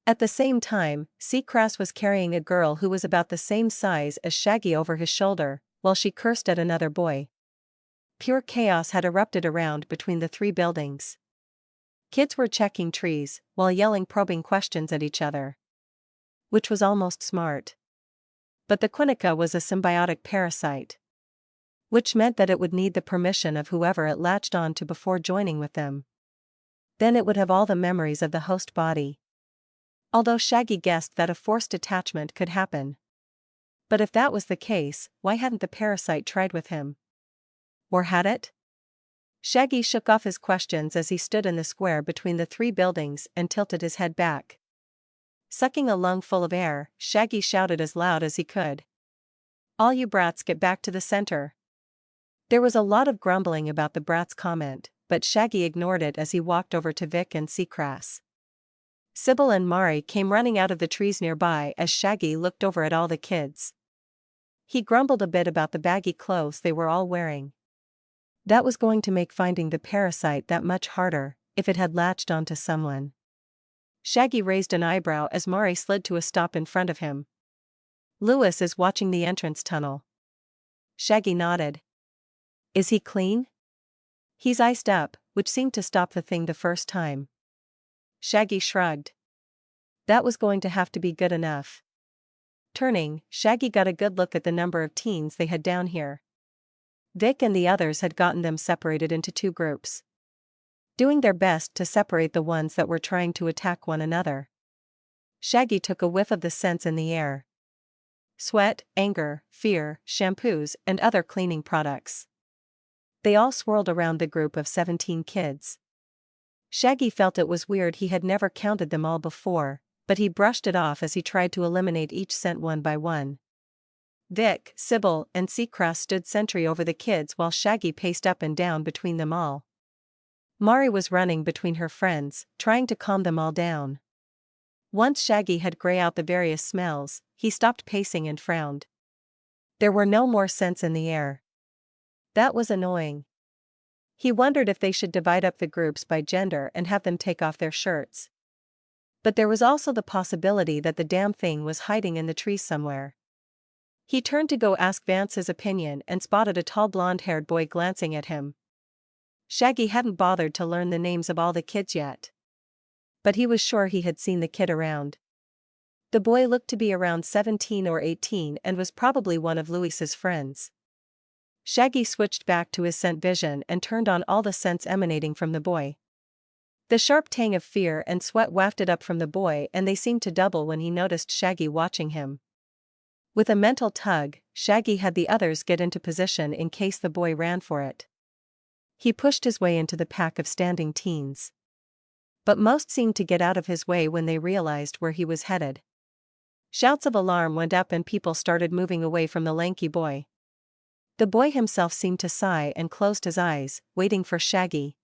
At the same time, Seacrest was carrying a girl who was about the same size as Shaggy over his shoulder, while she cursed at another boy. Pure chaos had erupted around between the three buildings. Kids were checking trees, while yelling probing questions at each other. Which was almost smart. But the Quinnica was a symbiotic parasite. Which meant that it would need the permission of whoever it latched on to before joining with them. Then it would have all the memories of the host body. Although Shaggy guessed that a forced attachment could happen. But if that was the case, why hadn't the parasite tried with him? Or had it? Shaggy shook off his questions as he stood in the square between the three buildings and tilted his head back. Sucking a lungful of air, Shaggy shouted as loud as he could. "All you brats get back to the center." There was a lot of grumbling about the brat's comment, but Shaggy ignored it as he walked over to Vic and Seacrest. Sybil and Mari came running out of the trees nearby as Shaggy looked over at all the kids. He grumbled a bit about the baggy clothes they were all wearing. That was going to make finding the parasite that much harder, if it had latched onto someone. Shaggy raised an eyebrow as Mari slid to a stop in front of him. "Lewis is watching the entrance tunnel." Shaggy nodded. "Is he clean?" "He's iced up," which seemed to stop the thing the first time. Shaggy shrugged. That was going to have to be good enough. Turning, Shaggy got a good look at the number of teens they had down here. Vic and the others had gotten them separated into two groups. Doing their best to separate the ones that were trying to attack one another. Shaggy took a whiff of the scents in the air. Sweat, anger, fear, shampoos, and other cleaning products. They all swirled around the group of 17 kids. Shaggy felt it was weird he had never counted them all before, but he brushed it off as he tried to eliminate each scent one by one. Vic, Sybil, and Seacrest stood sentry over the kids while Shaggy paced up and down between them all. Mari was running between her friends, trying to calm them all down. Once Shaggy had grayed out the various smells, he stopped pacing and frowned. There were no more scents in the air. That was annoying. He wondered if they should divide up the groups by gender and have them take off their shirts. But there was also the possibility that the damn thing was hiding in the trees somewhere. He turned to go ask Vance his opinion and spotted a tall blonde-haired boy glancing at him. Shaggy hadn't bothered to learn the names of all the kids yet. But he was sure he had seen the kid around. The boy looked to be around 17 or 18 and was probably one of Louis's friends. Shaggy switched back to his scent vision and turned on all the scents emanating from the boy. The sharp tang of fear and sweat wafted up from the boy, and they seemed to double when he noticed Shaggy watching him. With a mental tug, Shaggy had the others get into position in case the boy ran for it. He pushed his way into the pack of standing teens. But most seemed to get out of his way when they realized where he was headed. Shouts of alarm went up and people started moving away from the lanky boy. The boy himself seemed to sigh and closed his eyes, waiting for Shaggy.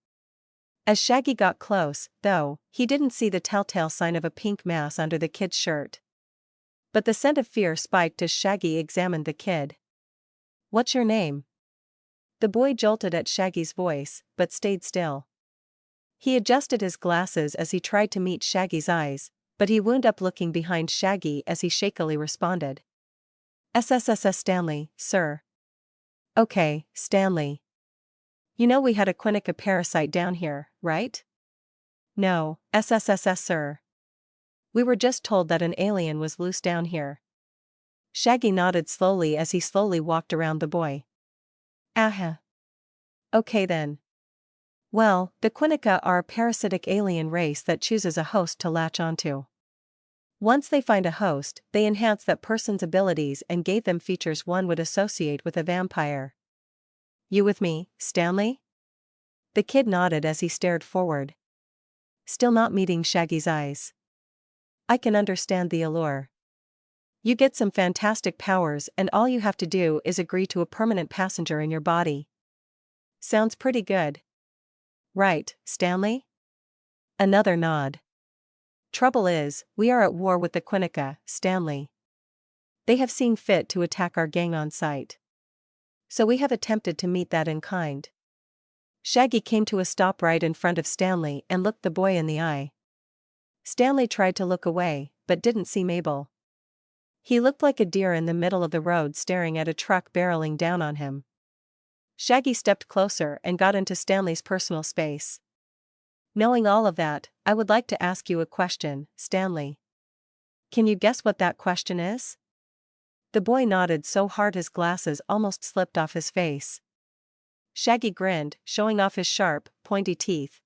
As Shaggy got close, though, he didn't see the telltale sign of a pink mass under the kid's shirt. But the scent of fear spiked as Shaggy examined the kid. "What's your name?" The boy jolted at Shaggy's voice, but stayed still. He adjusted his glasses as he tried to meet Shaggy's eyes, but he wound up looking behind Shaggy as he shakily responded. "SSSS Stanley, sir." "Okay, Stanley. You know we had a Quinnica parasite down here, right?" "No, SSSS sir. We were just told that an alien was loose down here." Shaggy nodded slowly as he slowly walked around the boy. "Aha. Okay then. Well, the Quinnica are a parasitic alien race that chooses a host to latch onto. Once they find a host, they enhance that person's abilities and gave them features one would associate with a vampire. You with me, Stanley?" The kid nodded as he stared forward. Still not meeting Shaggy's eyes. "I can understand the allure. You get some fantastic powers and all you have to do is agree to a permanent passenger in your body. Sounds pretty good. Right, Stanley?" Another nod. "Trouble is, we are at war with the Quinnica, Stanley. They have seen fit to attack our gang on sight. So we have attempted to meet that in kind. Shaggy came to a stop right in front of Stanley and looked the boy in the eye. Stanley tried to look away, but didn't seem able. He looked like a deer in the middle of the road staring at a truck barreling down on him. Shaggy stepped closer and got into Stanley's personal space. Knowing all of that, I would like to ask you a question, Stanley. Can you guess what that question is? The boy nodded so hard his glasses almost slipped off his face. Shaggy grinned, showing off his sharp, pointy teeth.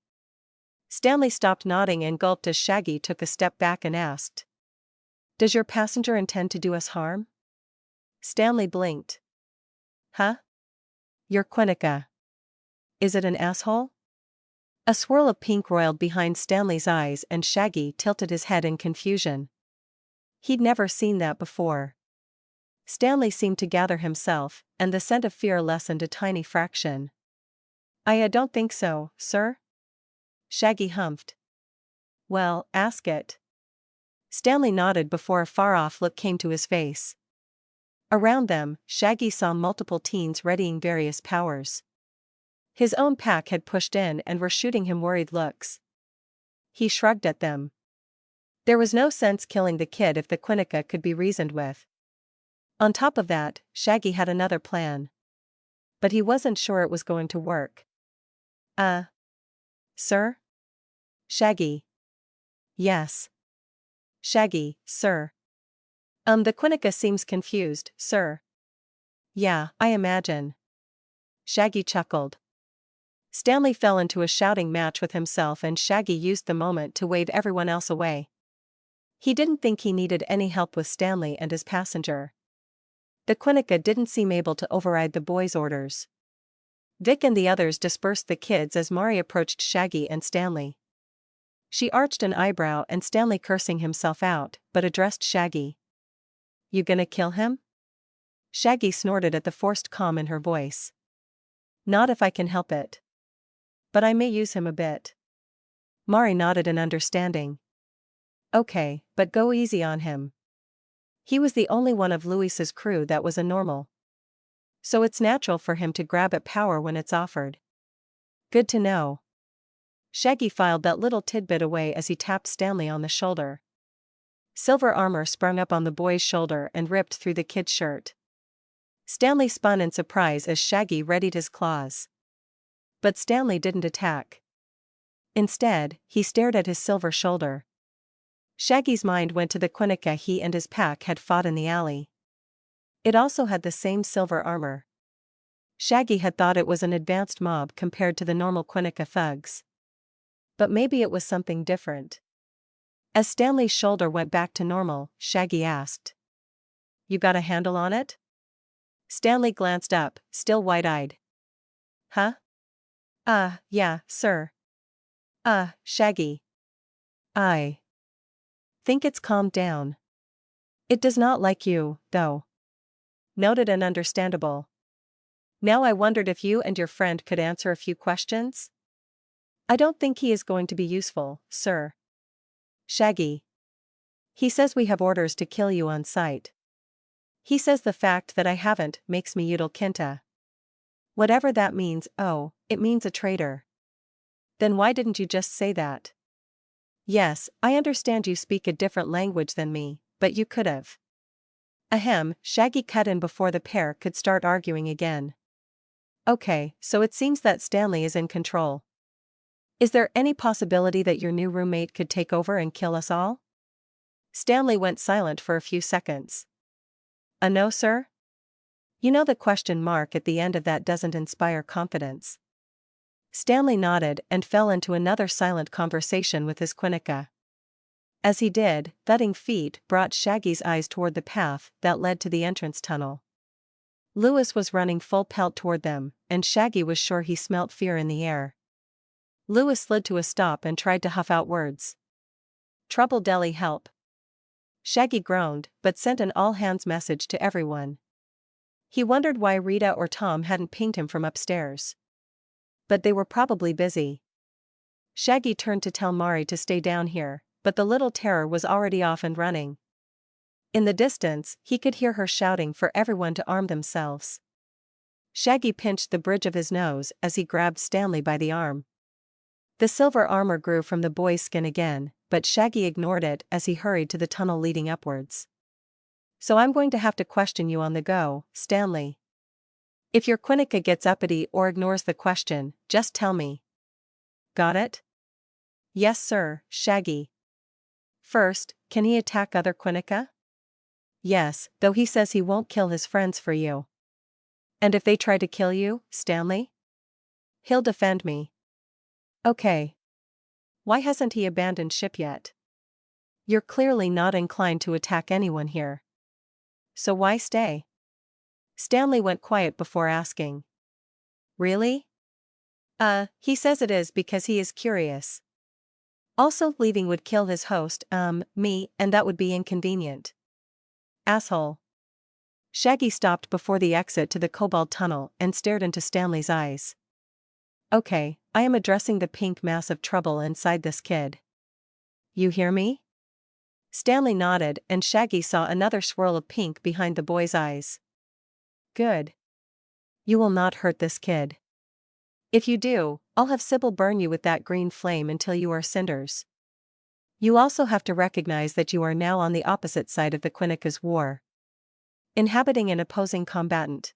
Stanley stopped nodding and gulped as Shaggy took a step back and asked, "Does your passenger intend to do us harm?" Stanley blinked. "Huh? Your Quinnica. Is it an asshole?" A swirl of pink roiled behind Stanley's eyes and Shaggy tilted his head in confusion. He'd never seen that before. Stanley seemed to gather himself, and the scent of fear lessened a tiny fraction. I don't think so, sir." Shaggy humphed. "Well, ask it." Stanley nodded before a far-off look came to his face. Around them, Shaggy saw multiple teens readying various powers. His own pack had pushed in and were shooting him worried looks. He shrugged at them. There was no sense killing the kid if the Quinnica could be reasoned with. On top of that, Shaggy had another plan. But he wasn't sure it was going to work. Sir?" Shaggy. "Yes." Shaggy, "Sir." The Quinnica seems confused, sir." "Yeah, I imagine." Shaggy chuckled. Stanley fell into a shouting match with himself and Shaggy used the moment to wave everyone else away. He didn't think he needed any help with Stanley and his passenger. The Quinnica didn't seem able to override the boy's orders. Vic and the others dispersed the kids as Mari approached Shaggy and Stanley. She arched an eyebrow and Stanley cursing himself out, but addressed Shaggy. "You gonna kill him?" Shaggy snorted at the forced calm in her voice. "Not if I can help it. But I may use him a bit." Mari nodded in understanding. "Okay, but go easy on him. He was the only one of Luis's crew that was a normal. So it's natural for him to grab at power when it's offered." "Good to know." Shaggy filed that little tidbit away as he tapped Stanley on the shoulder. Silver armor sprung up on the boy's shoulder and ripped through the kid's shirt. Stanley spun in surprise as Shaggy readied his claws. But Stanley didn't attack. Instead, he stared at his silver shoulder. Shaggy's mind went to the Quinnica he and his pack had fought in the alley. It also had the same silver armor. Shaggy had thought it was an advanced mob compared to the normal Quinnica thugs. But maybe it was something different. As Stanley's shoulder went back to normal, Shaggy asked, "You got a handle on it?" Stanley glanced up, still wide-eyed. "Huh? Yeah, sir." Shaggy. "I think it's calmed down. It does not like you, though." Noted and understandable. Now I wondered if you and your friend could answer a few questions? "I don't think he is going to be useful, sir." Shaggy. "He says we have orders to kill you on sight. He says the fact that I haven't makes me Udal Kinta. Whatever that means, it means a traitor." "Then why didn't you just say that?" "Yes, I understand you speak a different language than me, but you could've." Ahem, Shaggy cut in before the pair could start arguing again. "Okay, so it seems that Stanley is in control. Is there any possibility that your new roommate could take over and kill us all?" Stanley went silent for a few seconds. No, sir?" You know the question mark at the end of that doesn't inspire confidence. Stanley nodded and fell into another silent conversation with his Quinnica. As he did, thudding feet brought Shaggy's eyes toward the path that led to the entrance tunnel. Luis was running full pelt toward them, and Shaggy was sure he smelt fear in the air. Luis slid to a stop and tried to huff out words. "Trouble deli help." Shaggy groaned, but sent an all-hands message to everyone. He wondered why Rita or Tom hadn't pinged him from upstairs. But they were probably busy. Shaggy turned to tell Mari to stay down here, but the little terror was already off and running. In the distance, he could hear her shouting for everyone to arm themselves. Shaggy pinched the bridge of his nose as he grabbed Stanley by the arm. The silver armor grew from the boy's skin again, but Shaggy ignored it as he hurried to the tunnel leading upwards. "So I'm going to have to question you on the go, Stanley. If your Quinnica gets uppity or ignores the question, just tell me. Got it?" "Yes sir, Shaggy." "First, can he attack other Quinnica?" "Yes, though he says he won't kill his friends for you." "And if they try to kill you, Stanley?" "He'll defend me." "Okay. Why hasn't he abandoned ship yet? You're clearly not inclined to attack anyone here. So why stay?" Stanley went quiet before asking. "Really?" He says it is because he is curious. Also, leaving would kill his host, me, and that would be inconvenient." "Asshole." Shaggy stopped before the exit to the Cobalt Tunnel and stared into Stanley's eyes. "Okay, I am addressing the pink mass of trouble inside this kid. You hear me?" Stanley nodded and Shaggy saw another swirl of pink behind the boy's eyes. "Good. You will not hurt this kid. If you do, I'll have Sybil burn you with that green flame until you are cinders. You also have to recognize that you are now on the opposite side of the Quinica's war, inhabiting an opposing combatant.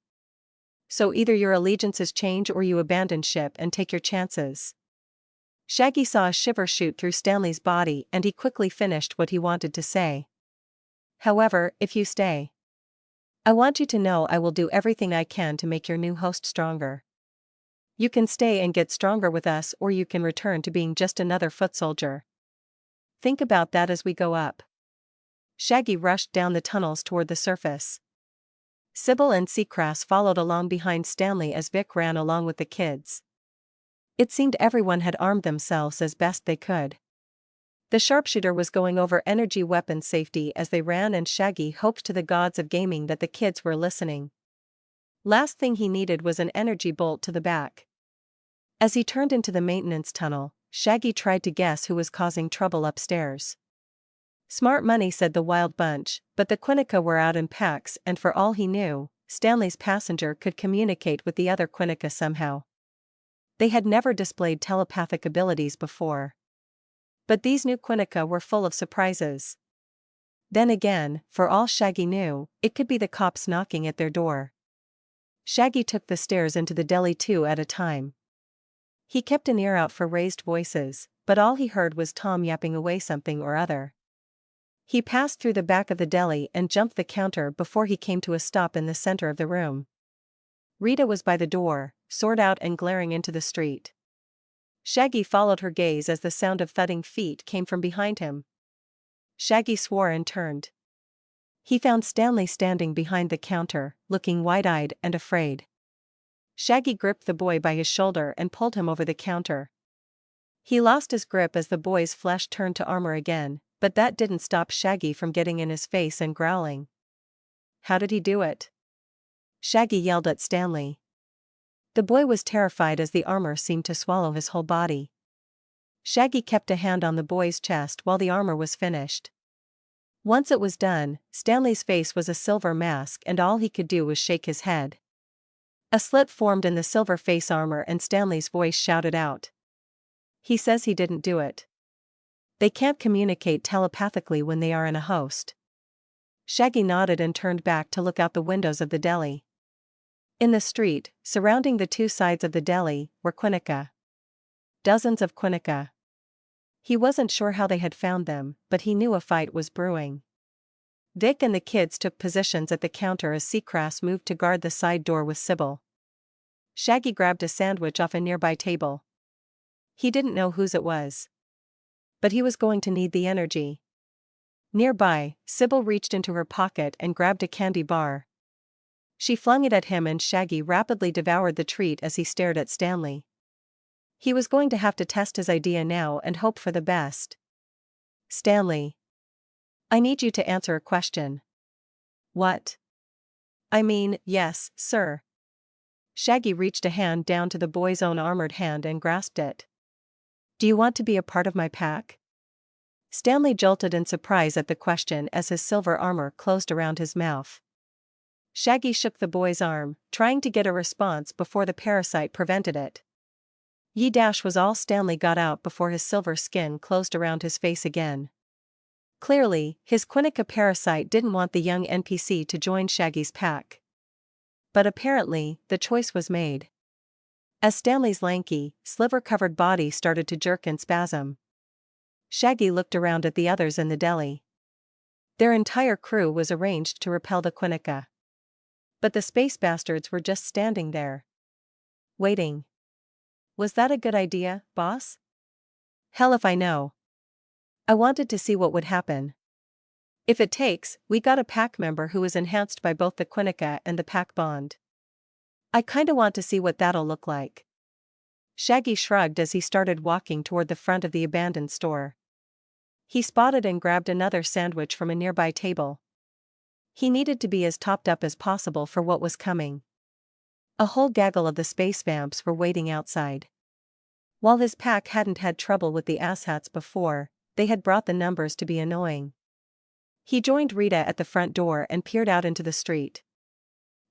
So either your allegiances change or you abandon ship and take your chances." Shaggy saw a shiver shoot through Stanley's body and he quickly finished what he wanted to say. "However, if you stay, I want you to know I will do everything I can to make your new host stronger. You can stay and get stronger with us or you can return to being just another foot soldier. Think about that as we go up." Shaggy rushed down the tunnels toward the surface. Sybil and Seacrass followed along behind Stanley as Vic ran along with the kids. It seemed everyone had armed themselves as best they could. The sharpshooter was going over energy weapon safety as they ran and Shaggy hoped to the gods of gaming that the kids were listening. Last thing he needed was an energy bolt to the back. As he turned into the maintenance tunnel, Shaggy tried to guess who was causing trouble upstairs. Smart money, said the wild bunch, but the Quinnica were out in packs and for all he knew, Stanley's passenger could communicate with the other Quinnica somehow. They had never displayed telepathic abilities before. But these new Quinnica were full of surprises. Then again, for all Shaggy knew, it could be the cops knocking at their door. Shaggy took the stairs into the deli two at a time. He kept an ear out for raised voices, but all he heard was Tom yapping away something or other. He passed through the back of the deli and jumped the counter before he came to a stop in the center of the room. Rita was by the door, sword out and glaring into the street. Shaggy followed her gaze as the sound of thudding feet came from behind him. Shaggy swore and turned. He found Stanley standing behind the counter, looking wide-eyed and afraid. Shaggy gripped the boy by his shoulder and pulled him over the counter. He lost his grip as the boy's flesh turned to armor again, but that didn't stop Shaggy from getting in his face and growling. How did he do it? Shaggy yelled at Stanley. The boy was terrified as the armor seemed to swallow his whole body. Shaggy kept a hand on the boy's chest while the armor was finished. Once it was done, Stanley's face was a silver mask and all he could do was shake his head. A slit formed in the silver face armor and Stanley's voice shouted out. He says he didn't do it. They can't communicate telepathically when they are in a host. Shaggy nodded and turned back to look out the windows of the deli. In the street, surrounding the two sides of the deli, were Quinnica. Dozens of Quinnica. He wasn't sure how they had found them, but he knew a fight was brewing. Vic and the kids took positions at the counter as Seacrass moved to guard the side door with Sybil. Shaggy grabbed a sandwich off a nearby table. He didn't know whose it was. But he was going to need the energy. Nearby, Sybil reached into her pocket and grabbed a candy bar. She flung it at him and Shaggy rapidly devoured the treat as he stared at Stanley. He was going to have to test his idea now and hope for the best. Stanley. I need you to answer a question. What? I mean, yes, sir. Shaggy reached a hand down to the boy's own armored hand and grasped it. Do you want to be a part of my pack? Stanley jolted in surprise at the question as his silver armor closed around his mouth. Shaggy shook the boy's arm, trying to get a response before the parasite prevented it. Ye-dash was all Stanley got out before his silver skin closed around his face again. Clearly, his Quinnica parasite didn't want the young NPC to join Shaggy's pack. But apparently, the choice was made. As Stanley's lanky, sliver-covered body started to jerk and spasm, Shaggy looked around at the others in the deli. Their entire crew was arranged to repel the Quinnica. But the space bastards were just standing there, waiting. Was that a good idea, boss? Hell if I know. I wanted to see what would happen. If it takes, we got a pack member who is enhanced by both the Quinnica and the pack bond. I kinda want to see what that'll look like. Shaggy shrugged as he started walking toward the front of the abandoned store. He spotted and grabbed another sandwich from a nearby table. He needed to be as topped up as possible for what was coming. A whole gaggle of the space vamps were waiting outside. While his pack hadn't had trouble with the asshats before, they had brought the numbers to be annoying. He joined Rita at the front door and peered out into the street.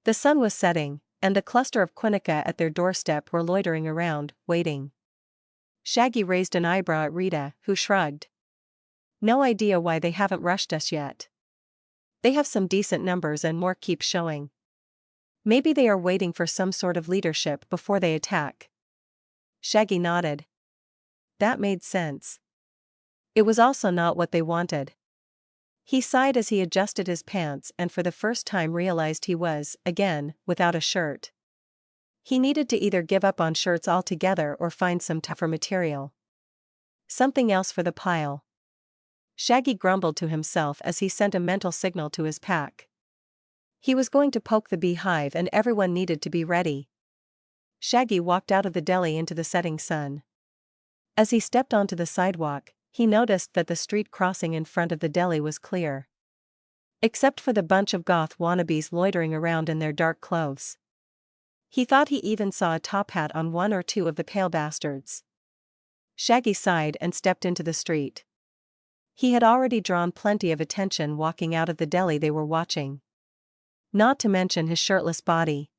The sun was setting, and the cluster of Quinnica at their doorstep were loitering around, waiting. Shaggy raised an eyebrow at Rita, who shrugged. No idea why they haven't rushed us yet. They have some decent numbers and more keep showing. Maybe they are waiting for some sort of leadership before they attack. Shaggy nodded. That made sense. It was also not what they wanted. He sighed as he adjusted his pants and for the first time realized he was, again, without a shirt. He needed to either give up on shirts altogether or find some tougher material. Something else for the pile. Shaggy grumbled to himself as he sent a mental signal to his pack. He was going to poke the beehive and everyone needed to be ready. Shaggy walked out of the deli into the setting sun. As he stepped onto the sidewalk, he noticed that the street crossing in front of the deli was clear. Except for the bunch of goth wannabes loitering around in their dark clothes. He thought he even saw a top hat on one or two of the pale bastards. Shaggy sighed and stepped into the street. He had already drawn plenty of attention walking out of the deli they were watching. Not to mention his shirtless body.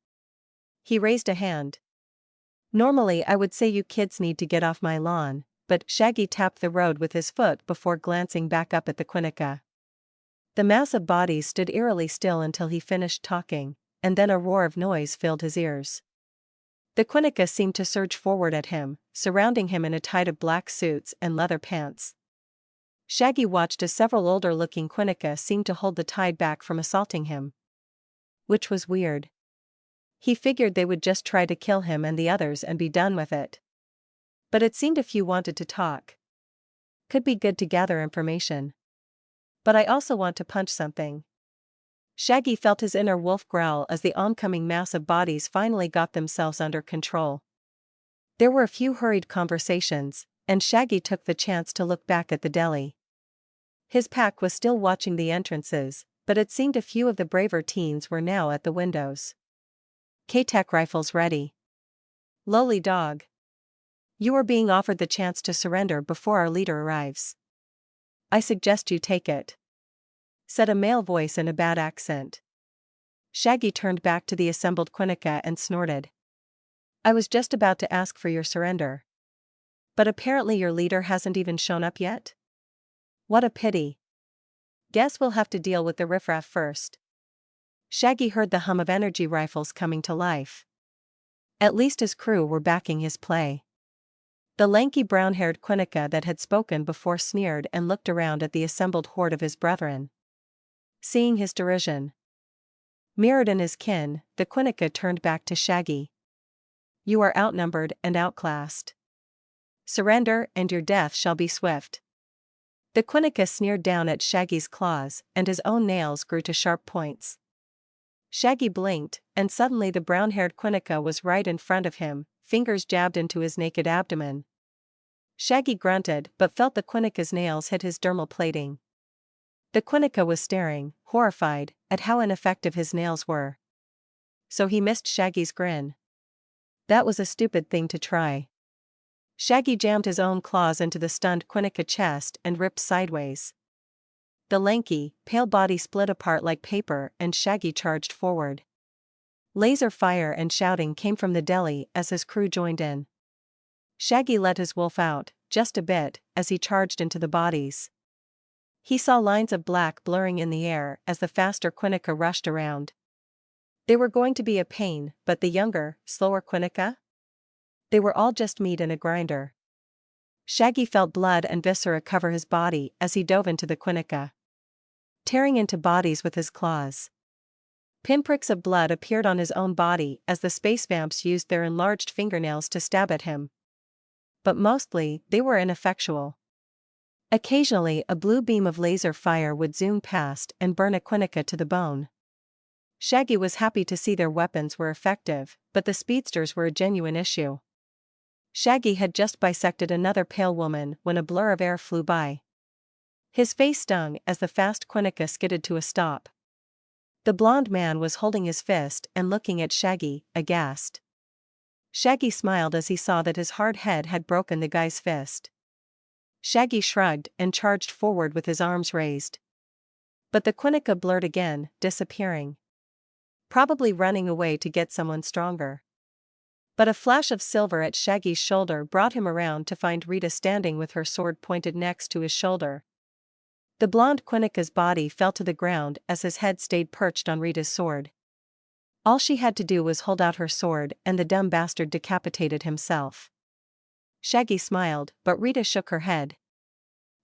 He raised a hand. Normally I would say you kids need to get off my lawn, but Shaggy tapped the road with his foot before glancing back up at the Quinnica. The mass of bodies stood eerily still until he finished talking, and then a roar of noise filled his ears. The Quinnica seemed to surge forward at him, surrounding him in a tide of black suits and leather pants. Shaggy watched as several older-looking Quinnica seemed to hold the tide back from assaulting him. Which was weird. He figured they would just try to kill him and the others and be done with it. But it seemed a few wanted to talk. Could be good to gather information. But I also want to punch something. Shaggy felt his inner wolf growl as the oncoming mass of bodies finally got themselves under control. There were a few hurried conversations, and Shaggy took the chance to look back at the deli. His pack was still watching the entrances, but it seemed a few of the braver teens were now at the windows. K-Tech rifles ready. Lowly dog. You are being offered the chance to surrender before our leader arrives. I suggest you take it, said a male voice in a bad accent. Shaggy turned back to the assembled Quinnica and snorted. I was just about to ask for your surrender. But apparently your leader hasn't even shown up yet? What a pity. Guess we'll have to deal with the riffraff first. Shaggy heard the hum of energy rifles coming to life. At least his crew were backing his play. The lanky brown-haired Quinnica that had spoken before sneered and looked around at the assembled horde of his brethren. Seeing his derision mirrored in his kin, the Quinnica turned back to Shaggy. You are outnumbered and outclassed. Surrender and your death shall be swift. The Quinnica sneered down at Shaggy's claws, and his own nails grew to sharp points. Shaggy blinked, and suddenly the brown-haired Quinnica was right in front of him, fingers jabbed into his naked abdomen. Shaggy grunted but felt the Quinnica's nails hit his dermal plating. The Quinnica was staring, horrified, at how ineffective his nails were. So he missed Shaggy's grin. That was a stupid thing to try. Shaggy jammed his own claws into the stunned Quinnica chest and ripped sideways. The lanky, pale body split apart like paper and Shaggy charged forward. Laser fire and shouting came from the deli as his crew joined in. Shaggy let his wolf out, just a bit, as he charged into the bodies. He saw lines of black blurring in the air as the faster Quinnica rushed around. They were going to be a pain, but the younger, slower Quinnica? They were all just meat in a grinder. Shaggy felt blood and viscera cover his body as he dove into the Quinnica, tearing into bodies with his claws. Pinpricks of blood appeared on his own body as the space vamps used their enlarged fingernails to stab at him. But mostly, they were ineffectual. Occasionally a blue beam of laser fire would zoom past and burn a Quinnica to the bone. Shaggy was happy to see their weapons were effective, but the speedsters were a genuine issue. Shaggy had just bisected another pale woman when a blur of air flew by. His face stung as the fast Quinnica skidded to a stop. The blonde man was holding his fist and looking at Shaggy, aghast. Shaggy smiled as he saw that his hard head had broken the guy's fist. Shaggy shrugged and charged forward with his arms raised. But the Quinnica blurred again, disappearing. Probably running away to get someone stronger. But a flash of silver at Shaggy's shoulder brought him around to find Rita standing with her sword pointed next to his shoulder. The blonde Quinnica's body fell to the ground as his head stayed perched on Rita's sword. All she had to do was hold out her sword and the dumb bastard decapitated himself. Shaggy smiled, but Rita shook her head.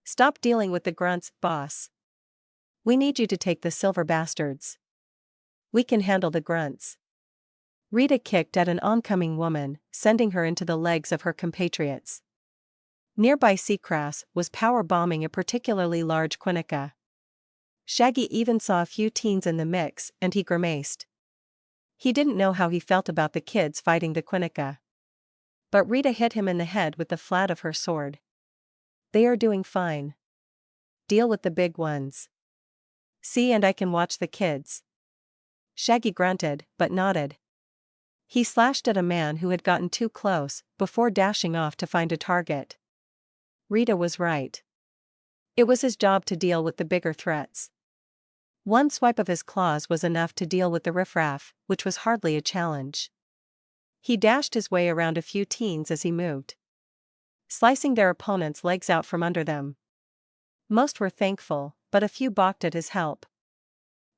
"Stop dealing with the grunts, boss. We need you to take the silver bastards. We can handle the grunts." Rita kicked at an oncoming woman, sending her into the legs of her compatriots. Nearby Seacrass was power bombing a particularly large Quinnica. Shaggy even saw a few teens in the mix and he grimaced. He didn't know how he felt about the kids fighting the Quinnica. But Rita hit him in the head with the flat of her sword. "They are doing fine. Deal with the big ones. See, and I can watch the kids." Shaggy grunted, but nodded. He slashed at a man who had gotten too close, before dashing off to find a target. Rita was right. It was his job to deal with the bigger threats. One swipe of his claws was enough to deal with the riffraff, which was hardly a challenge. He dashed his way around a few teens as he moved, slicing their opponents' legs out from under them. Most were thankful, but a few balked at his help.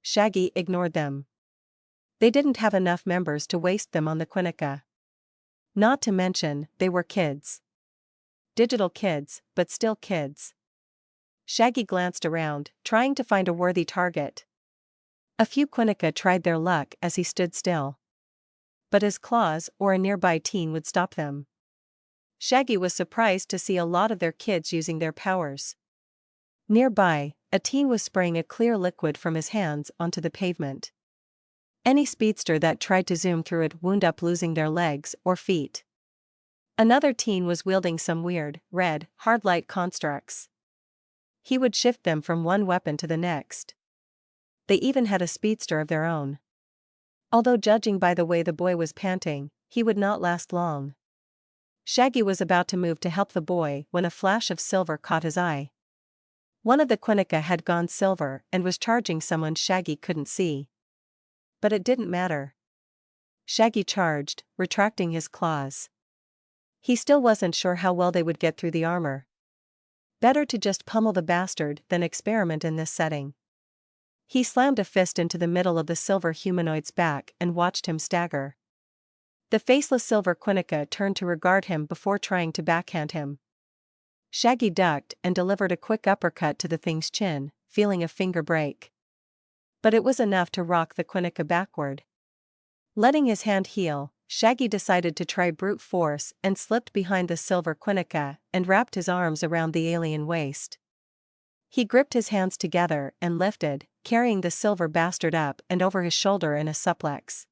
Shaggy ignored them. They didn't have enough members to waste them on the Quinnica. Not to mention, they were kids. Digital kids, but still kids. Shaggy glanced around, trying to find a worthy target. A few Quinnica tried their luck as he stood still. But his claws or a nearby teen would stop them. Shaggy was surprised to see a lot of their kids using their powers. Nearby, a teen was spraying a clear liquid from his hands onto the pavement. Any speedster that tried to zoom through it wound up losing their legs or feet. Another teen was wielding some weird, red, hard light constructs. He would shift them from one weapon to the next. They even had a speedster of their own. Although judging by the way the boy was panting, he would not last long. Shaggy was about to move to help the boy when a flash of silver caught his eye. One of the Quinnica had gone silver and was charging someone Shaggy couldn't see. But it didn't matter. Shaggy charged, retracting his claws. He still wasn't sure how well they would get through the armor. Better to just pummel the bastard than experiment in this setting. He slammed a fist into the middle of the silver humanoid's back and watched him stagger. The faceless silver Quinnica turned to regard him before trying to backhand him. Shaggy ducked and delivered a quick uppercut to the thing's chin, feeling a finger break. But it was enough to rock the Quinnica backward. Letting his hand heal, Shaggy decided to try brute force and slipped behind the silver Quinnica and wrapped his arms around the alien waist. He gripped his hands together and lifted, carrying the silver bastard up and over his shoulder in a suplex.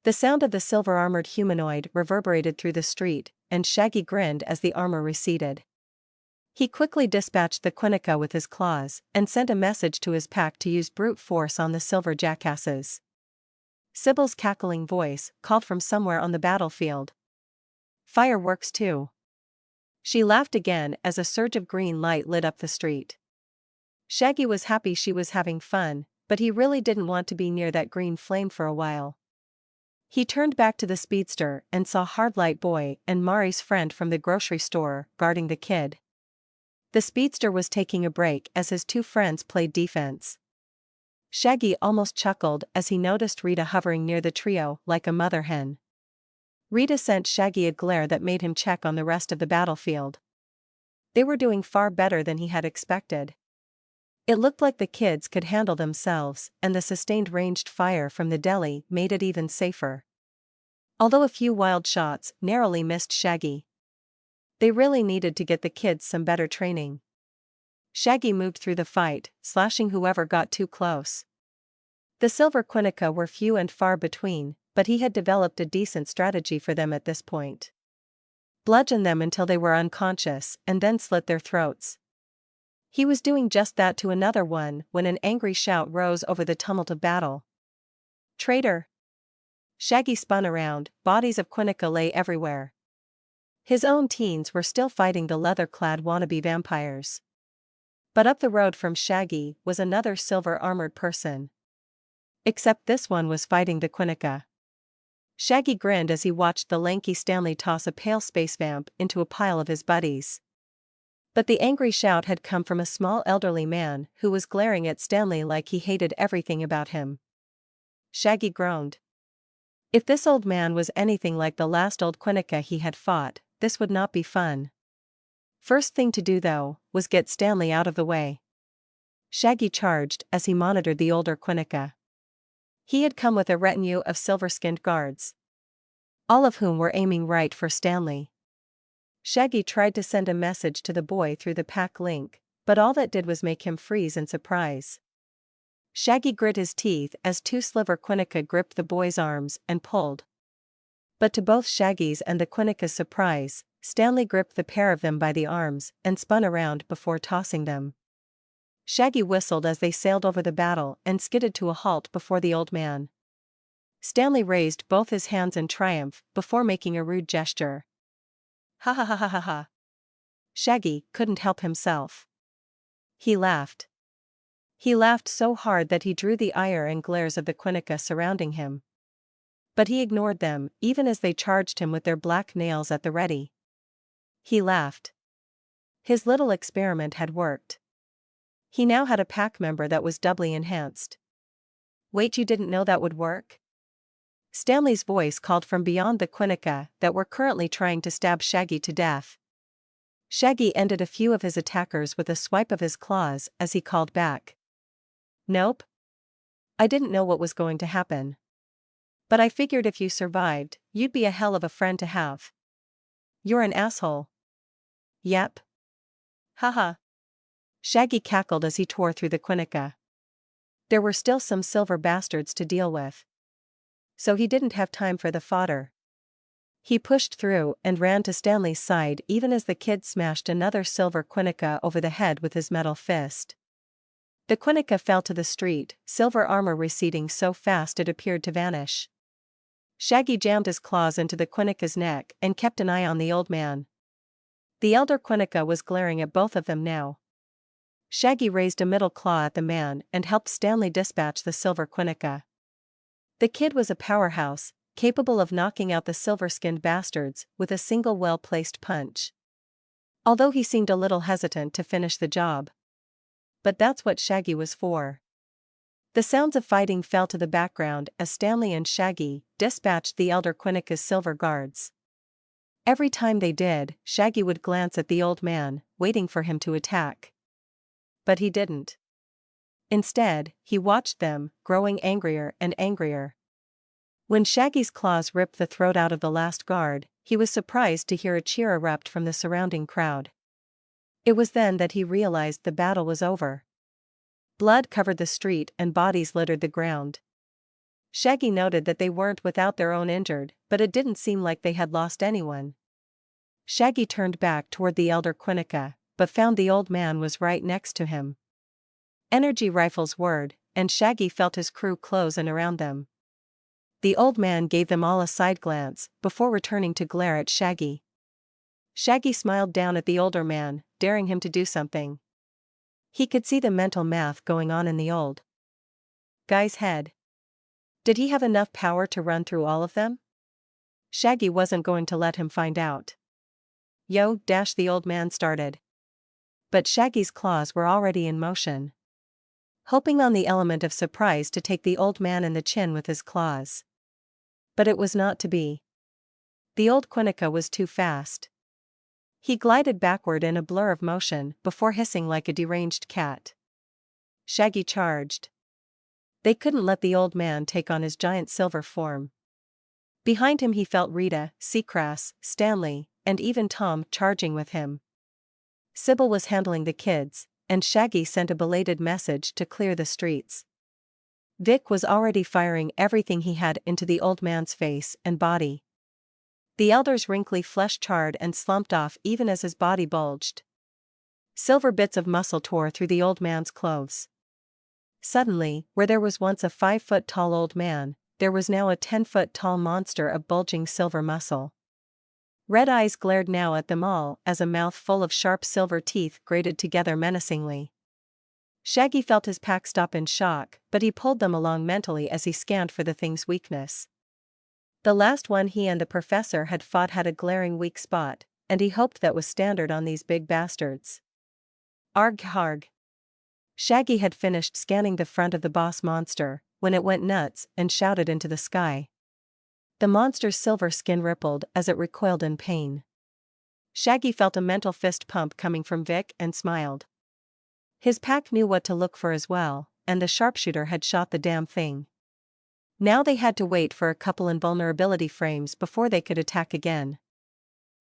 The sound of the silver-armored humanoid reverberated through the street, and Shaggy grinned as the armor receded. He quickly dispatched the Quinnica with his claws and sent a message to his pack to use brute force on the silver jackasses. Sybil's cackling voice called from somewhere on the battlefield. "Fireworks too." She laughed again as a surge of green light lit up the street. Shaggy was happy she was having fun, but he really didn't want to be near that green flame for a while. He turned back to the speedster and saw Hardlight Boy and Mari's friend from the grocery store guarding the kid. The speedster was taking a break as his two friends played defense. Shaggy almost chuckled as he noticed Rita hovering near the trio like a mother hen. Rita sent Shaggy a glare that made him check on the rest of the battlefield. They were doing far better than he had expected. It looked like the kids could handle themselves, and the sustained ranged fire from the deli made it even safer. Although a few wild shots narrowly missed Shaggy. They really needed to get the kids some better training. Shaggy moved through the fight, slashing whoever got too close. The silver Quinnica were few and far between, but he had developed a decent strategy for them at this point. Bludgeon them until they were unconscious and then slit their throats. He was doing just that to another one when an angry shout rose over the tumult of battle. "Traitor!" Shaggy spun around, bodies of Quinnica lay everywhere. His own teens were still fighting the leather-clad wannabe vampires. But up the road from Shaggy was another silver-armored person. Except this one was fighting the Quinnica. Shaggy grinned as he watched the lanky Stanley toss a pale space vamp into a pile of his buddies. But the angry shout had come from a small elderly man who was glaring at Stanley like he hated everything about him. Shaggy groaned. If this old man was anything like the last old Quinnica he had fought, this would not be fun. First thing to do though, was get Stanley out of the way. Shaggy charged as he monitored the older Quinnica. He had come with a retinue of silver-skinned guards, all of whom were aiming right for Stanley. Shaggy tried to send a message to the boy through the pack link, but all that did was make him freeze in surprise. Shaggy grit his teeth as two silver Quinnica gripped the boy's arms and pulled. But to both Shaggy's and the Quinnica's surprise, Stanley gripped the pair of them by the arms and spun around before tossing them. Shaggy whistled as they sailed over the battle and skidded to a halt before the old man. Stanley raised both his hands in triumph before making a rude gesture. "Ha ha ha ha ha ha." Shaggy couldn't help himself. He laughed. He laughed so hard that he drew the ire and glares of the Quinnica surrounding him. But he ignored them even as they charged him with their black nails at the ready. He laughed. His little experiment had worked. He now had a pack member that was doubly enhanced. "Wait, you didn't know that would work?" Stanley's voice called from beyond the Quinnica that were currently trying to stab Shaggy to death. Shaggy ended a few of his attackers with a swipe of his claws as he called back. "Nope. I didn't know what was going to happen. But I figured if you survived, you'd be a hell of a friend to have. You're an asshole." "Yep. Haha." Shaggy cackled as he tore through the Quinnica. There were still some silver bastards to deal with. So he didn't have time for the fodder. He pushed through and ran to Stanley's side even as the kid smashed another silver Quinnica over the head with his metal fist. The Quinnica fell to the street, silver armor receding so fast it appeared to vanish. Shaggy jammed his claws into the Quinnica's neck and kept an eye on the old man. The elder Quinnica was glaring at both of them now. Shaggy raised a middle claw at the man and helped Stanley dispatch the silver Quinnica. The kid was a powerhouse, capable of knocking out the silver-skinned bastards with a single well-placed punch. Although he seemed a little hesitant to finish the job. But that's what Shaggy was for. The sounds of fighting fell to the background as Stanley and Shaggy dispatched the elder Quinnica's silver guards. Every time they did, Shaggy would glance at the old man, waiting for him to attack. But he didn't. Instead, he watched them, growing angrier and angrier. When Shaggy's claws ripped the throat out of the last guard, he was surprised to hear a cheer erupt from the surrounding crowd. It was then that he realized the battle was over. Blood covered the street and bodies littered the ground. Shaggy noted that they weren't without their own injured, but it didn't seem like they had lost anyone. Shaggy turned back toward the elder Quinnica, but found the old man was right next to him. Energy rifles whirred, and Shaggy felt his crew close in around them. The old man gave them all a side glance, before returning to glare at Shaggy. Shaggy smiled down at the older man, daring him to do something. He could see the mental math going on in the old guy's head. Did he have enough power to run through all of them? Shaggy wasn't going to let him find out. Yo, the old man started. But Shaggy's claws were already in motion, hoping on the element of surprise to take the old man in the chin with his claws. But it was not to be. The old Quinnica was too fast. He glided backward in a blur of motion before hissing like a deranged cat. Shaggy charged. They couldn't let the old man take on his giant silver form. Behind him he felt Rita, Seacrest, Stanley, and even Tom charging with him. Sybil was handling the kids, and Shaggy sent a belated message to clear the streets. Vic was already firing everything he had into the old man's face and body. The elder's wrinkly flesh charred and slumped off even as his body bulged. Silver bits of muscle tore through the old man's clothes. Suddenly, where there was once a 5-foot-tall old man, there was now a 10-foot-tall monster of bulging silver muscle. Red eyes glared now at them all as a mouth full of sharp silver teeth grated together menacingly. Shaggy felt his pack stop in shock, but he pulled them along mentally as he scanned for the thing's weakness. The last one he and the professor had fought had a glaring weak spot, and he hoped that was standard on these big bastards. Arg harg. Shaggy had finished scanning the front of the boss monster when it went nuts and shouted into the sky. The monster's silver skin rippled as it recoiled in pain. Shaggy felt a mental fist pump coming from Vic and smiled. His pack knew what to look for as well, and the sharpshooter had shot the damn thing. Now they had to wait for a couple invulnerability frames before they could attack again.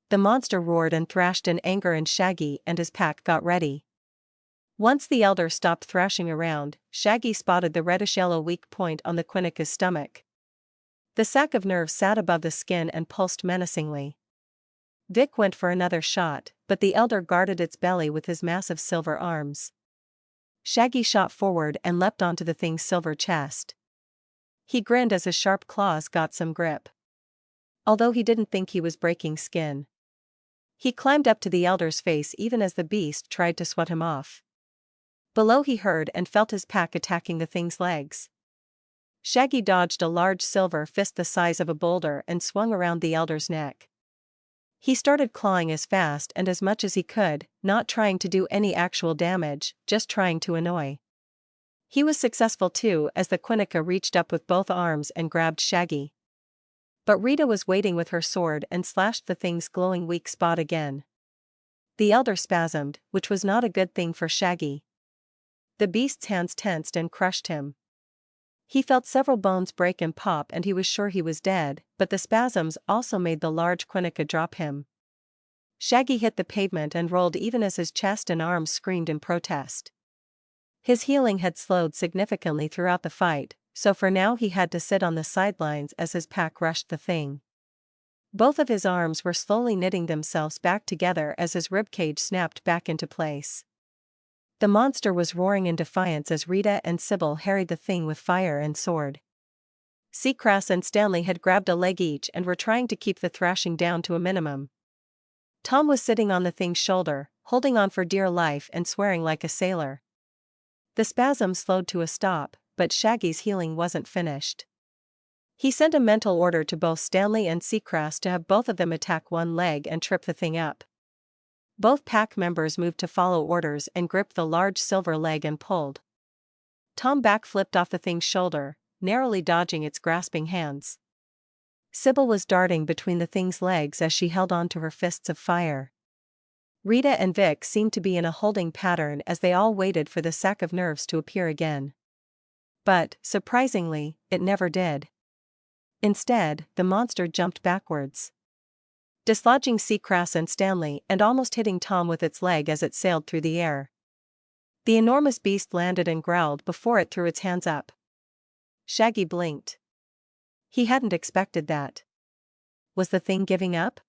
The monster roared and thrashed in anger and Shaggy and his pack got ready. Once the elder stopped thrashing around, Shaggy spotted the reddish-yellow weak point on the Quinnica's stomach. The sac of nerves sat above the skin and pulsed menacingly. Vic went for another shot, but the elder guarded its belly with his massive silver arms. Shaggy shot forward and leapt onto the thing's silver chest. He grinned as his sharp claws got some grip. Although he didn't think he was breaking skin. He climbed up to the elder's face even as the beast tried to swat him off. Below he heard and felt his pack attacking the thing's legs. Shaggy dodged a large silver fist the size of a boulder and swung around the elder's neck. He started clawing as fast and as much as he could, not trying to do any actual damage, just trying to annoy. He was successful too as the Quinnica reached up with both arms and grabbed Shaggy. But Rita was waiting with her sword and slashed the thing's glowing weak spot again. The elder spasmed, which was not a good thing for Shaggy. The beast's hands tensed and crushed him. He felt several bones break and pop and he was sure he was dead, but the spasms also made the large Quinnica drop him. Shaggy hit the pavement and rolled even as his chest and arms screamed in protest. His healing had slowed significantly throughout the fight, so for now he had to sit on the sidelines as his pack rushed the thing. Both of his arms were slowly knitting themselves back together as his ribcage snapped back into place. The monster was roaring in defiance as Rita and Sybil harried the thing with fire and sword. Seacrest and Stanley had grabbed a leg each and were trying to keep the thrashing down to a minimum. Tom was sitting on the thing's shoulder, holding on for dear life and swearing like a sailor. The spasm slowed to a stop, but Shaggy's healing wasn't finished. He sent a mental order to both Stanley and Seacrest to have both of them attack one leg and trip the thing up. Both pack members moved to follow orders and gripped the large silver leg and pulled. Tom backflipped off the thing's shoulder, narrowly dodging its grasping hands. Sybil was darting between the thing's legs as she held on to her fists of fire. Rita and Vic seemed to be in a holding pattern as they all waited for the sac of nerves to appear again. But, surprisingly, it never did. Instead, the monster jumped backwards, dislodging Seacrest and Stanley and almost hitting Tom with its leg as it sailed through the air. The enormous beast landed and growled before it threw its hands up. Shaggy blinked. He hadn't expected that. Was the thing giving up?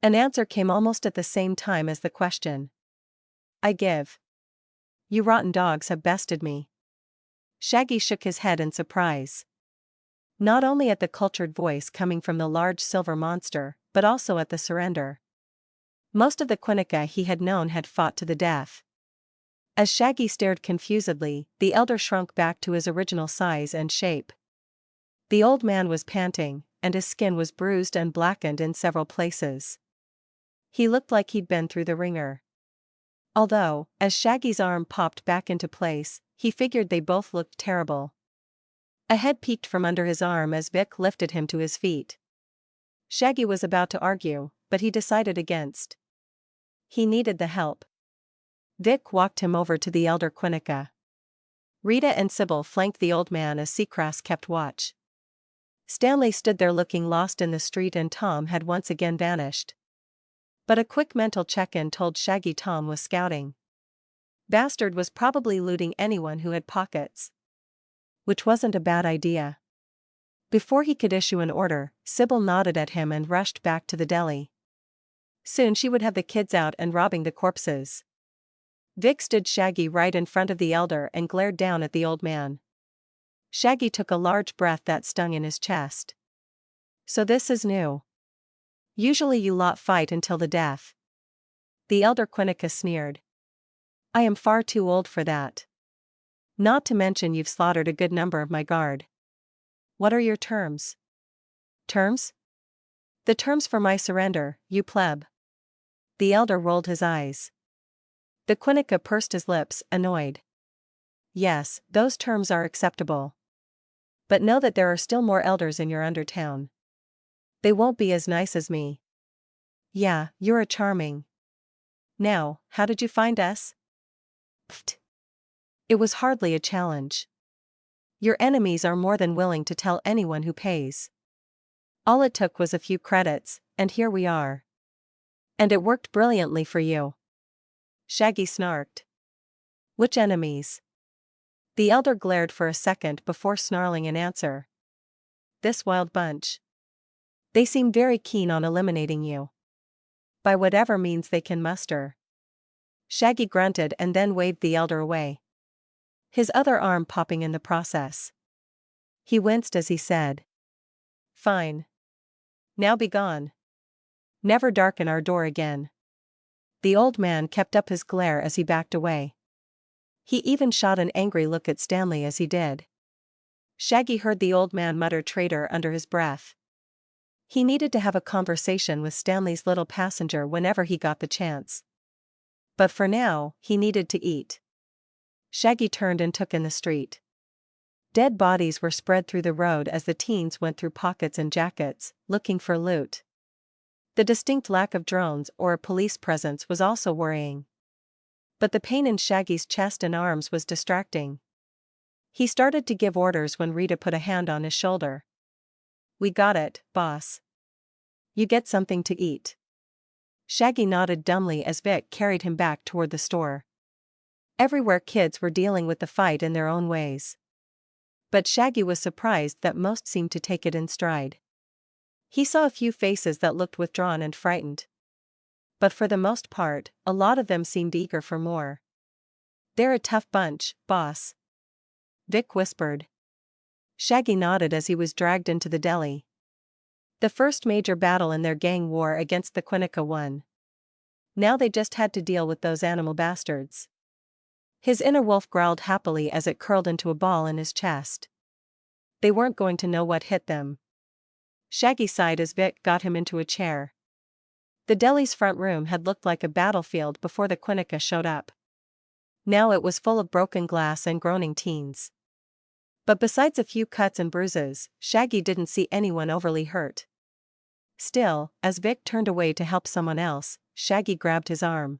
An answer came almost at the same time as the question. I give. You rotten dogs have bested me. Shaggy shook his head in surprise. Not only at the cultured voice coming from the large silver monster, but also at the surrender. Most of the Quinnica he had known had fought to the death. As Shaggy stared confusedly, the elder shrunk back to his original size and shape. The old man was panting, and his skin was bruised and blackened in several places. He looked like he'd been through the ringer. Although, as Shaggy's arm popped back into place, he figured they both looked terrible. A head peeked from under his arm as Vic lifted him to his feet. Shaggy was about to argue, but he decided against. He needed the help. Vic walked him over to the elder Quinnica. Rita and Sybil flanked the old man as Seacrest kept watch. Stanley stood there looking lost in the street, and Tom had once again vanished. But a quick mental check-in told Shaggy Tom was scouting. Bastard was probably looting anyone who had pockets. Which wasn't a bad idea. Before he could issue an order, Sybil nodded at him and rushed back to the deli. Soon she would have the kids out and robbing the corpses. Vic stood Shaggy right in front of the elder and glared down at the old man. Shaggy took a large breath that stung in his chest. So this is new. Usually you lot fight until the death. The elder Quinnica sneered. I am far too old for that. Not to mention you've slaughtered a good number of my guard. What are your terms? Terms? The terms for my surrender, you pleb. The elder rolled his eyes. The Quinnica pursed his lips, annoyed. Yes, those terms are acceptable. But know that there are still more elders in your undertown. They won't be as nice as me. Yeah, you're a charming. Now, how did you find us? Pfft. It was hardly a challenge. Your enemies are more than willing to tell anyone who pays. All it took was a few credits, and here we are. And it worked brilliantly for you. Shaggy snarked. Which enemies? The elder glared for a second before snarling an answer. This wild bunch. They seem very keen on eliminating you. By whatever means they can muster. Shaggy grunted and then waved the elder away. His other arm popping in the process. He winced as he said. Fine. Now be gone. Never darken our door again. The old man kept up his glare as he backed away. He even shot an angry look at Stanley as he did. Shaggy heard the old man mutter traitor under his breath. He needed to have a conversation with Stanley's little passenger whenever he got the chance. But for now, he needed to eat. Shaggy turned and took in the street. Dead bodies were spread through the road as the teens went through pockets and jackets, looking for loot. The distinct lack of drones or a police presence was also worrying. But the pain in Shaggy's chest and arms was distracting. He started to give orders when Rita put a hand on his shoulder. We got it, boss. You get something to eat. Shaggy nodded dumbly as Vic carried him back toward the store. Everywhere kids were dealing with the fight in their own ways. But Shaggy was surprised that most seemed to take it in stride. He saw a few faces that looked withdrawn and frightened. But for the most part, a lot of them seemed eager for more. They're a tough bunch, boss. Vic whispered. Shaggy nodded as he was dragged into the deli. The first major battle in their gang war against the Quinnica won. Now they just had to deal with those animal bastards. His inner wolf growled happily as it curled into a ball in his chest. They weren't going to know what hit them. Shaggy sighed as Vic got him into a chair. The deli's front room had looked like a battlefield before the Quinnica showed up. Now it was full of broken glass and groaning teens. But besides a few cuts and bruises, Shaggy didn't see anyone overly hurt. Still, as Vic turned away to help someone else, Shaggy grabbed his arm.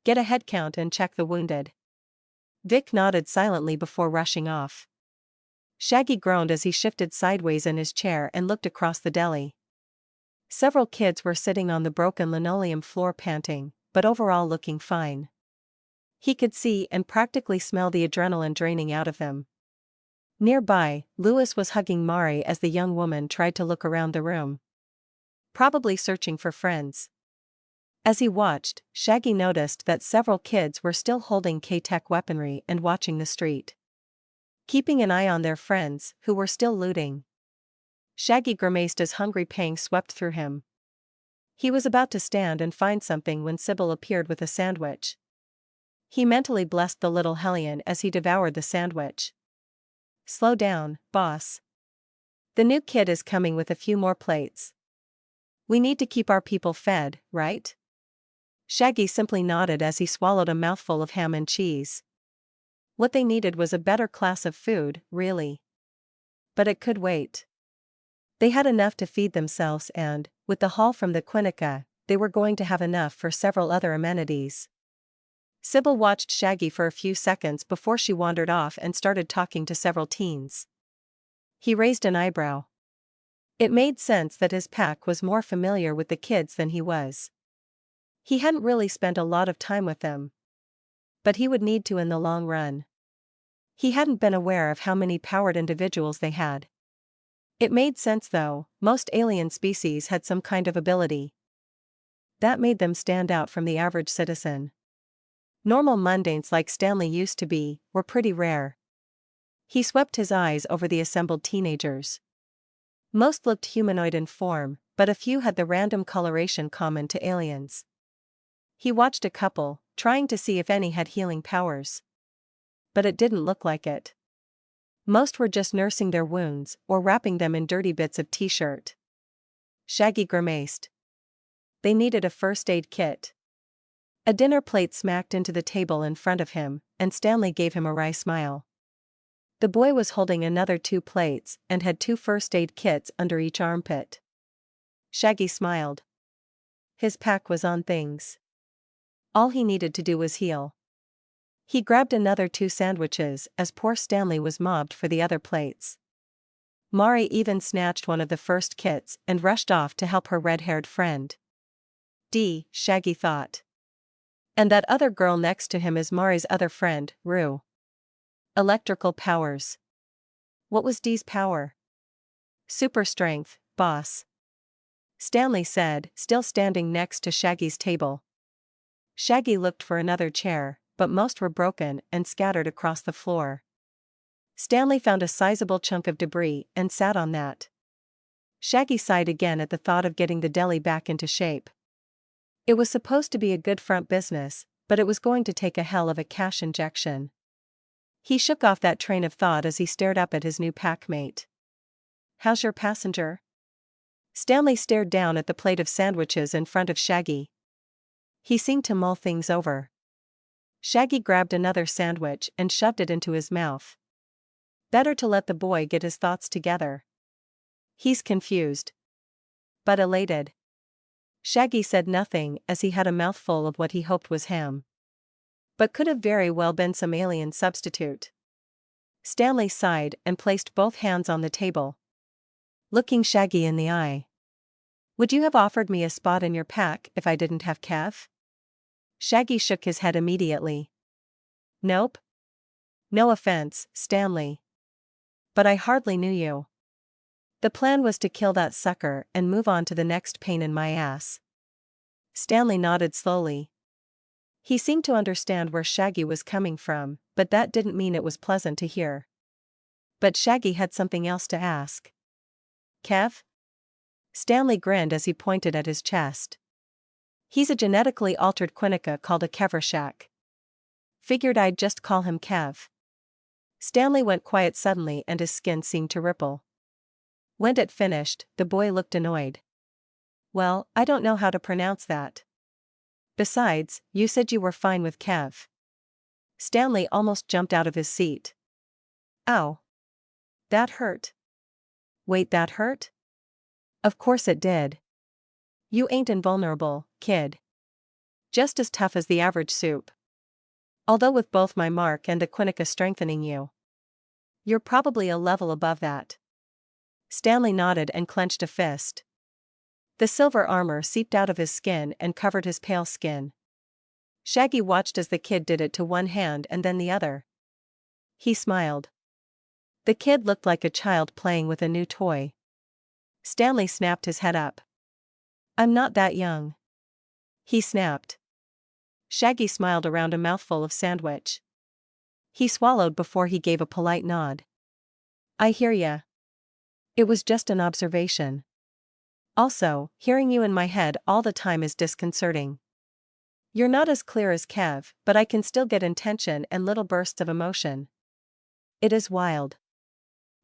Get a head count and check the wounded. Vic nodded silently before rushing off. Shaggy groaned as he shifted sideways in his chair and looked across the deli. Several kids were sitting on the broken linoleum floor panting, but overall looking fine. He could see and practically smell the adrenaline draining out of them. Nearby, Lewis was hugging Mari as the young woman tried to look around the room. Probably searching for friends. As he watched, Shaggy noticed that several kids were still holding K-Tech weaponry and watching the street. Keeping an eye on their friends, who were still looting. Shaggy grimaced as hungry pangs swept through him. He was about to stand and find something when Sybil appeared with a sandwich. He mentally blessed the little hellion as he devoured the sandwich. Slow down, boss. The new kid is coming with a few more plates. We need to keep our people fed, right? Shaggy simply nodded as he swallowed a mouthful of ham and cheese. What they needed was a better class of food, really. But it could wait. They had enough to feed themselves and, with the haul from the Quinnica, they were going to have enough for several other amenities. Sybil watched Shaggy for a few seconds before she wandered off and started talking to several teens. He raised an eyebrow. It made sense that his pack was more familiar with the kids than he was. He hadn't really spent a lot of time with them. But he would need to in the long run. He hadn't been aware of how many powered individuals they had. It made sense though, most alien species had some kind of ability. That made them stand out from the average citizen. Normal mundanes like Stanley used to be, were pretty rare. He swept his eyes over the assembled teenagers. Most looked humanoid in form, but a few had the random coloration common to aliens. He watched a couple, trying to see if any had healing powers. But it didn't look like it. Most were just nursing their wounds or wrapping them in dirty bits of t-shirt. Shaggy grimaced. They needed a first aid kit. A dinner plate smacked into the table in front of him, and Stanley gave him a wry smile. The boy was holding another 2 plates and had 2 first aid kits under each armpit. Shaggy smiled. His pack was on things. All he needed to do was heal. He grabbed another 2 sandwiches as poor Stanley was mobbed for the other plates. Mari even snatched one of the first kits and rushed off to help her red-haired friend. Shaggy thought. And that other girl next to him is Mari's other friend, Rue. Electrical powers. What was Dee's power? Super strength, boss. Stanley said, still standing next to Shaggy's table. Shaggy looked for another chair, but most were broken and scattered across the floor. Stanley found a sizable chunk of debris and sat on that. Shaggy sighed again at the thought of getting the deli back into shape. It was supposed to be a good front business, but it was going to take a hell of a cash injection. He shook off that train of thought as he stared up at his new packmate. How's your passenger? Stanley stared down at the plate of sandwiches in front of Shaggy. He seemed to mull things over. Shaggy grabbed another sandwich and shoved it into his mouth. Better to let the boy get his thoughts together. He's confused. But elated. Shaggy said nothing as he had a mouthful of what he hoped was ham. But could have very well been some alien substitute. Stanley sighed and placed both hands on the table. Looking Shaggy in the eye. Would you have offered me a spot in your pack if I didn't have Kev? Shaggy shook his head immediately. Nope. No offense, Stanley. But I hardly knew you. The plan was to kill that sucker and move on to the next pain in my ass. Stanley nodded slowly. He seemed to understand where Shaggy was coming from, but that didn't mean it was pleasant to hear. But Shaggy had something else to ask. Kev? Stanley grinned as he pointed at his chest. He's a genetically altered Quinnica called a Kevrshak. Figured I'd just call him Kev. Stanley went quiet suddenly and his skin seemed to ripple. When it finished, the boy looked annoyed. Well, I don't know how to pronounce that. Besides, you said you were fine with Kev. Stanley almost jumped out of his seat. Ow. That hurt. Wait, that hurt? Of course it did. You ain't invulnerable, kid. Just as tough as the average soup. Although with both my mark and the Quinnica strengthening you. You're probably a level above that. Stanley nodded and clenched a fist. The silver armor seeped out of his skin and covered his pale skin. Shaggy watched as the kid did it to one hand and then the other. He smiled. The kid looked like a child playing with a new toy. Stanley snapped his head up. I'm not that young. He snapped. Shaggy smiled around a mouthful of sandwich. He swallowed before he gave a polite nod. I hear ya. It was just an observation. Also, hearing you in my head all the time is disconcerting. You're not as clear as Kev, but I can still get intention and little bursts of emotion. It is wild.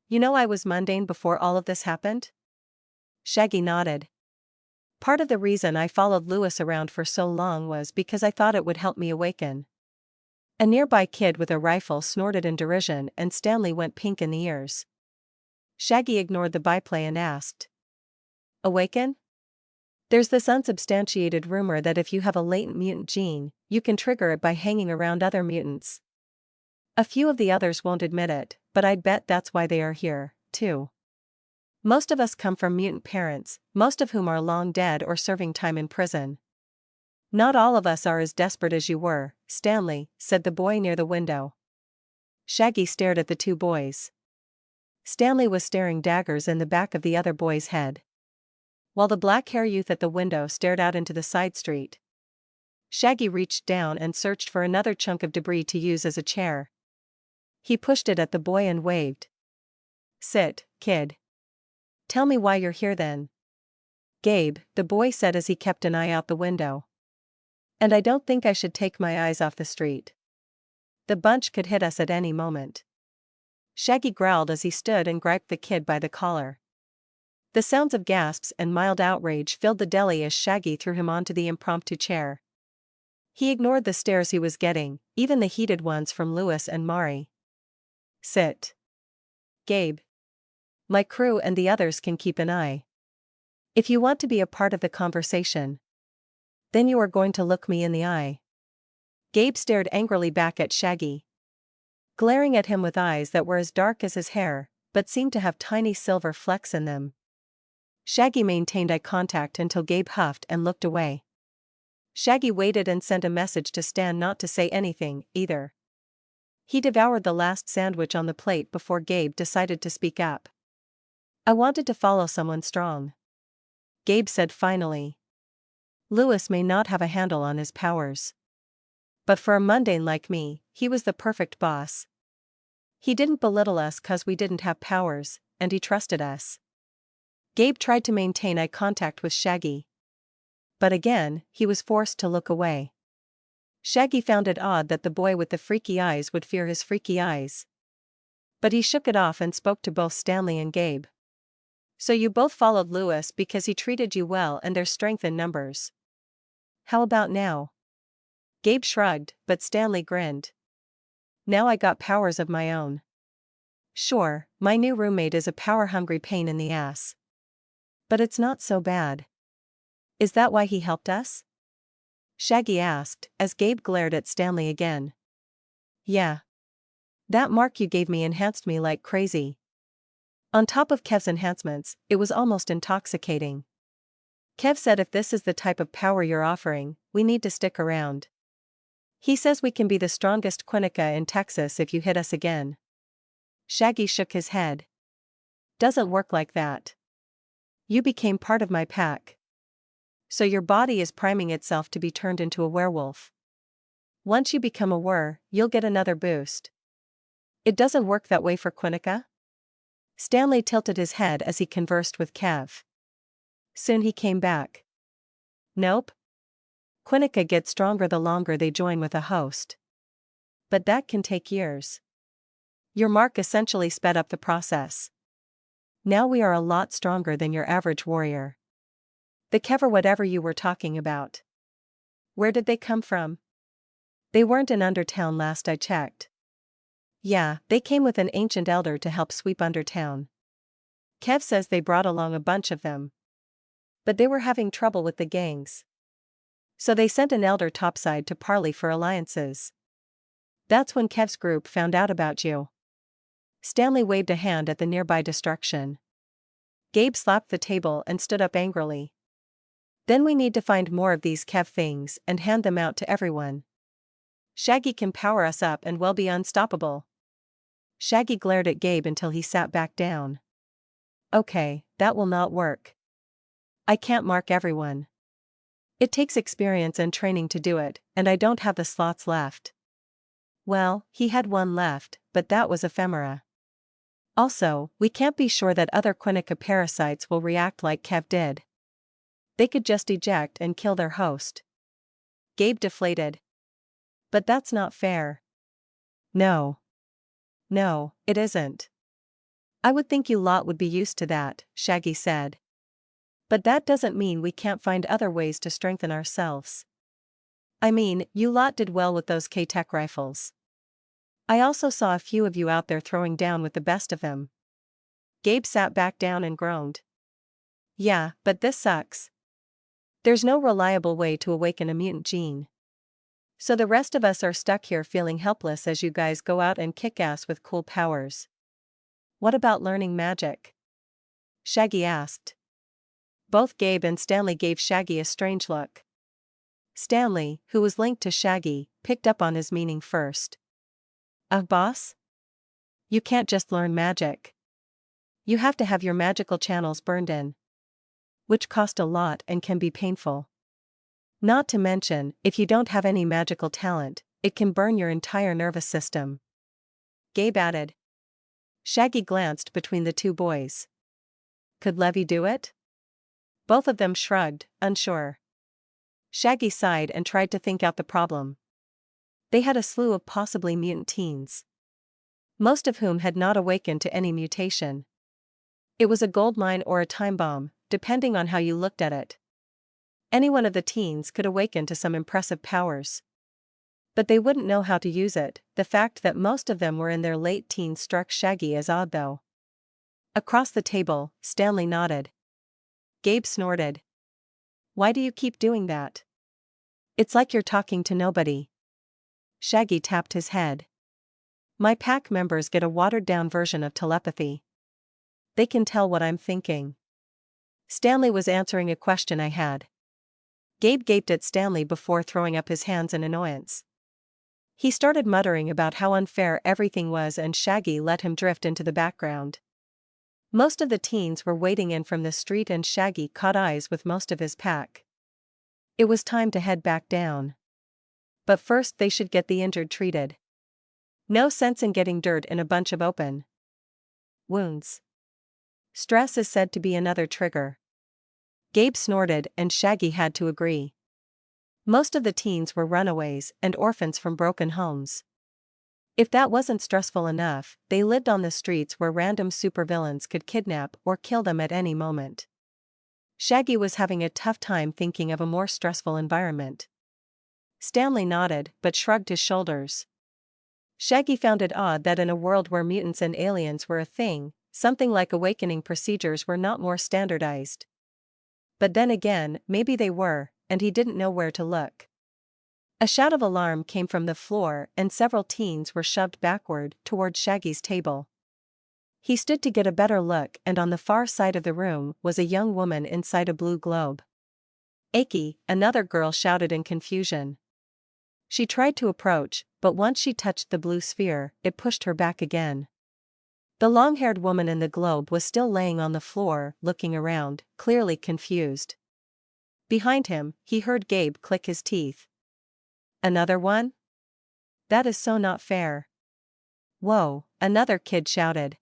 You know I was mundane before all of this happened? Shaggy nodded. Part of the reason I followed Lewis around for so long was because I thought it would help me awaken. A nearby kid with a rifle snorted in derision and Stanley went pink in the ears. Shaggy ignored the byplay and asked. Awaken? There's this unsubstantiated rumor that if you have a latent mutant gene, you can trigger it by hanging around other mutants. A few of the others won't admit it, but I'd bet that's why they are here, too. Most of us come from mutant parents, most of whom are long dead or serving time in prison. Not all of us are as desperate as you were, Stanley, said the boy near the window. Shaggy stared at the two boys. Stanley was staring daggers in the back of the other boy's head, while the black-haired youth at the window stared out into the side street. Shaggy reached down and searched for another chunk of debris to use as a chair. He pushed it at the boy and waved. Sit, kid. Tell me why you're here then. Gabe, the boy said as he kept an eye out the window. And I don't think I should take my eyes off the street. The bunch could hit us at any moment. Shaggy growled as he stood and griped the kid by the collar. The sounds of gasps and mild outrage filled the deli as Shaggy threw him onto the impromptu chair. He ignored the stares he was getting, even the heated ones from Lewis and Mari. Sit. Gabe. My crew and the others can keep an eye. If you want to be a part of the conversation, then you are going to look me in the eye. Gabe stared angrily back at Shaggy, glaring at him with eyes that were as dark as his hair, but seemed to have tiny silver flecks in them. Shaggy maintained eye contact until Gabe huffed and looked away. Shaggy waited and sent a message to Stan not to say anything, either. He devoured the last sandwich on the plate before Gabe decided to speak up. I wanted to follow someone strong. Gabe said finally. Lewis may not have a handle on his powers, but for a mundane like me, he was the perfect boss. He didn't belittle us 'cause we didn't have powers, and he trusted us. Gabe tried to maintain eye contact with Shaggy, but again, he was forced to look away. Shaggy found it odd that the boy with the freaky eyes would fear his freaky eyes, but he shook it off and spoke to both Stanley and Gabe. So you both followed Lewis because he treated you well and there's strength in numbers. How about now? Gabe shrugged, but Stanley grinned. Now I got powers of my own. Sure, my new roommate is a power-hungry pain in the ass, but it's not so bad. Is that why he helped us? Shaggy asked, as Gabe glared at Stanley again. Yeah. That mark you gave me enhanced me like crazy. On top of Kev's enhancements, it was almost intoxicating. Kev said if this is the type of power you're offering, we need to stick around. He says we can be the strongest Quinnica in Texas if you hit us again. Shaggy shook his head. Doesn't work like that. You became part of my pack, so your body is priming itself to be turned into a werewolf. Once you become a you'll get another boost. It doesn't work that way for Quinnica? Stanley tilted his head as he conversed with Kev. Soon he came back. Nope. Quinnica gets stronger the longer they join with a host, but that can take years. Your mark essentially sped up the process. Now we are a lot stronger than your average warrior. The Kev or whatever you were talking about. Where did they come from? They weren't in Undertown last I checked. Yeah, they came with an ancient elder to help sweep Undertown. Kev says they brought along a bunch of them, but they were having trouble with the gangs, so they sent an elder topside to parley for alliances. That's when Kev's group found out about you. Stanley waved a hand at the nearby destruction. Gabe slapped the table and stood up angrily. Then we need to find more of these Kev things and hand them out to everyone. Shaggy can power us up and we'll be unstoppable. Shaggy glared at Gabe until he sat back down. Okay, that will not work. I can't mark everyone. It takes experience and training to do it, and I don't have the slots left. Well, he had one left, but that was ephemera. Also, we can't be sure that other Quinnica parasites will react like Kev did. They could just eject and kill their host. Gabe deflated. But that's not fair. No. No, it isn't. I would think you lot would be used to that, Shaggy said. But that doesn't mean we can't find other ways to strengthen ourselves. I mean, you lot did well with those K-Tech rifles. I also saw a few of you out there throwing down with the best of them. Gabe sat back down and groaned. Yeah, but this sucks. There's no reliable way to awaken a mutant gene. So the rest of us are stuck here feeling helpless as you guys go out and kick ass with cool powers. What about learning magic? Shaggy asked. Both Gabe and Stanley gave Shaggy a strange look. Stanley, who was linked to Shaggy, picked up on his meaning first. Boss? You can't just learn magic. You have to have your magical channels burned in. Which cost a lot and can be painful. Not to mention, if you don't have any magical talent, it can burn your entire nervous system. Gabe added. Shaggy glanced between the two boys. Could Levy do it? Both of them shrugged, unsure. Shaggy sighed and tried to think out the problem. They had a slew of possibly mutant teens, most of whom had not awakened to any mutation. It was a gold mine or a time bomb, depending on how you looked at it. Any one of the teens could awaken to some impressive powers. But they wouldn't know how to use it. The fact that most of them were in their late teens struck Shaggy as odd though. Across the table, Stanley nodded. Gabe snorted. Why do you keep doing that? It's like you're talking to nobody. Shaggy tapped his head. My pack members get a watered-down version of telepathy. They can tell what I'm thinking. Stanley was answering a question I had. Gabe gaped at Stanley before throwing up his hands in annoyance. He started muttering about how unfair everything was and Shaggy let him drift into the background. Most of the teens were wading in from the street and Shaggy caught eyes with most of his pack. It was time to head back down. But first they should get the injured treated. No sense in getting dirt in a bunch of open wounds. Stress is said to be another trigger. Gabe snorted and Shaggy had to agree. Most of the teens were runaways and orphans from broken homes. If that wasn't stressful enough, they lived on the streets where random supervillains could kidnap or kill them at any moment. Shaggy was having a tough time thinking of a more stressful environment. Stanley nodded but shrugged his shoulders. Shaggy found it odd that in a world where mutants and aliens were a thing, something like awakening procedures were not more standardized. But then again, maybe they were, and he didn't know where to look. A shout of alarm came from the floor and several teens were shoved backward toward Shaggy's table. He stood to get a better look and on the far side of the room was a young woman inside a blue globe. Aki, another girl shouted in confusion. She tried to approach, but once she touched the blue sphere, it pushed her back again. The long-haired woman in the globe was still laying on the floor, looking around, clearly confused. Behind him, he heard Gabe click his teeth. Another one? That is so not fair. Whoa, another kid shouted.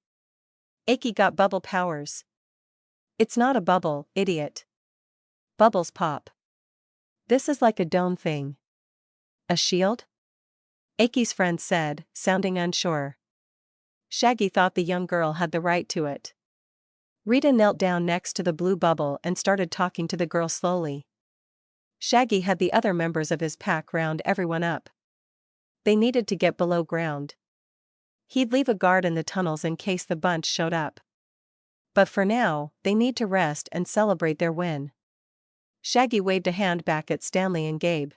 Aki got bubble powers. It's not a bubble, idiot. Bubbles pop. This is like a dome thing. A shield? Aki's friend said, sounding unsure. Shaggy thought the young girl had the right to it. Rita knelt down next to the blue bubble and started talking to the girl slowly. Shaggy had the other members of his pack round everyone up. They needed to get below ground. He'd leave a guard in the tunnels in case the bunch showed up. But for now, they need to rest and celebrate their win. Shaggy waved a hand back at Stanley and Gabe.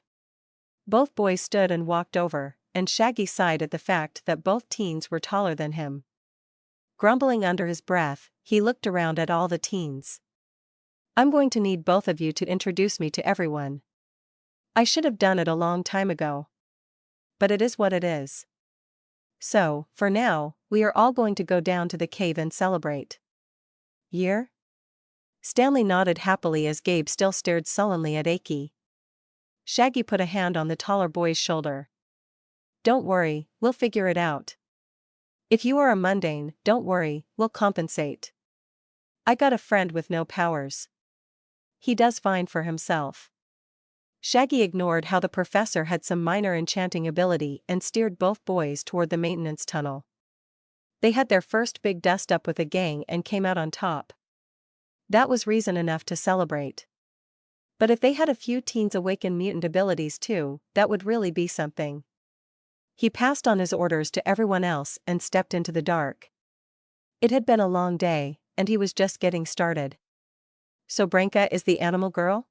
Both boys stood and walked over, and Shaggy sighed at the fact that both teens were taller than him. Grumbling under his breath, he looked around at all the teens. I'm going to need both of you to introduce me to everyone. I should have done it a long time ago. But it is what it is. So, for now, we are all going to go down to the cave and celebrate. Year? Stanley nodded happily as Gabe still stared sullenly at Aki. Shaggy put a hand on the taller boy's shoulder. Don't worry, we'll figure it out. If you are a mundane, don't worry, we'll compensate. I got a friend with no powers. He does fine for himself. Shaggy ignored how the professor had some minor enchanting ability and steered both boys toward the maintenance tunnel. They had their first big dust-up with a gang and came out on top. That was reason enough to celebrate. But if they had a few teens awaken mutant abilities too, that would really be something. He passed on his orders to everyone else and stepped into the dark. It had been a long day, and he was just getting started. So Branka is the animal girl?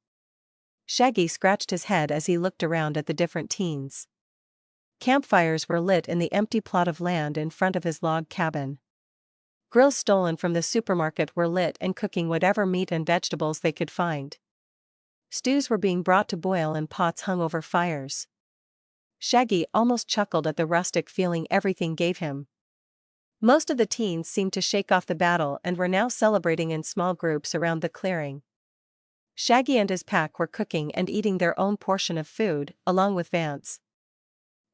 Shaggy scratched his head as he looked around at the different teens. Campfires were lit in the empty plot of land in front of his log cabin. Grills stolen from the supermarket were lit and cooking whatever meat and vegetables they could find. Stews were being brought to boil in pots hung over fires. Shaggy almost chuckled at the rustic feeling everything gave him. Most of the teens seemed to shake off the battle and were now celebrating in small groups around the clearing. Shaggy and his pack were cooking and eating their own portion of food, along with Vance.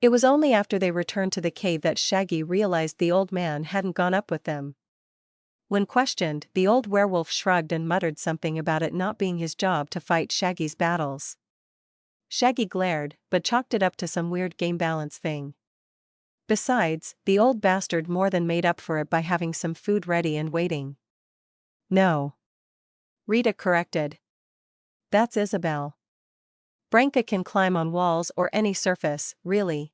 It was only after they returned to the cave that Shaggy realized the old man hadn't gone up with them. When questioned, the old werewolf shrugged and muttered something about it not being his job to fight Shaggy's battles. Shaggy glared, but chalked it up to some weird game balance thing. Besides, the old bastard more than made up for it by having some food ready and waiting. No. Rita corrected. That's Isabel. Branka can climb on walls or any surface, really.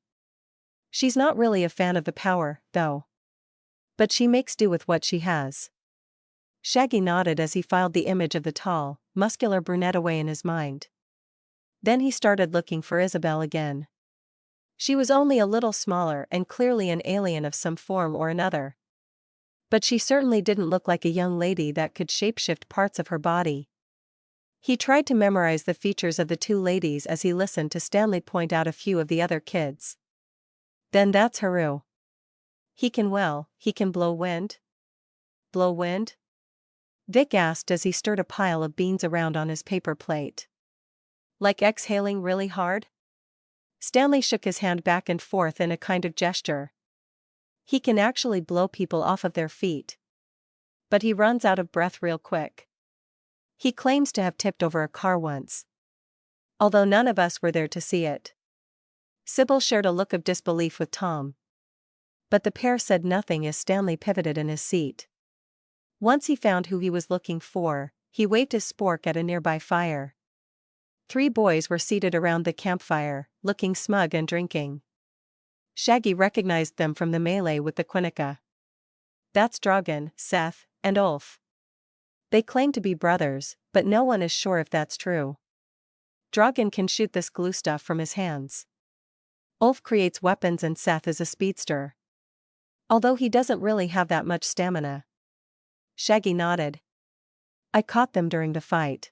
She's not really a fan of the power, though. But she makes do with what she has. Shaggy nodded as he filed the image of the tall, muscular brunette away in his mind. Then he started looking for Isabel again. She was only a little smaller and clearly an alien of some form or another. But she certainly didn't look like a young lady that could shapeshift parts of her body. He tried to memorize the features of the two ladies as he listened to Stanley point out a few of the other kids. Then that's Haru. He can blow wind? Blow wind? Vic asked as he stirred a pile of beans around on his paper plate. Like exhaling really hard? Stanley shook his hand back and forth in a kind of gesture. He can actually blow people off of their feet. But he runs out of breath real quick. He claims to have tipped over a car once. Although none of us were there to see it. Sybil shared a look of disbelief with Tom. But the pair said nothing as Stanley pivoted in his seat. Once he found who he was looking for, he waved his spork at a nearby fire. 3 boys were seated around the campfire, looking smug and drinking. Shaggy recognized them from the melee with the Quinnica. That's Dragan, Seth, and Ulf. They claim to be brothers, but no one is sure if that's true. Dragan can shoot this glue stuff from his hands. Ulf creates weapons and Seth is a speedster. Although he doesn't really have that much stamina. Shaggy nodded. I caught them during the fight.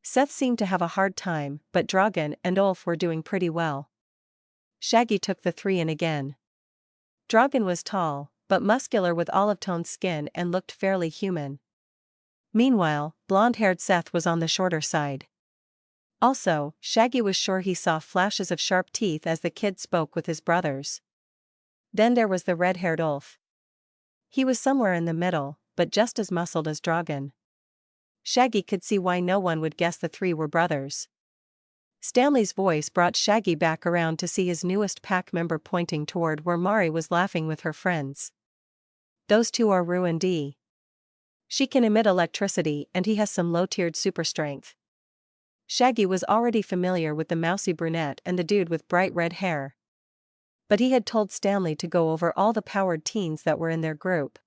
Seth seemed to have a hard time, but Dragan and Ulf were doing pretty well. Shaggy took the 3 in again. Dragan was tall, but muscular with olive-toned skin and looked fairly human. Meanwhile, blonde-haired Seth was on the shorter side. Also, Shaggy was sure he saw flashes of sharp teeth as the kid spoke with his brothers. Then there was the red-haired Ulf. He was somewhere in the middle, but just as muscled as Dragan. Shaggy could see why no one would guess the 3 were brothers. Stanley's voice brought Shaggy back around to see his newest pack member pointing toward where Mari was laughing with her friends. Those 2 are Rue and Dee. She can emit electricity and he has some low-tiered super strength. Shaggy was already familiar with the mousy brunette and the dude with bright red hair. But he had told Stanley to go over all the powered teens that were in their group.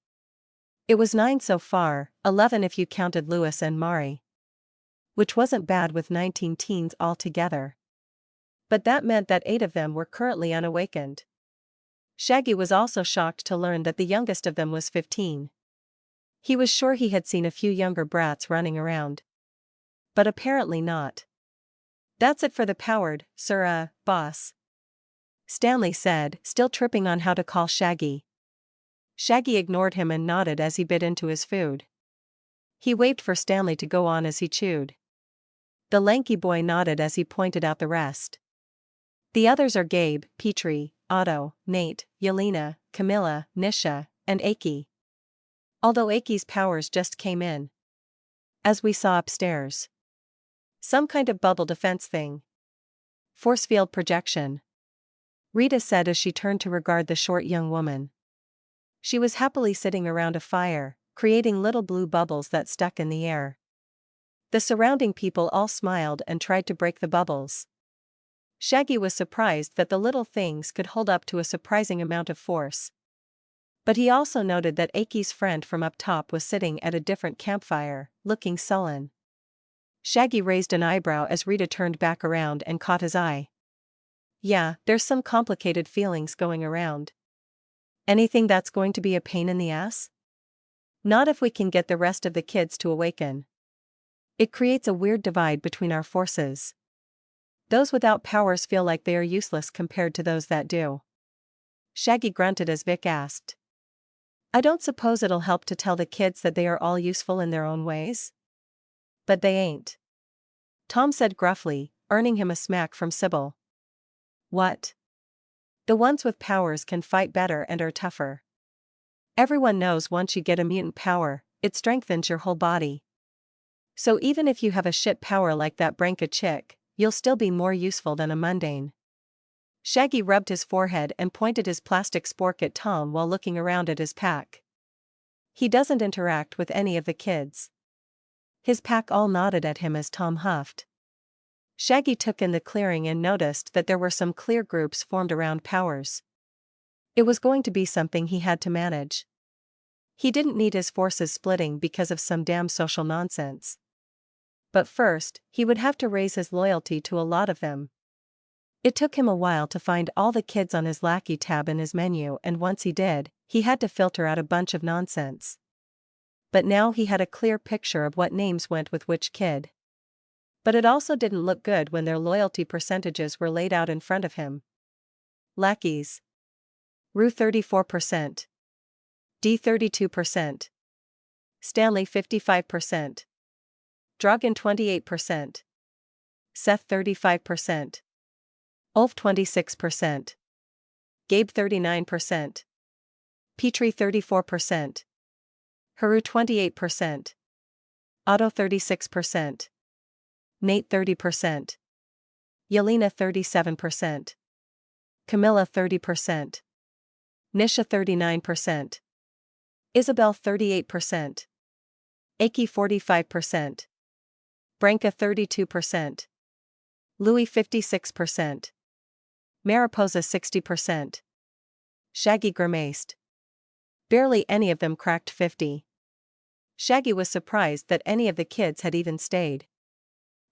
It was 9 so far, 11 if you counted Lewis and Mari. Which wasn't bad with 19 teens altogether. But that meant that 8 of them were currently unawakened. Shaggy was also shocked to learn that the youngest of them was 15. He was sure he had seen a few younger brats running around. But apparently not. That's it for the powered, sir, boss. Stanley said, still tripping on how to call Shaggy. Shaggy ignored him and nodded as he bit into his food. He waved for Stanley to go on as he chewed. The lanky boy nodded as he pointed out the rest. The others are Gabe, Petrie, Otto, Nate, Yelena, Camilla, Nisha, and Aki. Although Aki's powers just came in. As we saw upstairs. Some kind of bubble defense thing. Force field projection, Rita said as she turned to regard the short young woman. She was happily sitting around a fire, creating little blue bubbles that stuck in the air. The surrounding people all smiled and tried to break the bubbles. Shaggy was surprised that the little things could hold up to a surprising amount of force. But he also noted that Aki's friend from up top was sitting at a different campfire, looking sullen. Shaggy raised an eyebrow as Rita turned back around and caught his eye. Yeah, there's some complicated feelings going around. Anything that's going to be a pain in the ass? Not if we can get the rest of the kids to awaken. It creates a weird divide between our forces. Those without powers feel like they are useless compared to those that do. Shaggy grunted as Vic asked. I don't suppose it'll help to tell the kids that they are all useful in their own ways? But they ain't. Tom said gruffly, earning him a smack from Sybil. What? The ones with powers can fight better and are tougher. Everyone knows once you get a mutant power, it strengthens your whole body. So even if you have a shit power like that Branka chick, you'll still be more useful than a mundane. Shaggy rubbed his forehead and pointed his plastic spork at Tom while looking around at his pack. He doesn't interact with any of the kids. His pack all nodded at him as Tom huffed. Shaggy took in the clearing and noticed that there were some clear groups formed around powers. It was going to be something he had to manage. He didn't need his forces splitting because of some damn social nonsense. But first, he would have to raise his loyalty to a lot of them. It took him a while to find all the kids on his lackey tab in his menu, and once he did, he had to filter out a bunch of nonsense. But now he had a clear picture of what names went with which kid. But it also didn't look good when their loyalty percentages were laid out in front of him. Lackeys. Rue 34%. D 32%. Stanley 55%. Drogon 28%. Seth 35%. Ulf 26%. Gabe 39%. Petrie 34%. Haru 28%. Otto 36%. Nate 30%. Yelena 37%. Camilla 30%. Nisha 39%. Isabel 38%. Aki 45%. Branka 32%. Louis 56%. Mariposa 60%. Shaggy grimaced. Barely any of them cracked 50. Shaggy was surprised that any of the kids had even stayed.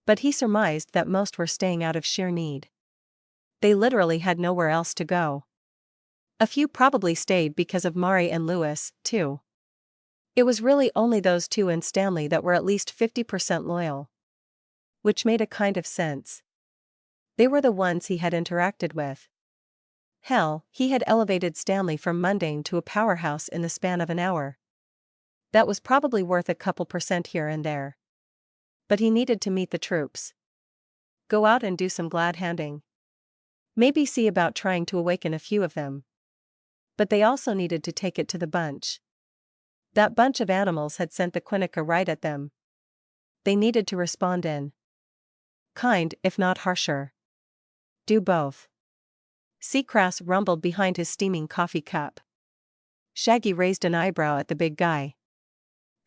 But he surmised that most were staying out of sheer need. They literally had nowhere else to go. A few probably stayed because of Mari and Lewis, too. It was really only those two and Stanley that were at least 50% loyal. Which made a kind of sense. They were the ones he had interacted with. Hell, he had elevated Stanley from mundane to a powerhouse in the span of an hour. That was probably worth a couple percent here and there. But he needed to meet the troops. Go out and do some glad-handing. Maybe see about trying to awaken a few of them. But they also needed to take it to the bunch. That bunch of animals had sent the Quinnica right at them. They needed to respond in kind, if not harsher. Do both. Seacrass rumbled behind his steaming coffee cup. Shaggy raised an eyebrow at the big guy.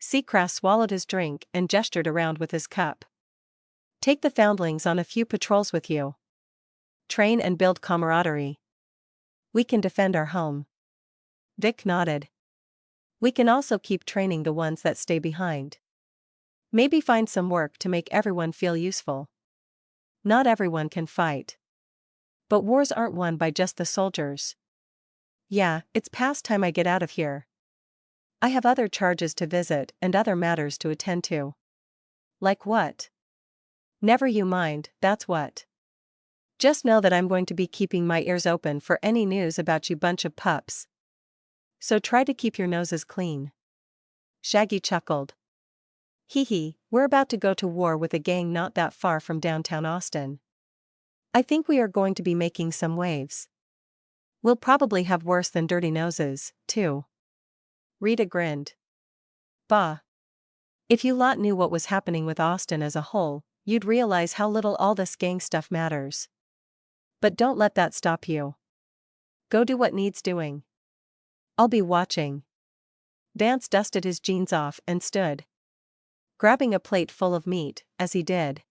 Seacrass swallowed his drink and gestured around with his cup. Take the foundlings on a few patrols with you. Train and build camaraderie. We can defend our home. Vic nodded. We can also keep training the ones that stay behind. Maybe find some work to make everyone feel useful. Not everyone can fight. But wars aren't won by just the soldiers. Yeah, it's past time I get out of here. I have other charges to visit and other matters to attend to. Like what? Never you mind, that's what. Just know that I'm going to be keeping my ears open for any news about you bunch of pups. So try to keep your noses clean. Shaggy chuckled. Hee hee, we're about to go to war with a gang not that far from downtown Austin. I think we are going to be making some waves. We'll probably have worse than dirty noses, too. Rita grinned. Bah. If you lot knew what was happening with Austin as a whole, you'd realize how little all this gang stuff matters. But don't let that stop you. Go do what needs doing. I'll be watching. Vance dusted his jeans off and stood, grabbing a plate full of meat. As he did,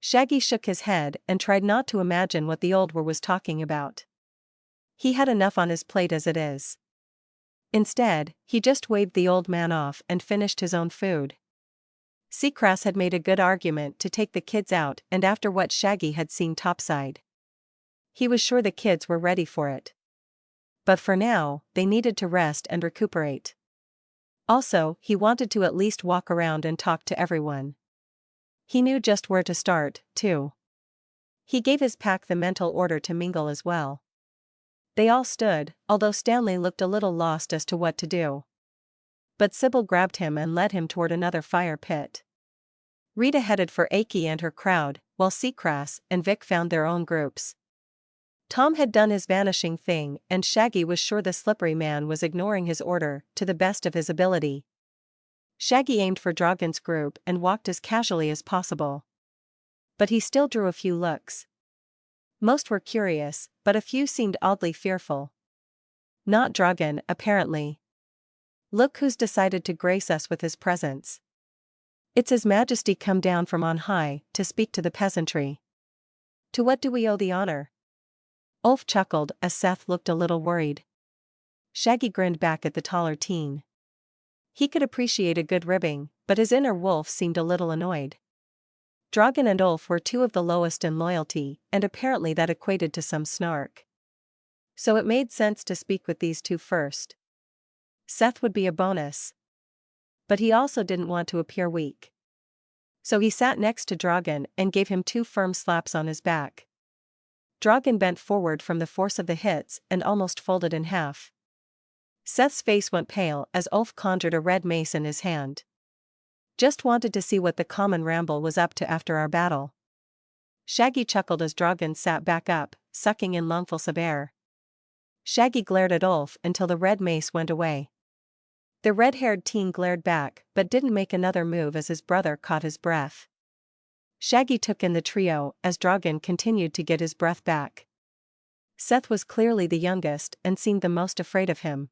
Shaggy shook his head and tried not to imagine what the old were was talking about. He had enough on his plate as it is. Instead, he just waved the old man off and finished his own food. Seacrest had made a good argument to take the kids out, and after what Shaggy had seen topside, he was sure the kids were ready for it. But for now, they needed to rest and recuperate. Also, he wanted to at least walk around and talk to everyone. He knew just where to start, too. He gave his pack the mental order to mingle as well. They all stood, although Stanley looked a little lost as to what to do. But Sybil grabbed him and led him toward another fire pit. Rita headed for Aki and her crowd, while Seacrest and Vic found their own groups. Tom had done his vanishing thing, and Shaggy was sure the slippery man was ignoring his order to the best of his ability. Shaggy aimed for Dragon's group and walked as casually as possible. But he still drew a few looks. Most were curious, but a few seemed oddly fearful. Not Dragon, apparently. Look who's decided to grace us with his presence. It's His Majesty come down from on high to speak to the peasantry. To what do we owe the honor? Ulf chuckled as Seth looked a little worried. Shaggy grinned back at the taller teen. He could appreciate a good ribbing, but his inner wolf seemed a little annoyed. Dragon and Ulf were two of the lowest in loyalty, and apparently that equated to some snark. So it made sense to speak with these two first. Seth would be a bonus. But he also didn't want to appear weak. So he sat next to Dragon and gave him 2 firm slaps on his back. Dragon bent forward from the force of the hits and almost folded in half. Seth's face went pale as Ulf conjured a red mace in his hand. Just wanted to see what the common ramble was up to after our battle. Shaggy chuckled as Dragon sat back up, sucking in lungfuls of air. Shaggy glared at Ulf until the red mace went away. The red-haired teen glared back but didn't make another move as his brother caught his breath. Shaggy took in the trio as Dragon continued to get his breath back. Seth was clearly the youngest and seemed the most afraid of him.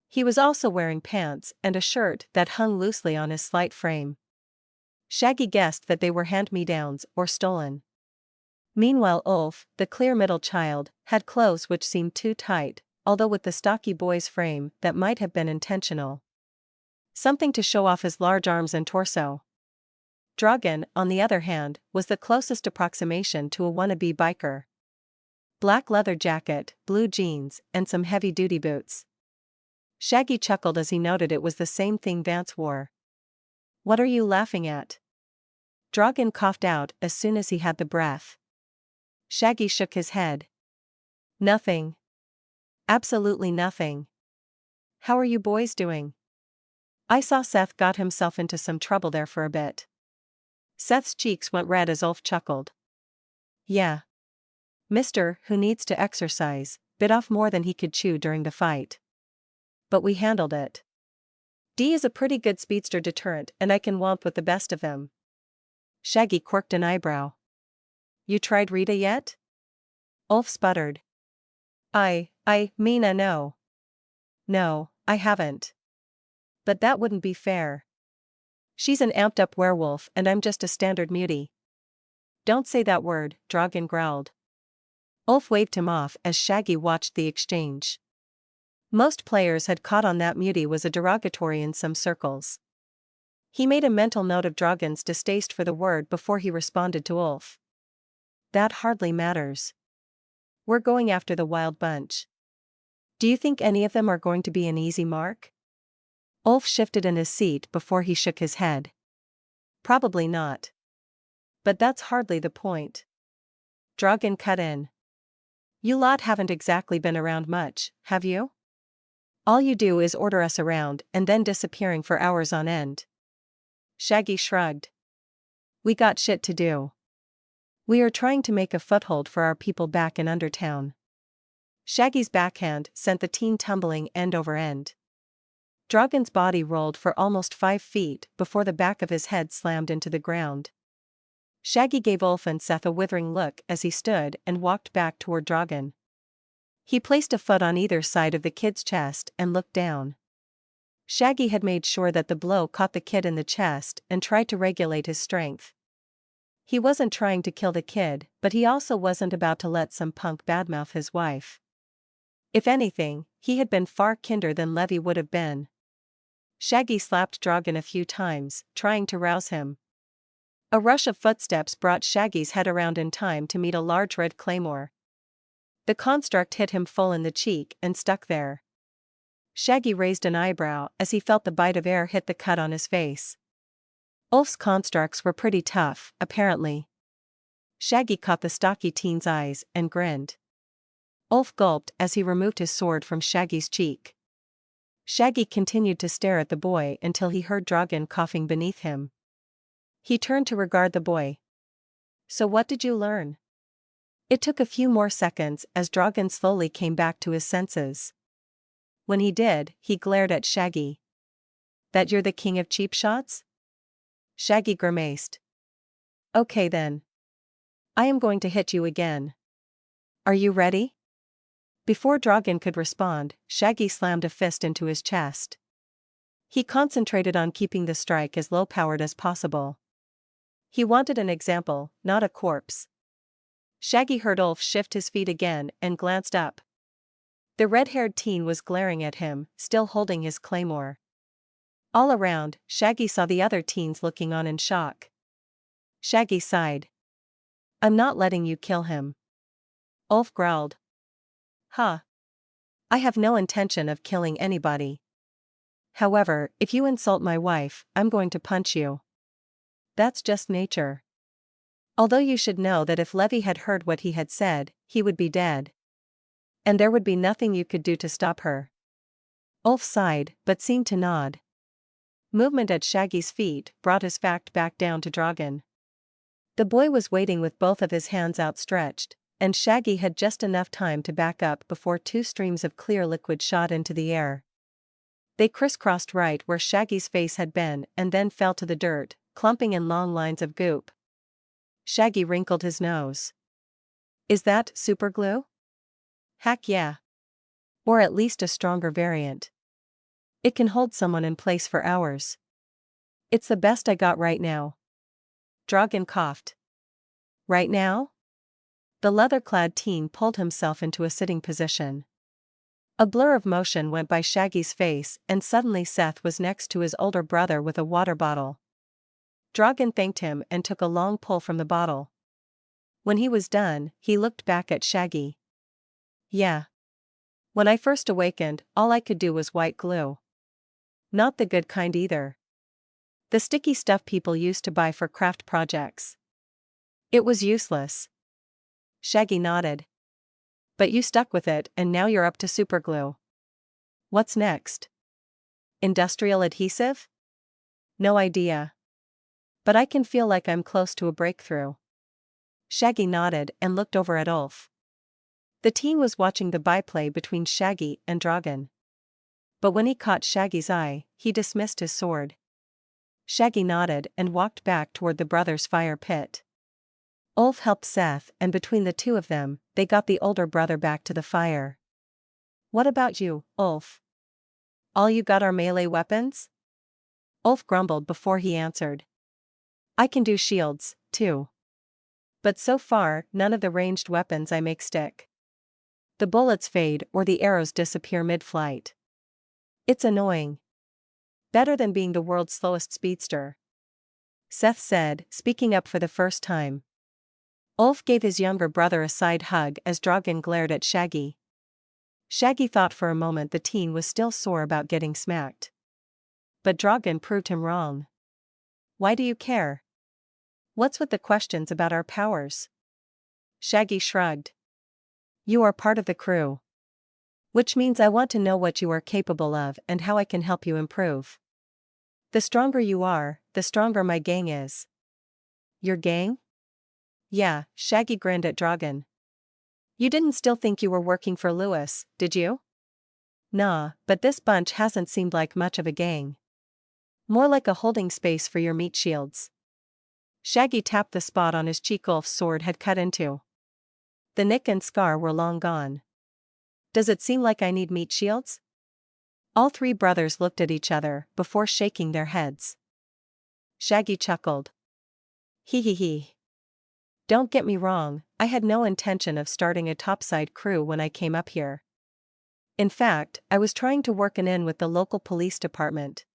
He was also wearing pants and a shirt that hung loosely on his slight frame. Shaggy guessed that they were hand-me-downs or stolen. Meanwhile Ulf, the clear middle child, had clothes which seemed too tight, although with the stocky boy's frame that might have been intentional. Something to show off his large arms and torso. Dragon, on the other hand, was the closest approximation to a wannabe biker. Black leather jacket, blue jeans, and some heavy-duty boots. Shaggy chuckled as he noted it was the same thing Vance wore. "What are you laughing at?" Dragon coughed out as soon as he had the breath. Shaggy shook his head. "Nothing. Absolutely nothing. How are you boys doing? I saw Seth got himself into some trouble there for a bit." Seth's cheeks went red as Ulf chuckled. "Yeah. Mr. Who needs to exercise, bit off more than he could chew during the fight. But we handled it. D is a pretty good speedster deterrent and I can womp with the best of them." Shaggy quirked an eyebrow. "You tried Rita yet?" Ulf sputtered. I mean no. No, I haven't. But that wouldn't be fair. She's an amped-up werewolf and I'm just a standard mutie." "Don't say that word," Dragon growled. Ulf waved him off as Shaggy watched the exchange. Most players had caught on that mutie was a derogatory in some circles. He made a mental note of Dragon's distaste for the word before he responded to Ulf. "That hardly matters. We're going after the wild bunch. Do you think any of them are going to be an easy mark?" Ulf shifted in his seat before he shook his head. "Probably not. But that's hardly the point." Dragon cut in. "You lot haven't exactly been around much, have you? All you do is order us around and then disappearing for hours on end." Shaggy shrugged. "We got shit to do. We are trying to make a foothold for our people back in Undertown." Shaggy's backhand sent the teen tumbling end over end. Dragon's body rolled for almost 5 feet before the back of his head slammed into the ground. Shaggy gave Ulf and Seth a withering look as he stood and walked back toward Dragon. He placed a foot on either side of the kid's chest and looked down. Shaggy had made sure that the blow caught the kid in the chest and tried to regulate his strength. He wasn't trying to kill the kid, but he also wasn't about to let some punk badmouth his wife. If anything, he had been far kinder than Levi would have been. Shaggy slapped Dragon a few times, trying to rouse him. A rush of footsteps brought Shaggy's head around in time to meet a large red claymore. The construct hit him full in the cheek and stuck there. Shaggy raised an eyebrow as he felt the bite of air hit the cut on his face. Ulf's constructs were pretty tough, apparently. Shaggy caught the stocky teen's eyes and grinned. Ulf gulped as he removed his sword from Shaggy's cheek. Shaggy continued to stare at the boy until he heard Dragon coughing beneath him. He turned to regard the boy. "So what did you learn?" It took a few more seconds as Dragon slowly came back to his senses. When he did, he glared at Shaggy. "That you're the king of cheap shots?" Shaggy grimaced. "Okay then. I am going to hit you again. Are you ready?" Before Dragon could respond, Shaggy slammed a fist into his chest. He concentrated on keeping the strike as low-powered as possible. He wanted an example, not a corpse. Shaggy heard Ulf shift his feet again and glanced up. The red-haired teen was glaring at him, still holding his claymore. All around, Shaggy saw the other teens looking on in shock. Shaggy sighed. "I'm not letting you kill him." Ulf growled. "Huh. I have no intention of killing anybody. However, if you insult my wife, I'm going to punch you. That's just nature. Although you should know that if Levi had heard what he had said, he would be dead. And there would be nothing you could do to stop her." Ulf sighed, but seemed to nod. Movement at Shaggy's feet brought his fact back down to Dragon. The boy was waiting with both of his hands outstretched, and Shaggy had just enough time to back up before two streams of clear liquid shot into the air. They crisscrossed right where Shaggy's face had been and then fell to the dirt, clumping in long lines of goop. Shaggy wrinkled his nose. "Is that superglue?" "Heck yeah. Or at least a stronger variant. It can hold someone in place for hours. It's the best I got right now." Dragon coughed. "Right now?" The leather-clad teen pulled himself into a sitting position. A blur of motion went by Shaggy's face and suddenly Seth was next to his older brother with a water bottle. Dragon thanked him and took a long pull from the bottle. When he was done, he looked back at Shaggy. "Yeah. When I first awakened, all I could do was white glue. Not the good kind either. The sticky stuff people used to buy for craft projects. It was useless." Shaggy nodded. "But you stuck with it and now you're up to superglue. What's next? Industrial adhesive?" "No idea. But I can feel like I'm close to a breakthrough." Shaggy nodded and looked over at Ulf. The teen was watching the byplay between Shaggy and Dragon. But when he caught Shaggy's eye, he dismissed his sword. Shaggy nodded and walked back toward the brothers' fire pit. Ulf helped Seth and between the two of them, they got the older brother back to the fire. "What about you, Ulf? All you got are melee weapons?" Ulf grumbled before he answered. "I can do shields, too. But so far, none of the ranged weapons I make stick. The bullets fade or the arrows disappear mid-flight. It's annoying. Better than being the world's slowest speedster," Seth said, speaking up for the first time. Ulf gave his younger brother a side hug as Dragon glared at Shaggy. Shaggy thought for a moment the teen was still sore about getting smacked. But Dragon proved him wrong. "Why do you care? What's with the questions about our powers?" Shaggy shrugged. "You are part of the crew. Which means I want to know what you are capable of and how I can help you improve. The stronger you are, the stronger my gang is." "Your gang?" "Yeah," Shaggy grinned at Dragon. "You didn't still think you were working for Lewis, did you?" "Nah, but this bunch hasn't seemed like much of a gang. More like a holding space for your meat shields." Shaggy tapped the spot on his cheek Ulf's sword had cut into. The nick and scar were long gone. Does it seem like I need meat shields? All three brothers looked at each other before shaking their heads. Shaggy chuckled. Hee hee hee. Don't get me wrong, I had no intention of starting a topside crew when I came up here. In fact, I was trying to work in with the local police department.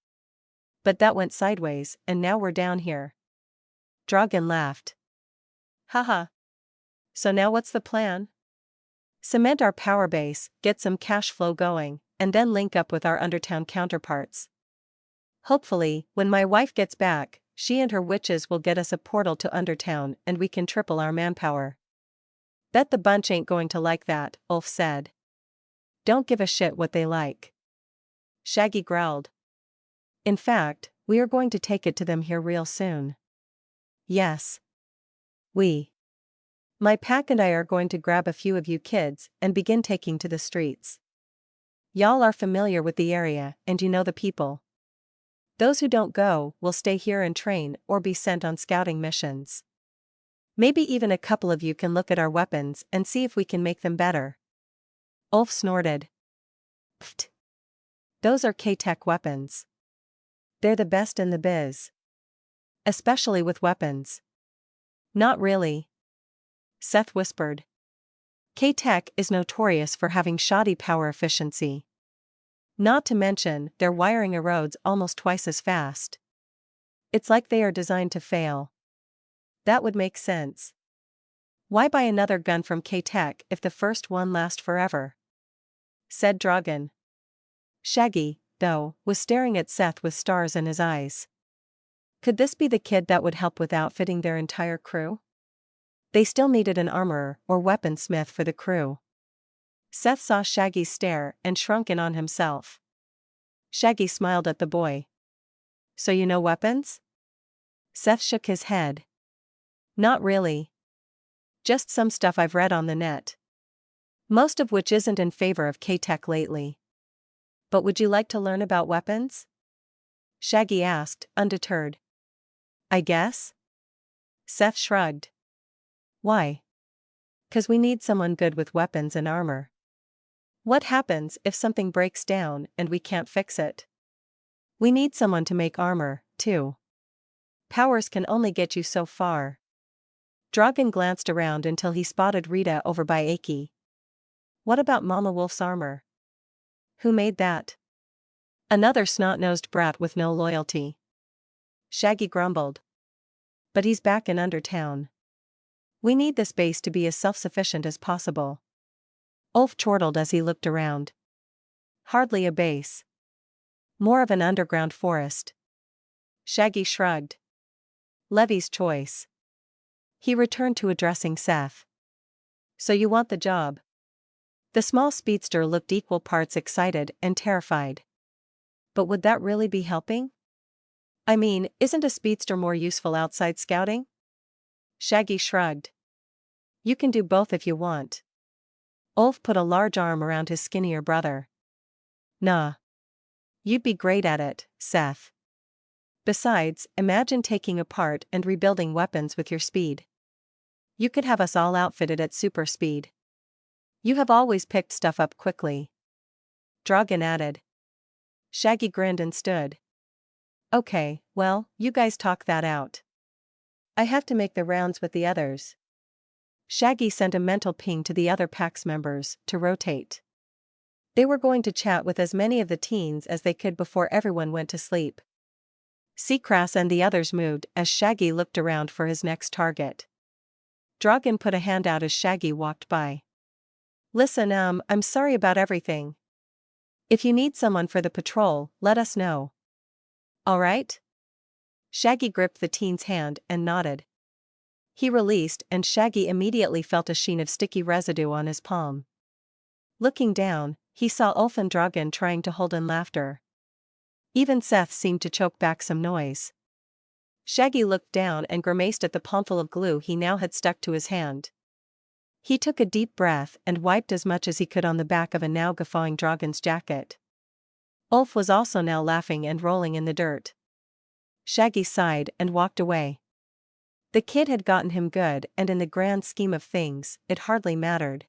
But that went sideways, and now we're down here. Dragon laughed. Haha. So now what's the plan? Cement our power base, get some cash flow going, and then link up with our Undertown counterparts. Hopefully, when my wife gets back, she and her witches will get us a portal to Undertown and we can triple our manpower. Bet the bunch ain't going to like that, Ulf said. Don't give a shit what they like. Shaggy growled. In fact, we are going to take it to them here real soon. Yes. My pack and I are going to grab a few of you kids and begin taking to the streets. Y'all are familiar with the area and you know the people. Those who don't go will stay here and train or be sent on scouting missions. Maybe even a couple of you can look at our weapons and see if we can make them better. Ulf snorted. Pfft. Those are K-Tech weapons. They're the best in the biz. Especially with weapons. Not really. Seth whispered. K-Tech is notorious for having shoddy power efficiency. Not to mention, their wiring erodes almost twice as fast. It's like they are designed to fail. That would make sense. Why buy another gun from K-Tech if the first one lasts forever? Said Dragon. Shaggy, though, was staring at Seth with stars in his eyes. Could this be the kid that would help with outfitting their entire crew? They still needed an armorer or weaponsmith for the crew. Seth saw Shaggy's stare and shrunk in on himself. Shaggy smiled at the boy. So you know weapons? Seth shook his head. Not really. Just some stuff I've read on the net. Most of which isn't in favor of K-Tech lately. But would you like to learn about weapons? Shaggy asked, undeterred. I guess? Seth shrugged. Why? 'Cause we need someone good with weapons and armor. What happens if something breaks down and we can't fix it? We need someone to make armor, too. Powers can only get you so far. Dragon glanced around until he spotted Rita over by Aki. What about Mama Wolf's armor? Who made that? Another snot-nosed brat with no loyalty. Shaggy grumbled. But he's back in Undertown. We need this base to be as self-sufficient as possible. Ulf chortled as he looked around. Hardly a base. More of an underground forest. Shaggy shrugged. Levy's choice. He returned to addressing Seth. So you want the job? The small speedster looked equal parts excited and terrified. But would that really be helping? I mean, isn't a speedster more useful outside scouting? Shaggy shrugged. You can do both if you want. Ulf put a large arm around his skinnier brother. Nah. You'd be great at it, Seth. Besides, imagine taking apart and rebuilding weapons with your speed. You could have us all outfitted at super speed. You have always picked stuff up quickly. Dragon added. Shaggy grinned and stood. Okay, well, you guys talk that out. I have to make the rounds with the others. Shaggy sent a mental ping to the other PAX members to rotate. They were going to chat with as many of the teens as they could before everyone went to sleep. Seacrass and the others moved as Shaggy looked around for his next target. Dragon put a hand out as Shaggy walked by. Listen, I'm sorry about everything. If you need someone for the patrol, let us know. All right? Shaggy gripped the teen's hand and nodded. He released and Shaggy immediately felt a sheen of sticky residue on his palm. Looking down, he saw Ulf and Dragon trying to hold in laughter. Even Seth seemed to choke back some noise. Shaggy looked down and grimaced at the palmful of glue he now had stuck to his hand. He took a deep breath and wiped as much as he could on the back of a now guffawing Dragon's jacket. Ulf was also now laughing and rolling in the dirt. Shaggy sighed and walked away. The kid had gotten him good, and in the grand scheme of things, it hardly mattered.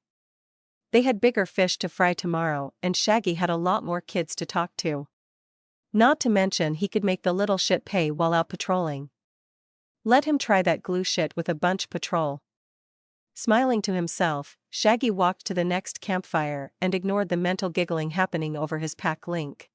They had bigger fish to fry tomorrow, and Shaggy had a lot more kids to talk to. Not to mention he could make the little shit pay while out patrolling. Let him try that glue shit with a bunch patrol. Smiling to himself, Shaggy walked to the next campfire and ignored the mental giggling happening over his pack link.